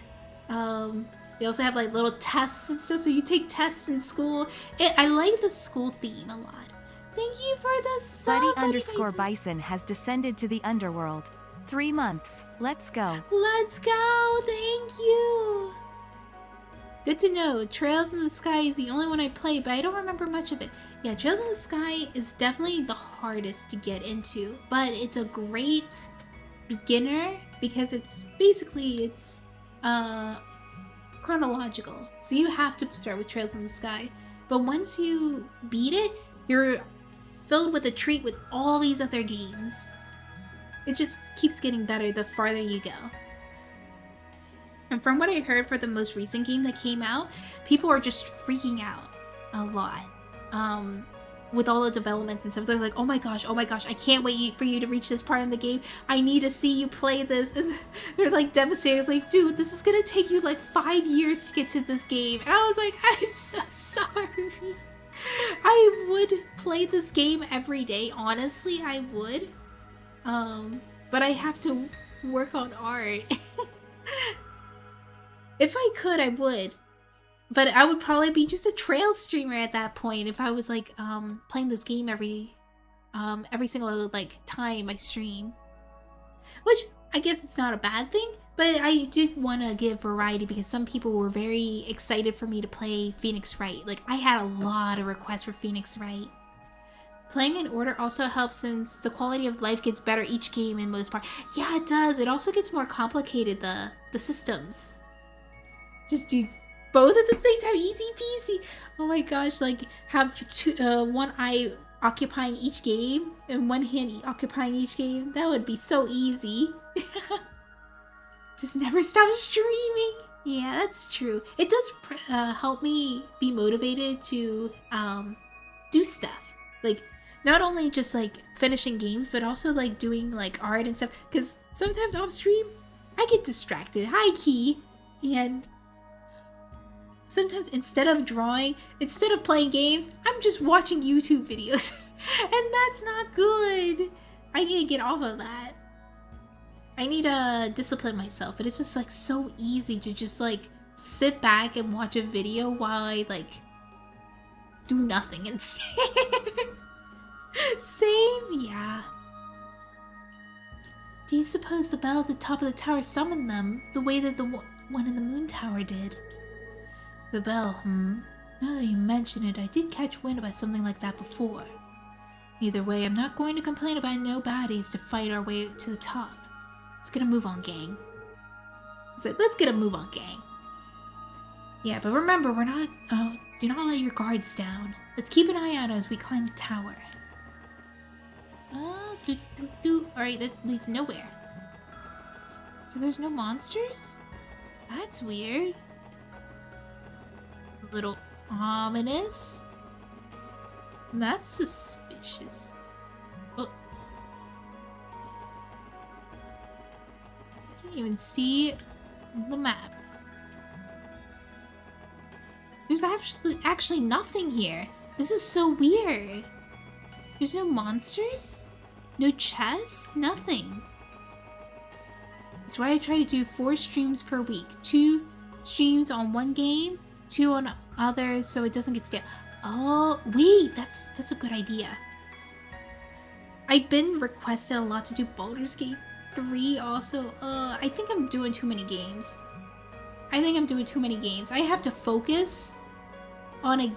they also have like little tests and stuff, so you take tests in school. I like the school theme a lot. Thank you for the sub, Buddy_Bison has descended to the underworld. 3 months. Let's go. Let's go. Thank you. Good to know. Trails in the Sky is the only one I played, but I don't remember much of it. Yeah, Trails in the Sky is definitely the hardest to get into, but it's a great beginner because it's chronological. So you have to start with Trails in the Sky. But once you beat it, you're filled with a treat with all these other games. It just keeps getting better the farther you go. And from what I heard for the most recent game that came out, people are just freaking out a lot. With all the developments and stuff. They're like, oh my gosh, I can't wait for you to reach this part in the game. I need to see you play this. And they're like devastated. It's like, dude, this is gonna take you like 5 years to get to this game. And I was like, I'm so sorry. I would play this game every day. Honestly, I would. But I have to work on art. If I could, I would. But I would probably be just a trail streamer at that point if I was like playing this game every single like time I stream. Which I guess it's not a bad thing, but I did want to give variety because some people were very excited for me to play Phoenix Wright. Like I had a lot of requests for Phoenix Wright. Playing in order also helps since the quality of life gets better each game in most part. Yeah, it does. It also gets more complicated, the systems. Just do both at the same time, easy peasy. Oh my gosh, like have one eye occupying each game and one hand occupying each game. That would be so easy. Just never stop streaming. Yeah, that's true. It does help me be motivated to do stuff. Like not only just like finishing games, but also like doing like art and stuff. Because sometimes off stream, I get distracted, high key, and sometimes instead of playing games, I'm just watching YouTube videos. And that's not good. I need to get off of that. I need to discipline myself. But it's just like so easy to just like sit back and watch a video while I like do nothing instead. Same, yeah. Do you suppose the bell at the top of the tower summoned them the way that the one in the moon tower did? The bell, Now that you mention it, I did catch wind about something like that before. Either way, I'm not going to complain about no baddies to fight our way to the top. Let's get a move on, gang. Let's get a move on, gang. Yeah, but remember, we're not, do not let your guards down. Let's keep an eye out as we climb the tower. Alright, that leads nowhere. So there's no monsters? That's weird. A little ominous. That's suspicious. Oh. Can't even see the map. There's actually nothing here. This is so weird. There's no monsters? No chests? Nothing. That's why I try to do 4 streams per week. 2 streams on one game, 2 on others, so it doesn't get stale. Oh, wait, that's a good idea. I've been requested a lot to do Baldur's Gate 3 also. I think I'm doing too many games. I have to focus on a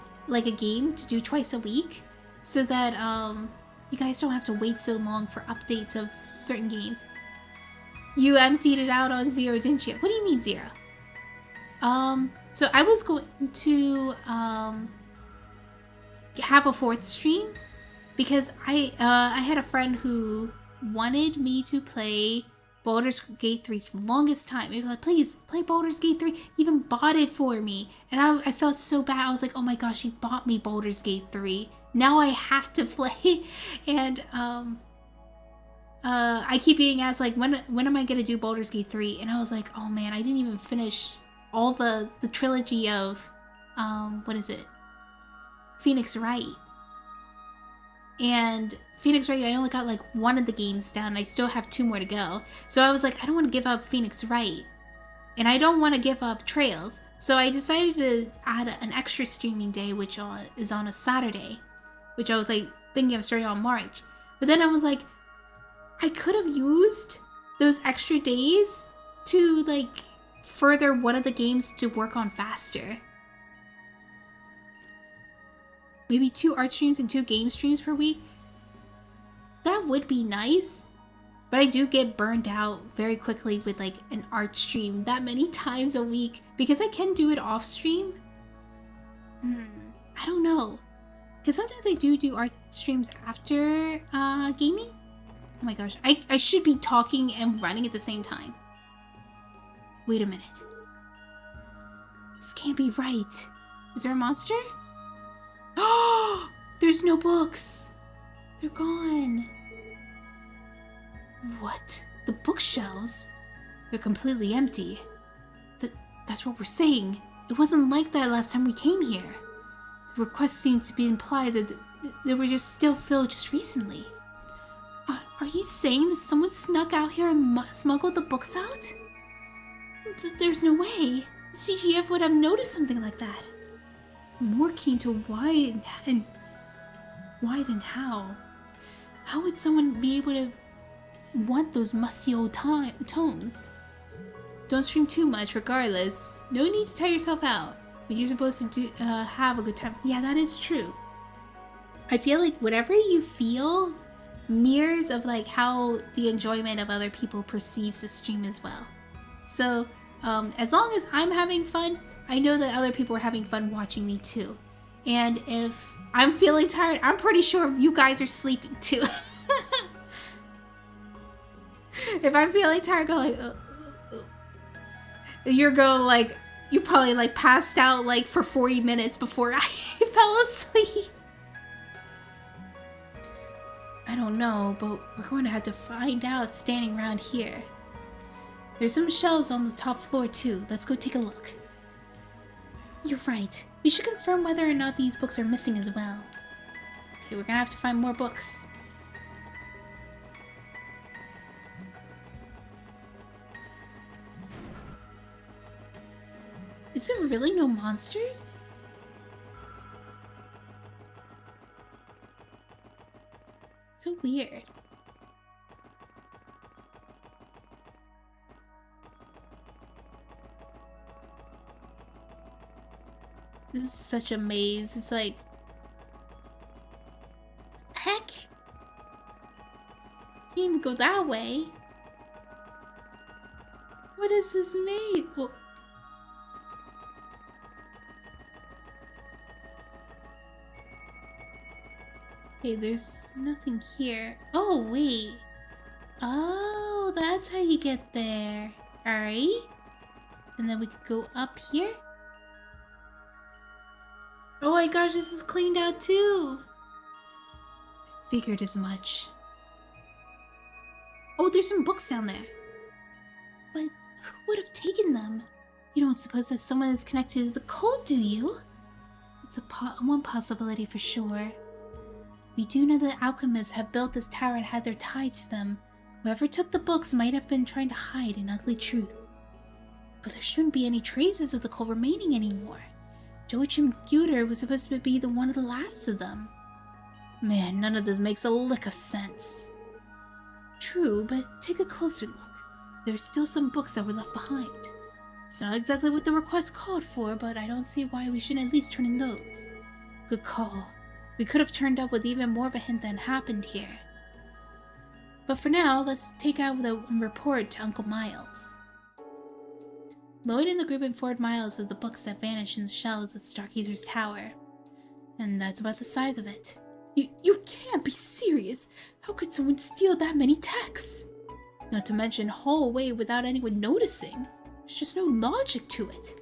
game to do twice a week so that you guys don't have to wait so long for updates of certain games. You emptied it out on Zero, didn't you? What do you mean, Zero? So I was going to have a 4th stream because I had a friend who wanted me to play Baldur's Gate 3 for the longest time. He was like, please play Baldur's Gate 3. He even bought it for me. And I felt so bad. I was like, oh my gosh, he bought me Baldur's Gate 3. Now I have to play. And I keep being asked like, when am I gonna do Baldur's Gate 3? And I was like, oh man, I didn't even finish all the trilogy of what is it? Phoenix Wright. And Phoenix Wright, I only got like 1 of the games down. I still have 2 more to go. So I was like, I don't want to give up Phoenix Wright. And I don't want to give up Trails. So I decided to add an extra streaming day, which is on a Saturday. Which I was like thinking of starting on March. But then I was like, I could have used those extra days to like further one of the games to work on faster. Maybe 2 art streams and 2 game streams per week. That would be nice. But I do get burned out very quickly with like an art stream that many times a week. Because I can do it off stream. I don't know. Because sometimes I do art streams after gaming. Oh my gosh. I should be talking and running at the same time. Wait a minute. This can't be right. Is there a monster? Oh! There's no books. They're gone. What? The bookshelves? They're completely empty. That's what we're saying. It wasn't like that last time we came here. The request seemed to be implied that they were just still filled just recently. Are you saying that someone snuck out here and smuggled the books out? There's no way. CGF would have noticed something like that. I'm more keen to why than how. How would someone be able to want those musty old tomes? Don't stream too much regardless. No need to tire yourself out. But you're supposed to have a good time. Yeah, that is true. I feel like whatever you feel mirrors of like how the enjoyment of other people perceives the stream as well. So as long as I'm having fun, I know that other people are having fun watching me too. And if I'm feeling tired, I'm pretty sure you guys are sleeping too. If I'm feeling tired, go like, you're probably like passed out like for 40 minutes before I fell asleep. I don't know, but we're going to have to find out standing around here. There's some shelves on the top floor too. Let's go take a look. You're right. We should confirm whether or not these books are missing as well. Okay, we're gonna have to find more books. Is there really no monsters? So weird. This is such a maze. It's like... Heck! Can't even go that way. What is this maze? Well, okay, there's nothing here. Oh, wait. Oh, that's how you get there. Alright. And then we could go up here. Oh my gosh, this is cleaned out too. Figured as much. Oh, there's some books down there. But who would have taken them? You don't suppose that someone is connected to the cult, do you? It's one possibility for sure. We do know that alchemists have built this tower and had their ties to them. Whoever took the books might have been trying to hide an ugly truth. But there shouldn't be any traces of the cult remaining anymore. Joachim Guter was supposed to be one of the last of them. Man, none of this makes a lick of sense. True, but take a closer look. There's still some books that were left behind. It's not exactly what the request called for, but I don't see why we shouldn't at least turn in those. Good call. We could have turned up with even more of a hint than happened here. But for now, let's take out the report to Uncle Miles. Lloyd and the group informed Miles of the books that vanished in the shelves at Stargazer's tower. And that's about the size of it. You can't be serious! How could someone steal that many texts? Not to mention haul away without anyone noticing. There's just no logic to it.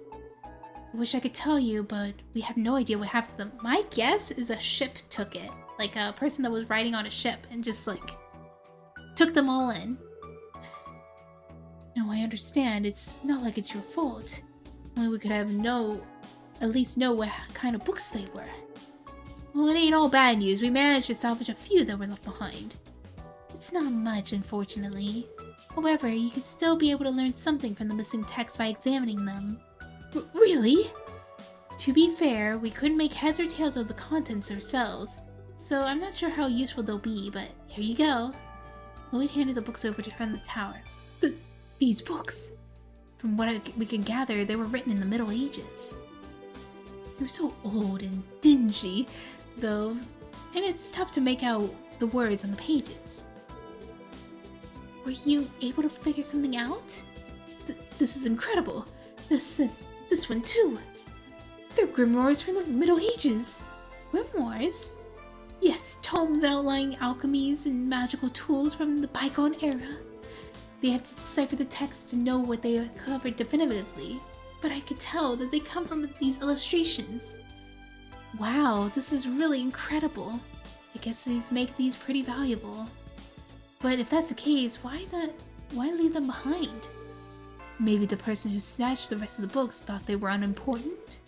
I wish I could tell you, but we have no idea what happened to them. My guess is a ship took it. Like a person that was riding on a ship and just like took them all in. No, I understand. It's not like it's your fault. Only we could have at least know what kind of books they were. Well, it ain't all bad news. We managed to salvage a few that were left behind. It's not much, unfortunately. However, you could still be able to learn something from the missing texts by examining them. Really? To be fair, we couldn't make heads or tails of the contents ourselves, so I'm not sure how useful they'll be, but here you go. Lloyd handed the books over to her in the tower. These books? From what we can gather, they were written in the Middle Ages. They're so old and dingy, though, and it's tough to make out the words on the pages. Were you able to figure something out? This is incredible. This one too. They're grimoires from the Middle Ages. Grimoires? Yes, tomes outlining alchemies and magical tools from the bygone era. They have to decipher the text to know what they covered definitively, but I could tell that they come from these illustrations. Wow, this is really incredible. I guess these make these pretty valuable. But if that's the case, why leave them behind? Maybe the person who snatched the rest of the books thought they were unimportant?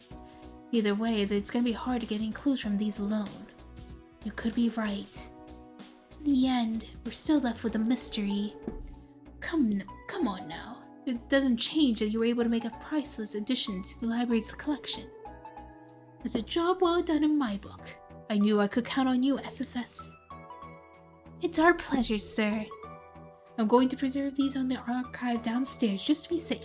Either way, it's gonna be hard to get any clues from these alone. You could be right. In the end, we're still left with a mystery. Come on now. It doesn't change that you were able to make a priceless addition to the library's collection. It's a job well done in my book. I knew I could count on you, SSS. It's our pleasure, sir. I'm going to preserve these on the archive downstairs just to be safe.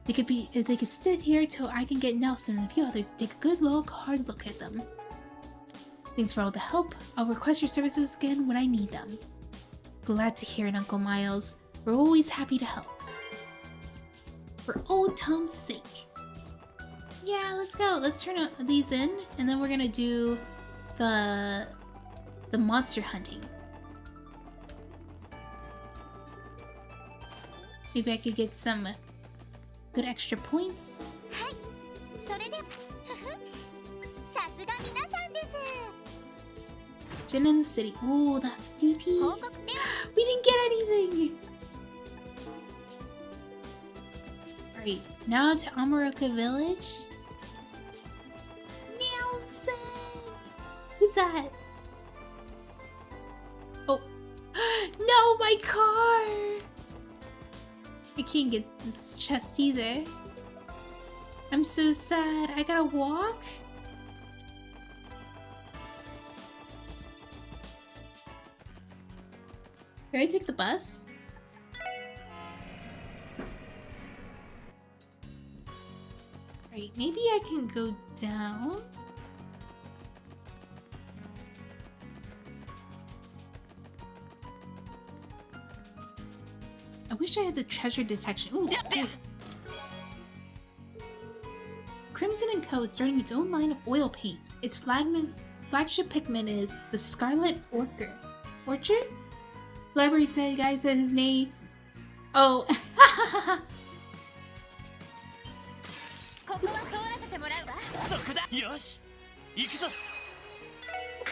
They could sit here till I can get Nelson and a few others to take a good hard look at them. Thanks for all the help. I'll request your services again when I need them. Glad to hear it, Uncle Miles. We're always happy to help. For old Tom's sake. Yeah, let's go. Let's turn these in, and then we're gonna do the monster hunting. Maybe I could get some good extra points. Jen in the city. Oh, that's DP. We didn't get anything. Alright, now to Amaroka Village. Nelson! Who's that? Oh. No, my car! I can't get this chest either. I'm so sad. I gotta walk? Can I take the bus? Right, maybe I can go down. I wish I had the treasure detection. Ooh, there we go. Crimson & Co. is starting its own line of oil paints. Its flagship pigment is the Scarlet Orchard? Library said guy said his name. Oh. Oops. There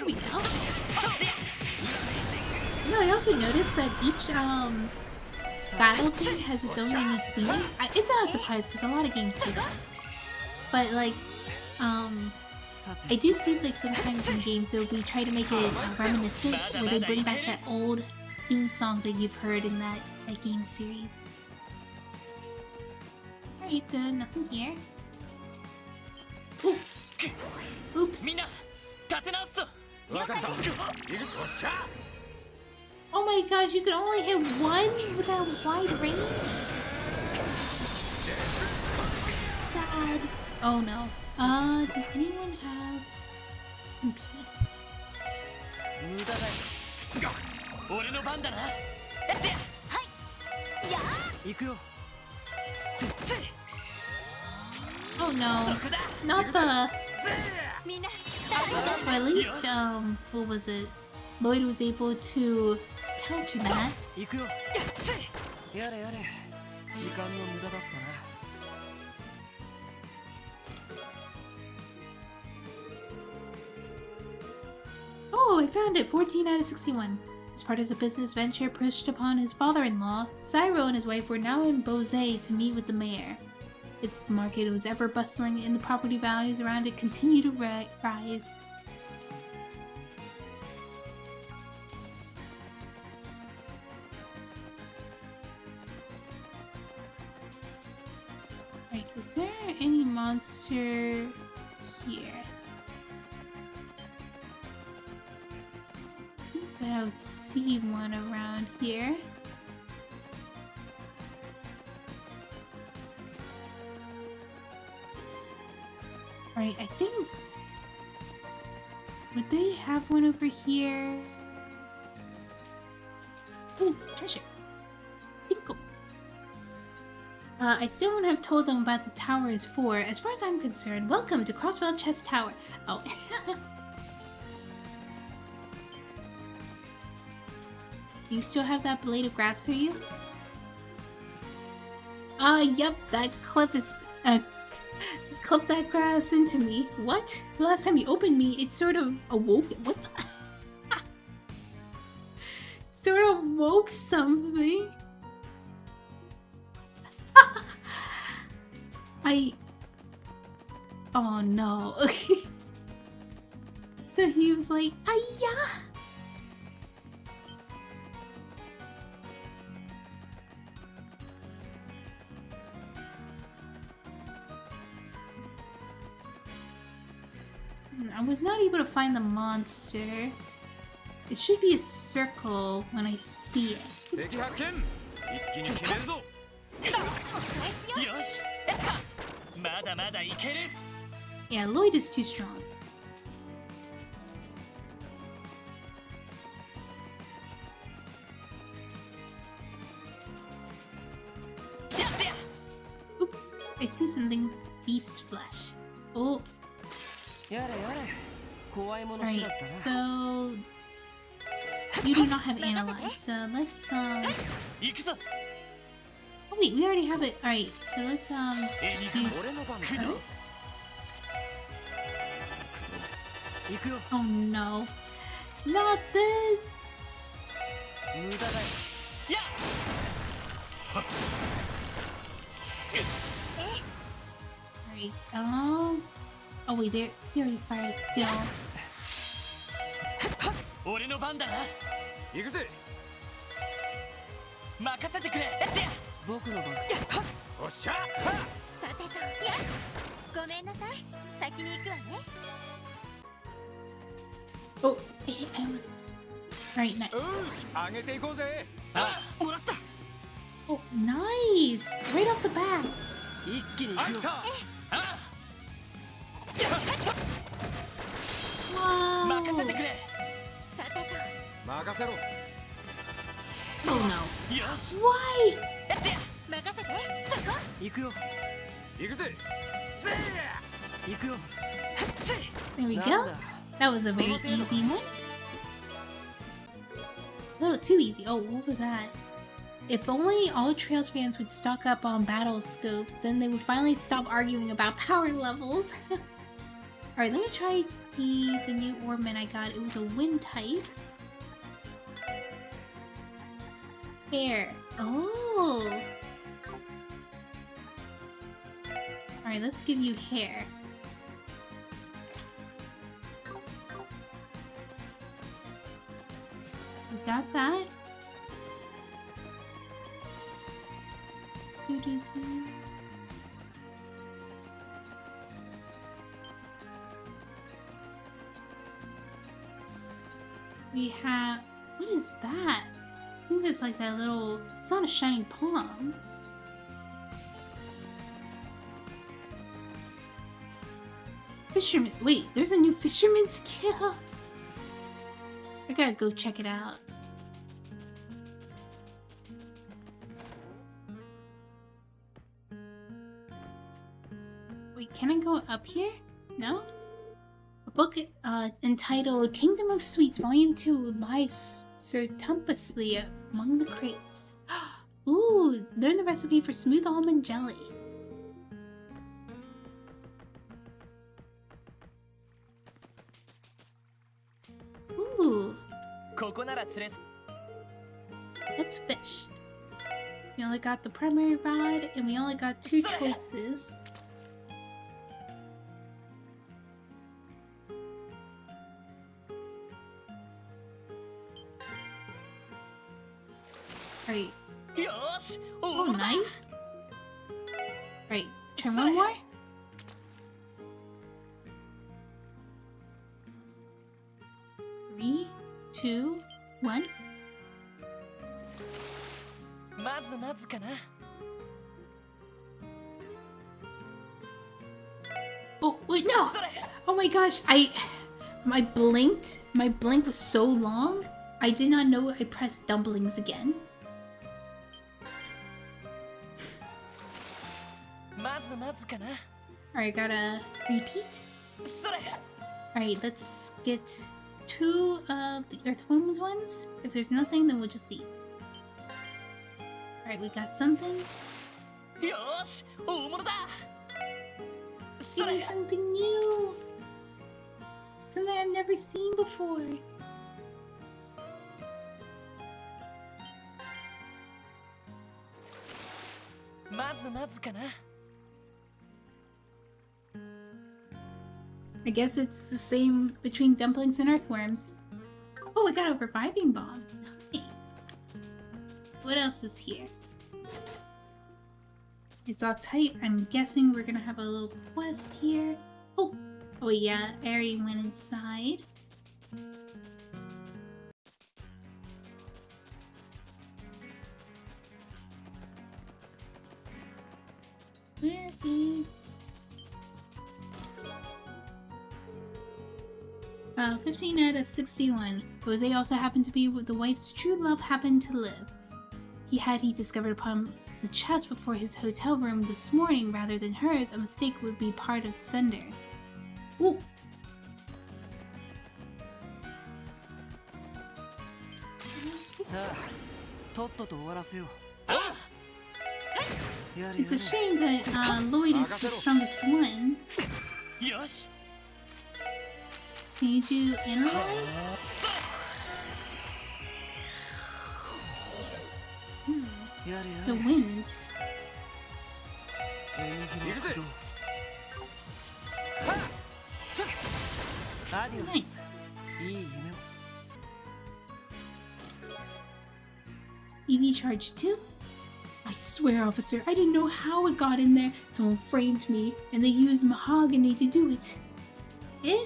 we go. No, I also noticed that each battle thing has its own unique theme. It's not a surprise because a lot of games do that. But like, I do see like sometimes in games they'll be trying to make it reminiscent, where they bring back that old theme song that you've heard in that game series. Alright, so nothing here. Ooh. Oops. Oh my gosh, you can only hit one with that wide range? Sad. Oh no. Does anyone have impede? Oh no. Not the... Or at least, what was it? Lloyd was able to counter that. Oh, I found it! 14 out of 61. As part of a business venture pushed upon his father-in-law, Cyro and his wife were now in Bozay to meet with the mayor. Its market was ever bustling and the property values around it continued to rise. Right, is there any monster here? I don't see one around here. Alright, I think... Would they have one over here? Ooh, treasure. Tinkle. I still wouldn't have told them about the tower is for. As far as I'm concerned, welcome to Crossbell Chest Tower. Oh. You still have that blade of grass through you? Yep, that clip is, clip that grass into me. What? The last time you opened me, it sort of awoke. What the? Sort of woke something. Oh no. So he was like, "Ayah!" I was not able to find the monster. It should be a circle when I see it. Oops. Yeah, Lloyd is too strong. Oop, I see something beast flesh. Oh. Alright, so you do not have analyze, so let's Oh wait, we already have it. Alright, so let's just use Earth. Oh no. Not this! Alright, oh wait, there he already fired a skill. Oh, I was... Alright, nice. Oh, nice! Right off the bat! Whoa! Oh no. Why? There we go. That was a very easy one. A little too easy. Oh, what was that? If only all Trails fans would stock up on battle scopes, then they would finally stop arguing about power levels. Alright, let me try to see the new ornament I got. It was a wind type. Hair. Oh! Alright, let's give you hair. We got that. We have... What is that? I think it's like that little... It's not a shining palm. Fisherman... Wait, there's a new fisherman's kill? I gotta go check it out. Wait, can I go up here? No? A book entitled Kingdom of Sweets Volume 2 lies surreptitiously among the crates. Ooh, learn the recipe for smooth almond jelly. Ooh. Let's fish. We only got the primary rod and we only got 2 choices. Right. Oh, nice. Right. Try one more. Three, 2, 1. Oh, Oh, wait, no! Oh my gosh, my blink was so long, I did not know I pressed dumplings again. Alright, gotta repeat. Alright, let's get 2 of the earthworms ones. If there's nothing, then we'll just leave. Alright, we got something. Give me something new! Something I've never seen before. I guess it's the same between dumplings and earthworms. Oh, I got a reviving bomb. Nice. What else is here? It's all tight. I'm guessing we're gonna have a little quest here. Oh yeah, I already went inside. Where is... 15 out of 61. Jose also happened to be where the wife's true love happened to live. He discovered upon the chest before his hotel room this morning rather than hers, a mistake would be part of sender. Ooh! It's a shame that Lloyd is the strongest one. Can you do analyze? So wind. Nice. EV charge 2? I swear, officer, I didn't know how it got in there. Someone framed me, and they used mahogany to do it. Eh?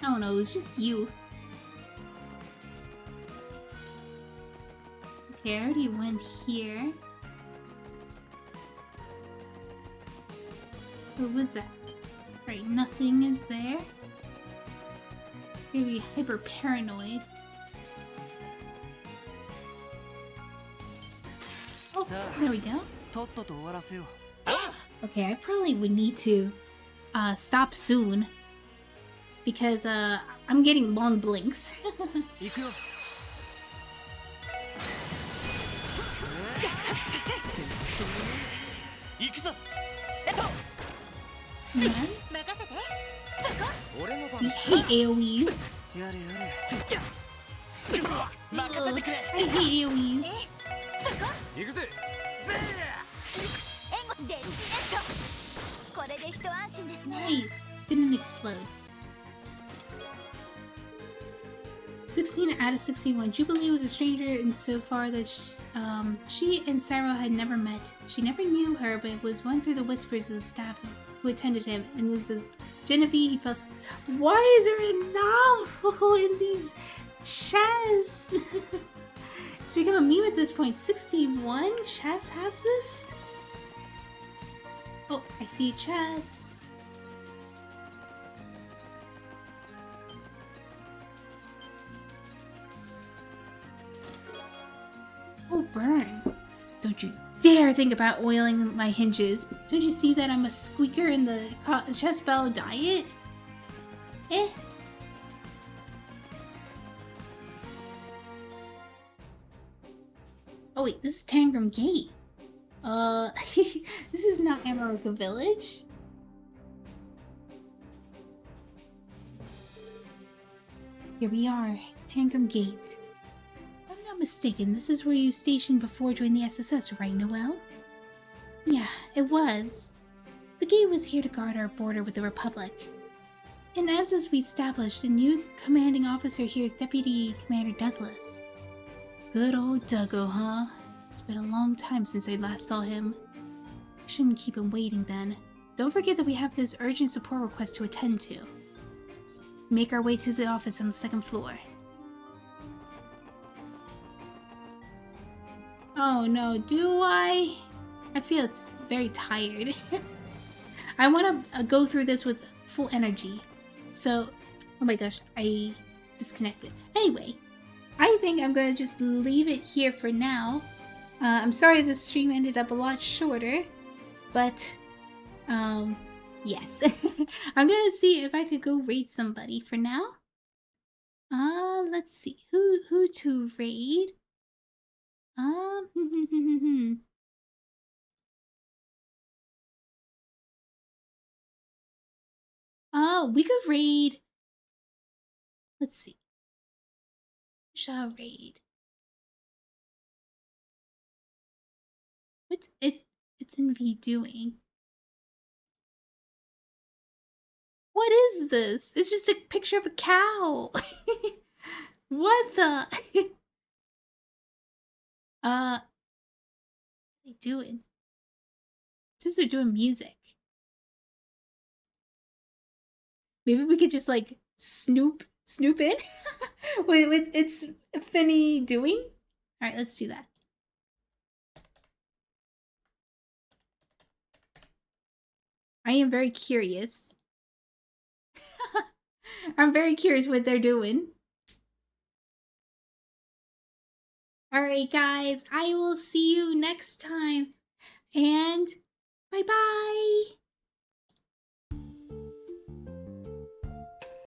I don't know, it was just you. Okay, I already went here. What was that? Right, nothing is there. Maybe hyper paranoid. Oh, there we go. Okay, I probably would need to stop soon because I'm getting long blinks. Nice. We hate AoEs. I hate AoEs. Nice. Didn't explode. 16 out of 61. Jubilee was a stranger insofar that she and Cyril had never met. She never knew her, but was won through the whispers of the staff who attended him. And this is Genevieve. He felt, why is there a novel in these chests? It's become a meme at this point. 61 chess has this? Oh, I see chess. Oh, burn. Don't you dare think about oiling my hinges. Don't you see that I'm a squeaker in the chess bell diet? Eh? Oh wait, this is Tangram Gate. This is not Amaroka Village. Here we are, Tangram Gate. If I'm not mistaken, this is where you stationed before joining the SSS, right, Noel? Yeah, it was. The gate was here to guard our border with the Republic. And as we established, the new commanding officer here is Deputy Commander Douglas. Good old Duggo, huh? It's been a long time since I last saw him. I shouldn't keep him waiting then. Don't forget that we have this urgent support request to attend to. Let's make our way to the office on the 2nd floor. Oh no, do I? I feel very tired. I want to go through this with full energy. So, oh my gosh, I disconnected. Anyway, I think I'm going to just leave it here for now. I'm sorry the stream ended up a lot shorter, but yes. I'm going to see if I could go raid somebody for now. Let's see. Who to raid? Oh, we could raid. Let's see. Shall raid. What's it's in redoing? What is this? It's just a picture of a cow. What the? What are they doing? Since they're doing music. Maybe we could just like snoop in with it's Finny doing. All right, let's do that. I am very curious. I'm very curious what they're doing. All right, guys, I will see you next time. And bye-bye.